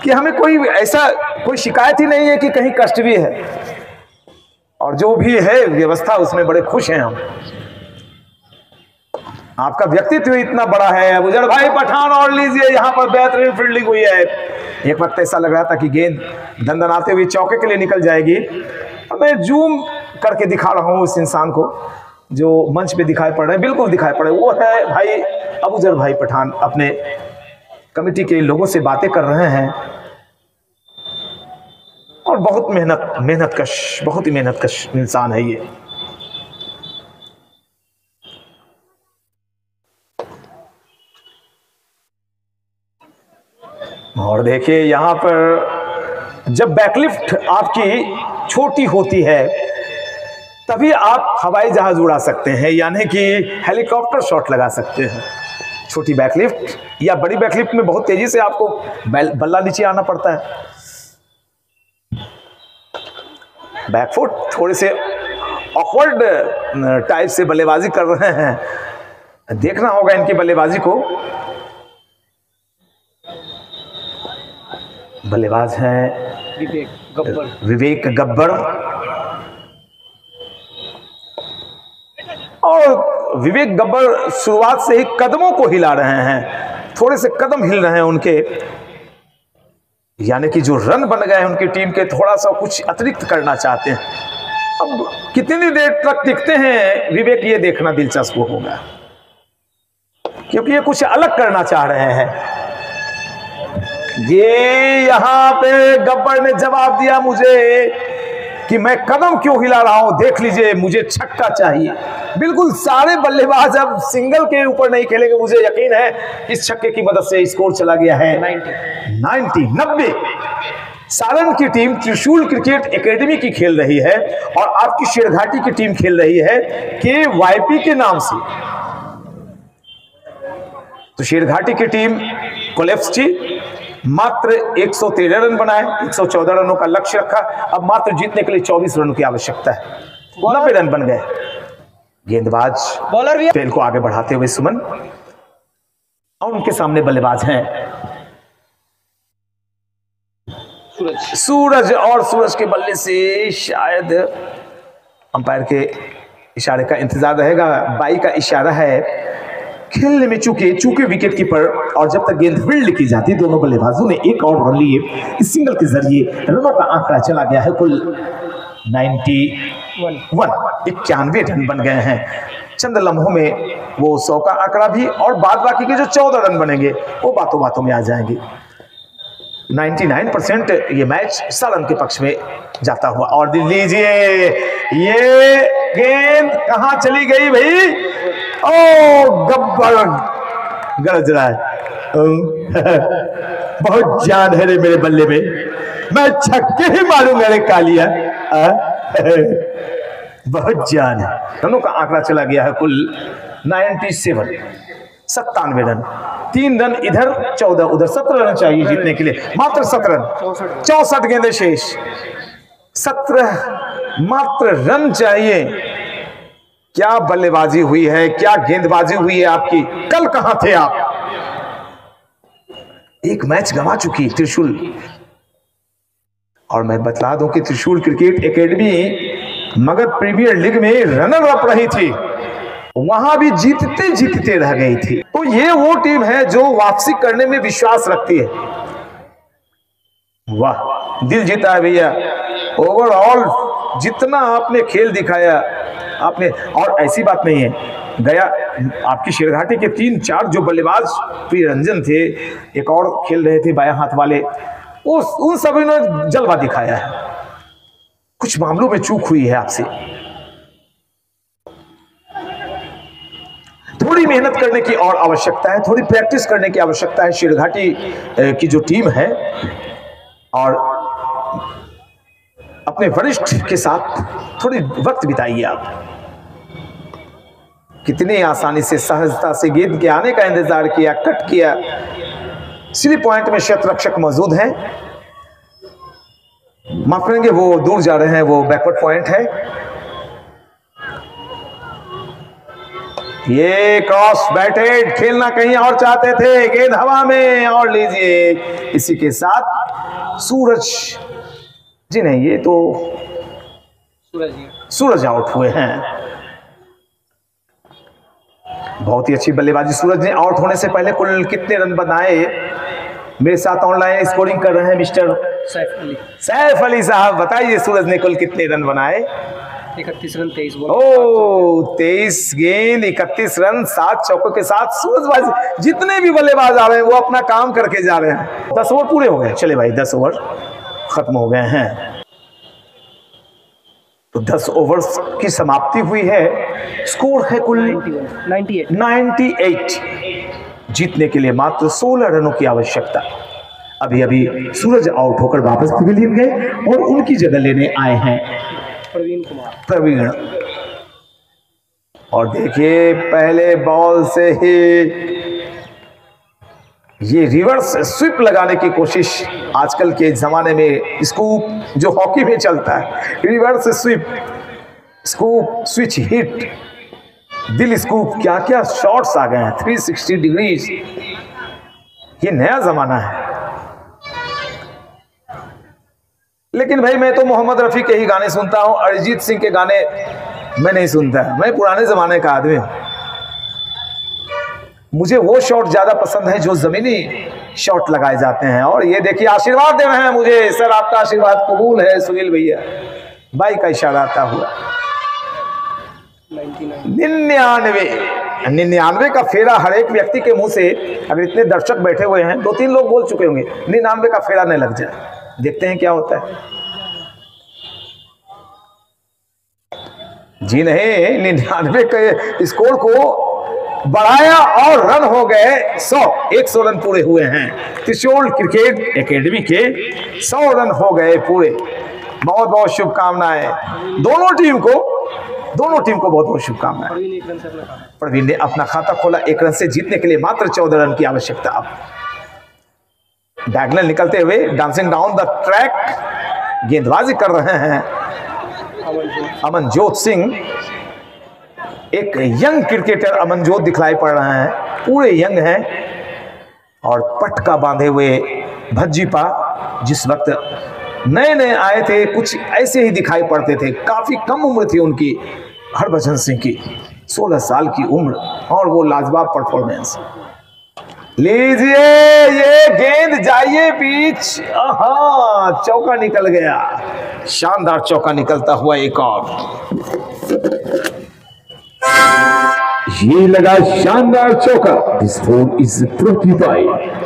कि हमें कोई शिकायत ही नहीं है कि कहीं कष्ट भी है, और जो भी है व्यवस्था उसमें बड़े खुश हैं हम। आपका व्यक्तित्व इतना बड़ा है अबूजर भाई पठान, और लीजिए यहाँ पर बेहतरीन फील्डिंग हुई है। एक वक्त ऐसा लग रहा था कि गेंद दंदनाते हुए चौके के लिए निकल जाएगी। मैं जूम करके दिखा रहा हूँ उस इंसान को जो मंच पे दिखाई पड़ रहे हैं, बिल्कुल दिखाई पड़ रहे हैं। वो है भाई अबूजर भाई पठान, अपने कमेटी के लोगों से बातें कर रहे हैं, और बहुत मेहनतकश, बहुत ही मेहनतकश इंसान है ये। और देखिए यहाँ पर जब बैकलिफ्ट आपकी छोटी होती है तभी आप हवाई जहाज उड़ा सकते हैं, यानी कि हेलीकॉप्टर शॉट लगा सकते हैं। छोटी बैकलिफ्ट या बड़ी बैकलिफ्ट में बहुत तेजी से आपको बल्ला नीचे आना पड़ता है। बैकफुट थोड़े से ऑकवर्ड टाइप से बल्लेबाजी कर रहे हैं, देखना होगा इनकी बल्लेबाजी को। बल्लेबाज हैं विवेक गब्बर, और विवेक गब्बर शुरुआत से ही कदमों को हिला रहे हैं, थोड़े से कदम हिल रहे हैं उनके, यानी कि जो रन बन गए हैं उनकी टीम के, थोड़ा सा कुछ अतिरिक्त करना चाहते हैं। अब कितनी देर तक टिकते हैं विवेक, ये देखना दिलचस्प होगा, क्योंकि ये कुछ अलग करना चाह रहे हैं। ये यहां पे गब्बर ने जवाब दिया मुझे कि मैं कदम क्यों हिला रहा हूं, देख लीजिए मुझे छक्का चाहिए। बिल्कुल सारे बल्लेबाज अब सिंगल के ऊपर नहीं खेलेंगे, मुझे यकीन है इस छक्के की मदद से स्कोर चला गया है 90। सारण की टीम त्रिशूल क्रिकेट एकेडमी की खेल रही है और आपकी शेरघाटी की टीम खेल रही है KYP के नाम से। तो शेरघाटी की टीम कोलैप्स थी, मात्र 113 रन बनाए, 114 रनों का लक्ष्य रखा। अब मात्र जीतने के लिए 24 रनों की आवश्यकता है, 90 रन बन गए। गेंदबाज बॉलर भी खेल को आगे बढ़ाते हुए सुमन, और उनके सामने बल्लेबाज हैं सूरज, और सूरज के बल्ले से शायद अंपायर के इशारे का इंतजार रहेगा। बाई का इशारा है खेलने में चूके विकेट कीपर, और जब तक गेंद फील्ड की जाती दोनों बल्लेबाजों ने एक और रन लिए। इस सिंगल के जरिए रनों का आंकड़ा चला गया है कुल 91 रन बन गए हैं। चंद लम्हों में वो 100 का आंकड़ा भी, और बाद बाकी के जो 14 रन बनेंगे वो बातों बातों में आ जाएंगे। 99% ये मैच सारण के पक्ष में जाता हुआ। और लीजिए ये गेंद कहां चली गई भाई, ओ गब्बर गरज रहा है। बहुत जान है रे मेरे बल्ले में, मैं छक्के ही मारूंगा रे कालिया। बहुत जान है। रनों का आंकड़ा चला गया है कुल 97 रन, 3 रन इधर 14 उधर, 17 रन चाहिए जीतने के लिए, मात्र 17 रन, 64 गेंदें शेष, 17 मात्र रन चाहिए। क्या बल्लेबाजी हुई है, क्या गेंदबाजी हुई है आपकी, कल कहां थे आप? एक मैच गंवा चुकी त्रिशूल। और मैं बतला दूं कि Trishul cricket academy Magadh premier league में रनर अप रही थी, वहां भी जीतते रह गई थी। तो ये वो टीम है जो वापसी करने में विश्वास रखती है। वाह, दिल जीता है भैया। ओवरऑल जितना आपने खेल दिखाया आपने, और ऐसी बात नहीं है, गया आपकी शेरघाटी के 3-4 जो बल्लेबाज प्रियरंजन थे, एक और खेल रहे थे बायां हाथ वाले, उन सभी ने जलवा दिखाया है। कुछ मामलों में चूक हुई है आपसे, थोड़ी मेहनत करने की और आवश्यकता है, थोड़ी प्रैक्टिस करने की आवश्यकता है शेरघाटी की जो टीम है। और अपने वरिष्ठ के साथ थोड़ी वक्त बिताइए आप। कितनी आसानी से, सहजता से गेंद के आने का इंतजार किया, कट किया। स्लिप पॉइंट में क्षेत्ररक्षक मौजूद हैं, माफ करेंगे वो दूर जा रहे हैं, वो बैकवर्ड पॉइंट है। ये क्रॉस बैटेड खेलना कहीं और चाहते थे, गेंद हवा में, और लीजिए इसी के साथ सूरज जी नहीं, ये तो सूरज आउट हुए हैं। बहुत ही अच्छी बल्लेबाजी सूरज ने। आउट होने से पहले कुल कितने रन बनाए? मेरे साथ ऑनलाइन स्कोरिंग कर रहे हैं मिस्टर सैफ अली साहब, बताइए सूरज ने कुल कितने रन बनाए? 31 रन 23 बॉल। ओ 23 गेंद 31 रन 7 चौकों के साथ सूरज जितने भी बल्लेबाज आ रहे हैं वो अपना काम करके जा रहे हैं। 10 ओवर पूरे हो गए। चले भाई 10 ओवर खत्म हो गए हैं, तो 10 ओवर्स की समाप्ति हुई है। स्कोर है कुल 98। जीतने के लिए मात्र 16 रनों की आवश्यकता। अभी अभी सूरज आउट होकर वापस पवेलियन गए और उनकी जगह लेने आए हैं प्रवीण। और देखिए पहले बॉल से ही ये रिवर्स स्वीप लगाने की कोशिश, आजकल के जमाने में स्कूप जो हॉकी में चलता है, reverse sweep, scoop, switch hit, दिल स्कूप, क्या क्या शॉट्स आ गए हैं 360 डिग्रीज। ये नया जमाना है। लेकिन भाई मैं तो मोहम्मद रफी के ही गाने सुनता हूं, अरिजीत सिंह के गाने मैं नहीं सुनता। मैं पुराने जमाने का आदमी हूं। मुझे वो शॉट ज्यादा पसंद है जो जमीनी शॉट लगाए जाते हैं। और ये देखिए आशीर्वाद दे रहे हैं मुझे, सर आपका आशीर्वाद कबूल है सुनील भैया। बाई का इशारा आता हुआ 99 का फेरा हर एक व्यक्ति के मुंह से, अगर इतने दर्शक बैठे हुए हैं, 2-3 लोग बोल चुके होंगे 99 का फेरा नहीं लग जाए। देखते हैं क्या होता है। जी नहीं, 99 के स्कोर को बढ़ाया और रन हो गए 100 रन पूरे हुए हैं। त्रिशूल क्रिकेट एकेडमी के 100 रन हो गए पूरे। बहुत बहुत शुभकामनाएं दोनों टीम को बहुत बहुत शुभकामनाएं। प्रवीण ने अपना खाता खोला 1 रन से। जीतने के लिए मात्र 14 रन की आवश्यकता। अब डायगोनल निकलते हुए डांसिंग डाउन द ट्रैक गेंदबाजी कर रहे हैं अमनजोत सिंह। एक यंग क्रिकेटर अमनजोत दिखलाई पड़ रहे हैं, पूरे यंग हैं। और पटका बांधे हुए भज्जीपा जिस वक्त नए नए आए थे कुछ ऐसे ही दिखाई पड़ते थे। काफी कम उम्र थी उनकी, हरभजन सिंह की 16 साल की उम्र, और वो लाजवाब परफॉर्मेंस। लीजिए ये गेंद जाइए बीच, चौका निकल गया। शानदार चौका निकलता हुआ एक और, ये लगा शानदार चौका। This phone is brought you by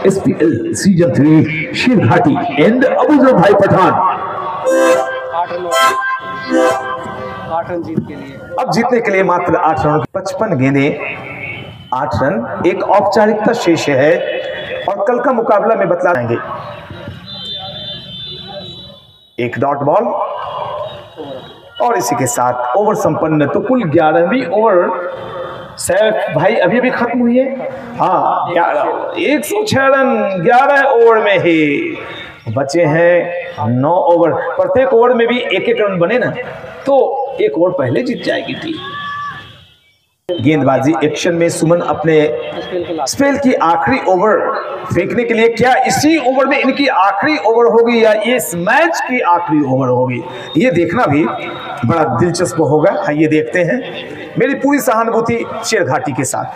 SPL season 3 Sherghati and Abuzar भाई पठान। 8 रन जीत के लिए। अब जीतने के लिए मात्र 8 रन, 55 गेंदे 8 रन, एक औपचारिकता शेष है और कल का मुकाबला में बतलाएंगे। एक डॉट बॉल और इसी के साथ ओवर संपन्न। तो कुल 11वीं ओवर सैफ भाई अभी भी खत्म हुई है। हाँ 106 रन 11 ओवर में ही बचे हैं 9 ओवर। प्रत्येक ओवर में भी 1-1 रन बने ना तो 1 ओवर पहले जीत जाएगी टीम। गेंदबाजी एक्शन में सुमन अपने स्पेल की आखिरी ओवर फेंकने के लिए, क्या इसी ओवर में इनकी आखिरी ओवर होगी या इस मैच की आखिरी ओवर होगी, ये देखना भी बड़ा दिलचस्प होगा। आइए देखते हैं। मेरी पूरी सहानुभूति शेरघाटी के साथ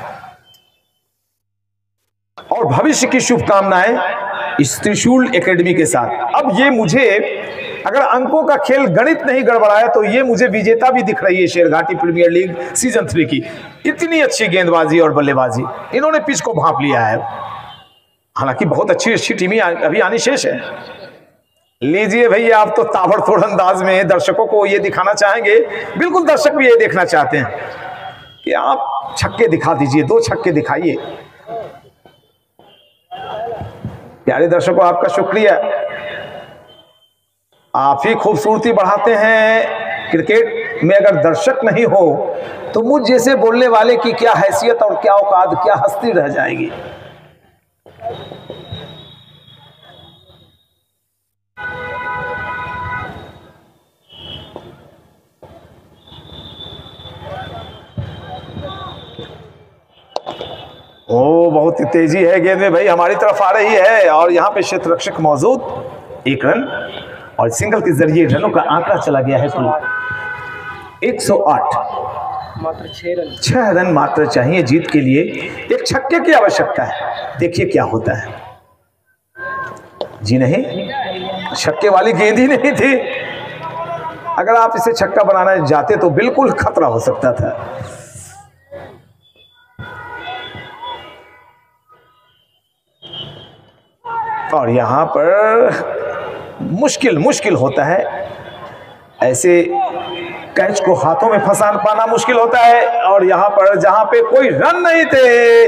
और भविष्य की शुभकामनाएं इस त्रिशूल एकेडमी के साथ। अब ये मुझे, अगर अंकों का खेल गणित नहीं गड़बड़ाया तो ये मुझे विजेता भी दिख रही है शेरघाटी प्रीमियर लीग सीजन 3 की। इतनी अच्छी गेंदबाजी और बल्लेबाजी, इन्होंने पिच को भांप लिया है। हालांकि बहुत अच्छी टीमें अभी आनी शेष है। लीजिए भैया, आप तो ताबड़तोड़ अंदाज में दर्शकों को ये दिखाना चाहेंगे, बिल्कुल दर्शक भी ये देखना चाहते हैं कि आप छक्के दिखा दीजिए, 2 छक्के दिखाइए। प्यारे दर्शकों आपका शुक्रिया, आप ही खूबसूरती बढ़ाते हैं क्रिकेट में। अगर दर्शक नहीं हो तो मुझ जैसे बोलने वाले की क्या हैसियत और क्या औकात, क्या हस्ती रह जाएगी। ओ बहुत ही तेजी है गेंद में भाई, हमारी तरफ आ रही है और यहाँ पे क्षेत्ररक्षक मौजूद, 1 रन और सिंगल के जरिए रनों का आंकड़ा चला गया है कुल 108। मात्र 6 रन। 6 रन मात्र चाहिए जीत के लिए, एक छक्के की आवश्यकता है। देखिए क्या होता है। जी नहीं, छक्के वाली गेंद ही नहीं थी। अगर आप इसे छक्का बनाना जाते तो बिल्कुल खतरा हो सकता था। और यहां पर मुश्किल होता है, ऐसे कैच को हाथों में फंसा पाना मुश्किल होता है। और यहां पर जहां पे कोई रन नहीं थे,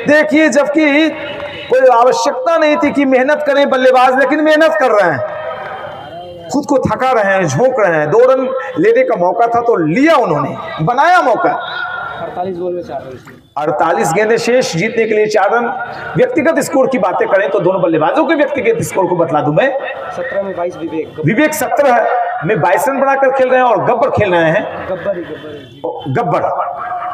देखिए, जबकि कोई आवश्यकता नहीं थी कि मेहनत करें बल्लेबाज, लेकिन मेहनत कर रहे हैं, खुद को थका रहे हैं, झोंक रहे हैं। 2 रन लेने का मौका था तो लिया उन्होंने, बनाया मौका। 48 बॉल में 4 रन। 48 गेंदें शेष, जीतने के लिए 4 रन। व्यक्तिगत स्कोर की बातें करें तो दोनों बल्लेबाजों के व्यक्तिगत स्कोर को बतला दूं मैं। 17 में 22 विवेक 17 में 22 रन बनाकर खेल रहे हैं और गब्बर खेल रहे हैं, गब्बर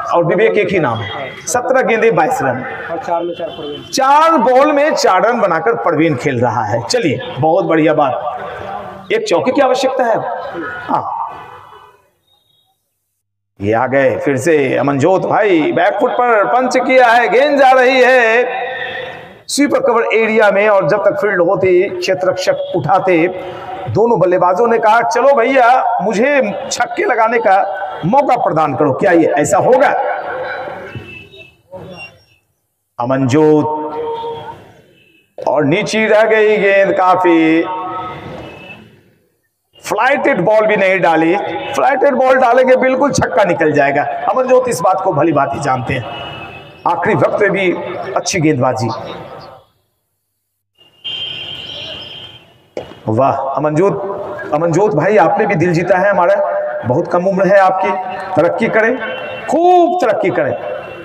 और विवेक एक ही नाम है। 17 गेंदें 22 रन और 4 में 4 परवीन। 4 बॉल में 4 रन बनाकर परवीन खेल रहा है। चलिए, बहुत बढ़िया बात। एक चौके की आवश्यकता है। हाँ, ये आ गए फिर से अमनजोत भाई, बैकफुट पर पंच किया है, गेंद जा रही है स्वीपर कवर एरिया में। और जब तक फील्ड होती, क्षेत्ररक्षक उठाते, दोनों बल्लेबाजों ने कहा चलो भैया मुझे छक्के लगाने का मौका प्रदान करो। क्या ये ऐसा होगा? अमनजोत, और नीचे रह गई गेंद, काफी फ्लाइटेड बॉल भी नहीं डाली। फ्लाइटेड बॉल डालेंगे बिल्कुल छक्का निकल जाएगा। अमनजोत इस बात को भली भांति जानते हैं। आखिरी वक्त में भी अच्छी गेंदबाजी। वाह अमनजोत भाई, आपने भी दिल जीता है हमारा। बहुत कम उम्र है आपकी, तरक्की करें, खूब तरक्की करें।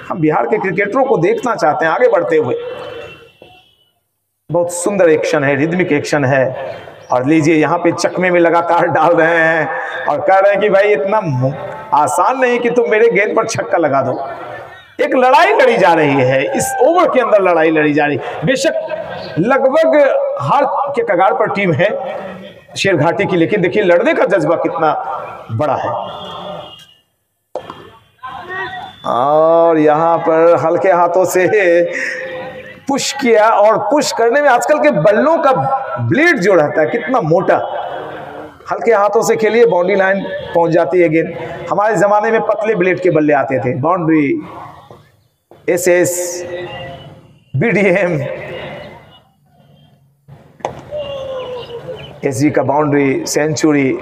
हम बिहार के क्रिकेटरों को देखना चाहते हैं आगे बढ़ते हुए। बहुत सुंदर एक्शन है, रिदमिक एक्शन है। और लीजिए, यहाँ पे चकमे में लगातार डाल रहे हैं और कह रहे हैं कि भाई इतना आसान नहीं कि तुम मेरे गेंद पर छक्का लगा दो। एक लड़ाई लड़ी जा रही है, इस ओवर के अंदर लड़ाई लड़ी जा रही। बेशक लगभग हार के कगार पर टीम है शेरघाटी की, लेकिन देखिए लड़ने का जज्बा कितना बड़ा है। और यहाँ पर हल्के हाथों से पुश किया, और पुश करने में आजकल के बल्लों का ब्लेड जो रहता है कितना मोटा, हल्के हाथों से खेलिए बाउंड्री लाइन पहुंच जाती है गेंद। हमारे जमाने में पतले ब्लेड के बल्ले आते थे, बाउंड्री, एसएस, बीडीएम, एसजी का बाउंड्री, सेंचुरी,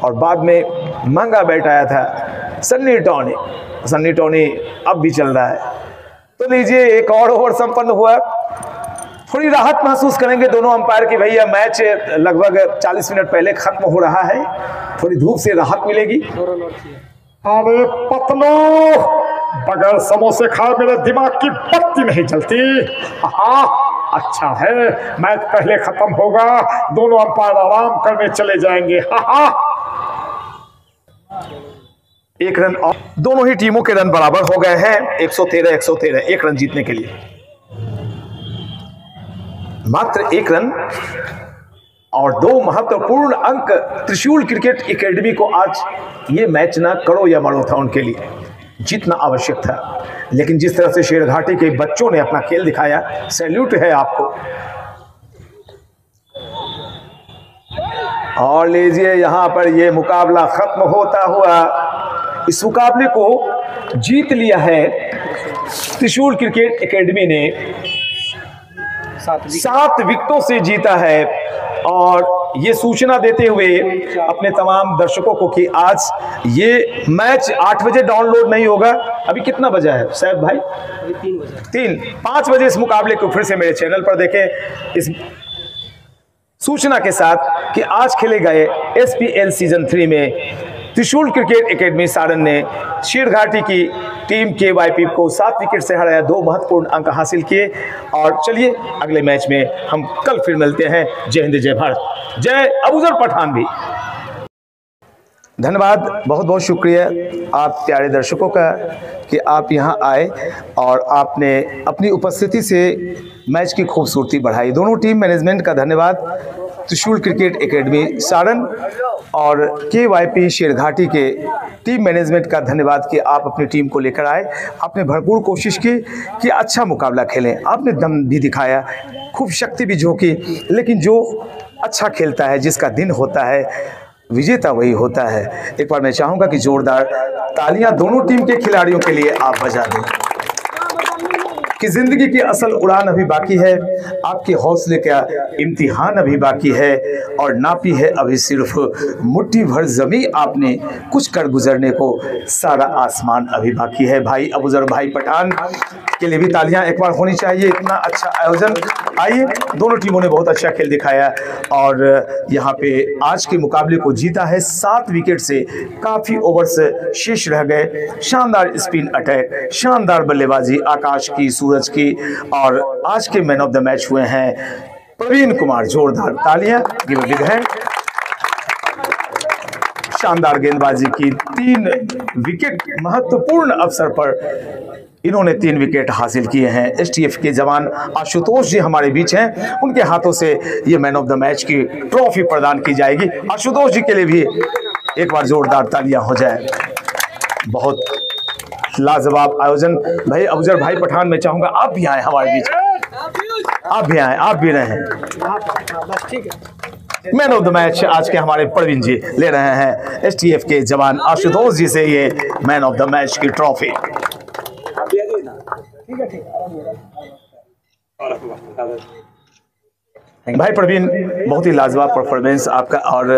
और बाद में महंगा बैट आया था सन्नी टॉनी अब भी चल रहा है। तो लीजिए, एक और ओवर संपन्न हुआ। थोड़ी राहत महसूस करेंगे दोनों अंपायर की, भैया मैच लगभग 40 मिनट पहले खत्म हो रहा है, थोड़ी धूप से राहत मिलेगी। अरे पतलो, बगैर समोसे खाए मेरे दिमाग की बत्ती नहीं जलती। हाँ, अच्छा है, मैच पहले खत्म होगा, दोनों अंपायर आराम करने चले जाएंगे। हाँ, 1 रन, और दोनों ही टीमों के रन बराबर हो गए हैं, 113 1 रन जीतने के लिए मात्र 1 रन और 2 महत्वपूर्ण अंक त्रिशूल क्रिकेट एकेडमी को आज ये मैच ना करो या मरो था उनके लिए, जीतना आवश्यक था। लेकिन जिस तरह से शेरघाटी के बच्चों ने अपना खेल दिखाया, सैल्यूट है आपको। और लीजिए, यहां पर ये मुकाबला खत्म होता हुआ, इस मुकाबले को जीत लिया है त्रिशूल क्रिकेट एकेडमी ने, 7 विकेटों से जीता है। और ये सूचना देते हुए अपने तमाम दर्शकों को कि आज ये मैच 8 बजे डाउनलोड नहीं होगा। अभी कितना बजा है साहब भाई? अभी 5 बजे इस मुकाबले को फिर से मेरे चैनल पर देखें, इस सूचना के साथ कि आज खेले गए SPL सीजन 3 में त्रिशूल क्रिकेट एकेडमी सारण ने शेरघाटी की टीम KYP को 7 विकेट से हराया, 2 महत्वपूर्ण अंक हासिल किए। और चलिए, अगले मैच में हम कल फिर मिलते हैं। जय हिंद, जय भारत, जय अबूजर पठान भी। धन्यवाद, बहुत बहुत शुक्रिया आप प्यारे दर्शकों का कि आप यहाँ आए और आपने अपनी उपस्थिति से मैच की खूबसूरती बढ़ाई। दोनों टीम मैनेजमेंट का धन्यवाद, त्रिशूल क्रिकेट एकेडमी सारण और KYP शेरघाटी के टीम मैनेजमेंट का धन्यवाद कि आप अपनी टीम को लेकर आए। आपने भरपूर कोशिश की कि अच्छा मुकाबला खेलें, आपने दम भी दिखाया, खूब शक्ति भी झोंकी, लेकिन जो अच्छा खेलता है, जिसका दिन होता है, विजेता वही होता है। एक बार मैं चाहूँगा कि जोरदार तालियां दोनों टीम के खिलाड़ियों के लिए आप बजा दें कि जिंदगी की असल उड़ान अभी बाकी है, आपके हौसले का इम्तिहान अभी बाकी है और नापी है अभी सिर्फ मुट्ठी भर जमी आपने, कुछ कर गुजरने को सारा आसमान अभी बाकी है। भाई अबूजर भाई पठान के लिए भी तालियां एक बार होनी चाहिए, इतना अच्छा आयोजन। आइए, दोनों टीमों ने बहुत अच्छा खेल दिखाया और यहाँ पे आज के मुकाबले को जीता है 7 विकेट से। काफ़ी ओवर्स शेष रह गए, शानदार स्पिन अटैक, शानदार बल्लेबाजी आकाश की, सूरज की, और आज के मैन ऑफ द मैच हुए हैं प्रवीण कुमार। जोरदार तालियां गिव बिग हैंड। शानदार गेंदबाजी की, 3 विकेट, महत्वपूर्ण अवसर पर इन्होंने 3 विकेट हासिल किए हैं। STF के जवान आशुतोष जी हमारे बीच हैं, उनके हाथों से ये मैन ऑफ द मैच की ट्रॉफी प्रदान की जाएगी। आशुतोष जी के लिए भी एक बार जोरदार तालियां हो जाए। बहुत लाजवाब आयोजन। भाई अबूजर भाई पठान, मैं चाहूंगा आप भी आए हमारे बीच, आप भी आए, आप भी रहें। मैन ऑफ द मैच आज के हमारे प्रवीण जी ले रहे हैं STF के जवान आशुतोष जी से ये मैन ऑफ द मैच की ट्रॉफी। भाई प्रवीण, बहुत ही लाजवाब परफॉर्मेंस आपका, और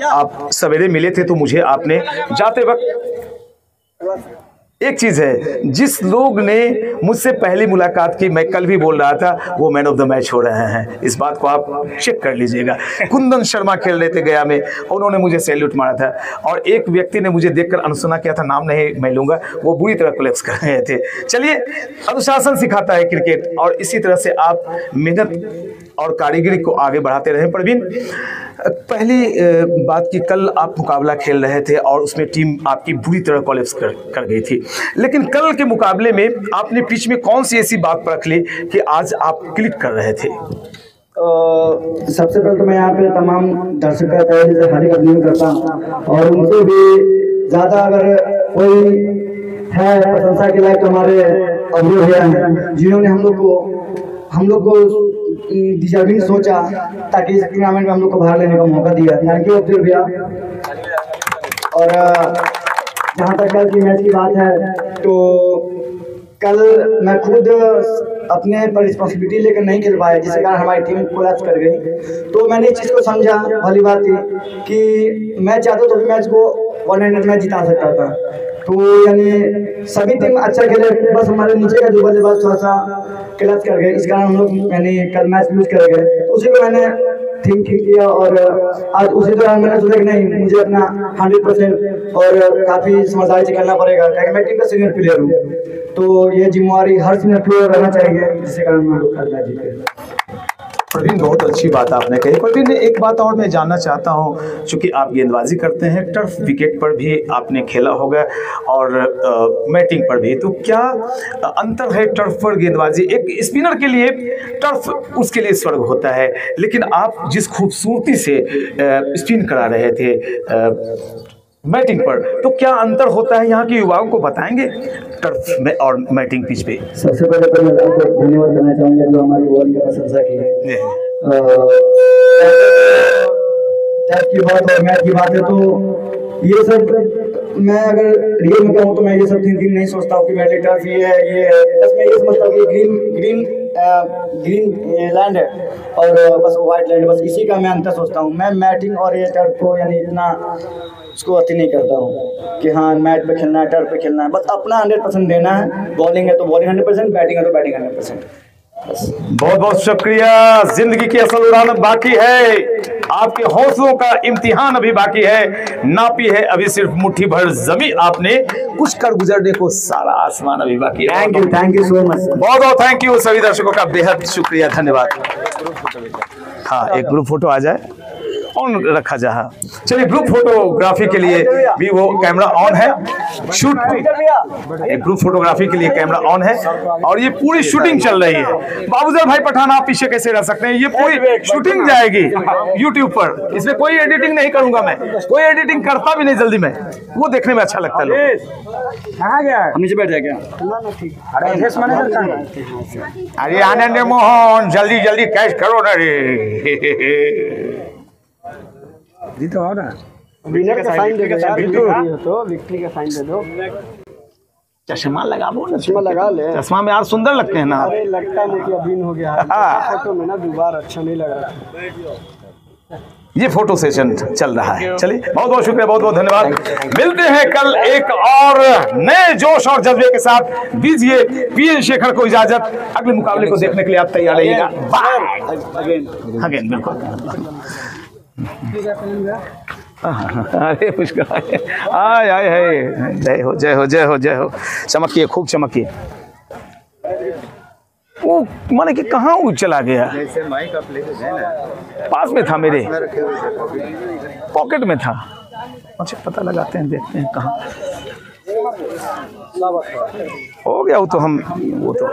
आप सवेरे मिले थे तो मुझे आपने जाते वक्त एक चीज है, जिस लोग ने मुझसे पहली मुलाकात की, मैं कल भी बोल रहा था, वो मैन ऑफ द मैच हो रहे हैं। इस बात को आप चेक कर लीजिएगा। कुंदन शर्मा खेल रहे थे गया में, उन्होंने मुझे सैल्यूट मारा था, और एक व्यक्ति ने मुझे देखकर अनसुना किया था, नाम नहीं मैं लूंगा, वो बुरी तरह कोलैप्स कर रहे थे। चलिए, अनुशासन सिखाता है क्रिकेट, और इसी तरह से आप मेहनत और कारीगरी को आगे बढ़ाते रहे। प्रवीण, पहली बात कि कल आप मुकाबला खेल रहे थे और उसमें टीम आपकी बुरी तरह कोलैप्स कर गई थी, लेकिन कल के मुकाबले में आपने पिच में कौन सी ऐसी बात परख ली कि आज आप क्लिक कर रहे थे? सबसे पहले तो मैं यहाँ पे तमाम दर्शकों का तहे दिल से हार्दिक अभिनंदन करता हूँ, और उनसे भी ज़्यादा अगर कोई है प्रशंसा के लायक तो हमारे अबू भैया हैं, जिन्होंने हम लोग को डिजर्विंग सोचा ताकि इस टूर्नामेंट में हम लोग को भाग लेने का मौका दिया। थैंक यू अब्दुल भैया। और जहाँ तक कल की मैच की बात है, तो कल मैं खुद अपने पर रिस्पॉन्सिबिलिटी लेकर नहीं खेल पाया, जिसके कारण हमारी टीम कोलैप्स कर गई। तो मैंने इस चीज़ को समझा, भली बात थी कि मैं चाहता तो मैच को 100 मैच जिता सकता था। तो यानी सभी टीम अच्छा खेले, बस हमारे नीचे का जो बल्लेबाज थोड़ा सा कोलैप्स कर गए, इस कारण हम लोग कल मैच लूज कर गए। तो उसी को मैंने थिंक किया, और आज उसी दौरान मैंने सोचा कि नहीं, मुझे अपना 100% और काफ़ी समझदारी से खेलना पड़ेगा, क्योंकि मैं टीम का सीनियर प्लेयर हूँ। तो ये जिम्मेवारी हर सीनियर प्लेयर रहना चाहिए, जिसके कारण मैं कल मैच जीते। प्रवीण, बहुत अच्छी बात आपने कही। प्रवीण, एक बात और मैं जानना चाहता हूं, चूंकि आप गेंदबाजी करते हैं, टर्फ विकेट पर भी आपने खेला होगा और मैटिंग पर भी, तो क्या अंतर है टर्फ पर गेंदबाजी? एक स्पिनर के लिए टर्फ उसके लिए स्वर्ग होता है, लेकिन आप जिस खूबसूरती से स्पिन करा रहे थे मैटिंग पर, तो क्या अंतर होता है, यहाँ के युवाओं को बताएंगे टर्फ में और मैटिंग पिच पे? सबसे पहले तो मैं आपको धन्यवाद करना चाहूँगा जो हमारी बॉल की प्रशंसा की है। टर्फ की बात और मैच की बात है, तो ये सब मैं अगर रियल में कहूँ तो मैं ये सब थिंकिंग नहीं सोचता हूँ कि मैटिंग टर्फ ये है, बस मैं ये समझता हूँ कि ग्रीन लैंड है और बस वाइट लैंड, बस इसी का मैं अंतर सोचता हूँ। मैं मैटिंग और ये टर्फ को यानी इतना उसको अति नहीं करता हूँ कि हाँ मैट पे खेलना है, टर्फ पे खेलना है, बस अपना 100% देना है। बॉलिंग है तो बॉलिंग 100%, बैटिंग है तो बैटिंग 100%। बहुत बहुत शुक्रिया। जिंदगी की असल उड़ान बाकी है, आपके हौसलों का इम्तिहान अभी बाकी है, नापी है अभी सिर्फ मुट्ठी भर जमी आपने, कुछ कर गुजरने को सारा आसमान अभी बाकी है। Thank you so much. बहुत बहुत थैंक यू सभी दर्शकों का, बेहद शुक्रिया, धन्यवाद। हाँ, एक ग्रुप फोटो आ जाए। ऑन रखा जा। चलिए, ग्रुप फोटोग्राफी के लिए भी वो कैमरा ऑन है। शूट एक ग्रुप फोटोग्राफी के लिए कैमरा ऑन है और ये पूरी शूटिंग चल रही है। बाबूजर भाई पठान, आप पीछे कैसे रह सकते हैं? ये पूरी शूटिंग जाएगी यूट्यूब पर। इसमें कोई एडिटिंग नहीं करूंगा मैं, कोई एडिटिंग करता भी नहीं जल्दी मैं, वो देखने में अच्छा लगता है। कहाँ गया? नीचे बैठ जाएगा। अरे आनंद मोहन, जल्दी जल्दी कैश करो ना रे। जी तो ना, विनर का साइन दे दो, तो विक्ट्री का साइन दे दो। चश्मा लगा वो, चश्मा लगा ले। चश्मा में यार सुंदर लगते हैं ना। अरे लगता नहीं कि अभी हो गया फोटो में ना, दोबारा अच्छा नहीं लग रहा। ये फोटो सेशन चल रहा है। चलिए, बहुत बहुत शुक्रिया, बहुत बहुत धन्यवाद। मिलते हैं कल एक और नए जोश और जज्बे के साथ। दीजिए पीएन शेखर को इजाजत। अगले मुकाबले को देखने के लिए आप तैयार रहिएगा। अगेन बिल्कुल। अरे पुष्कर, आय आय है, जय हो जय हो जय हो जय हो। चमकिए, खूब चमकिए। वो माने कि कहाँ वो चला गया? पास में था, मेरे पॉकेट में था। अच्छा, पता लगाते हैं, देखते हैं कहाँ हो गया वो। तो हम वो तो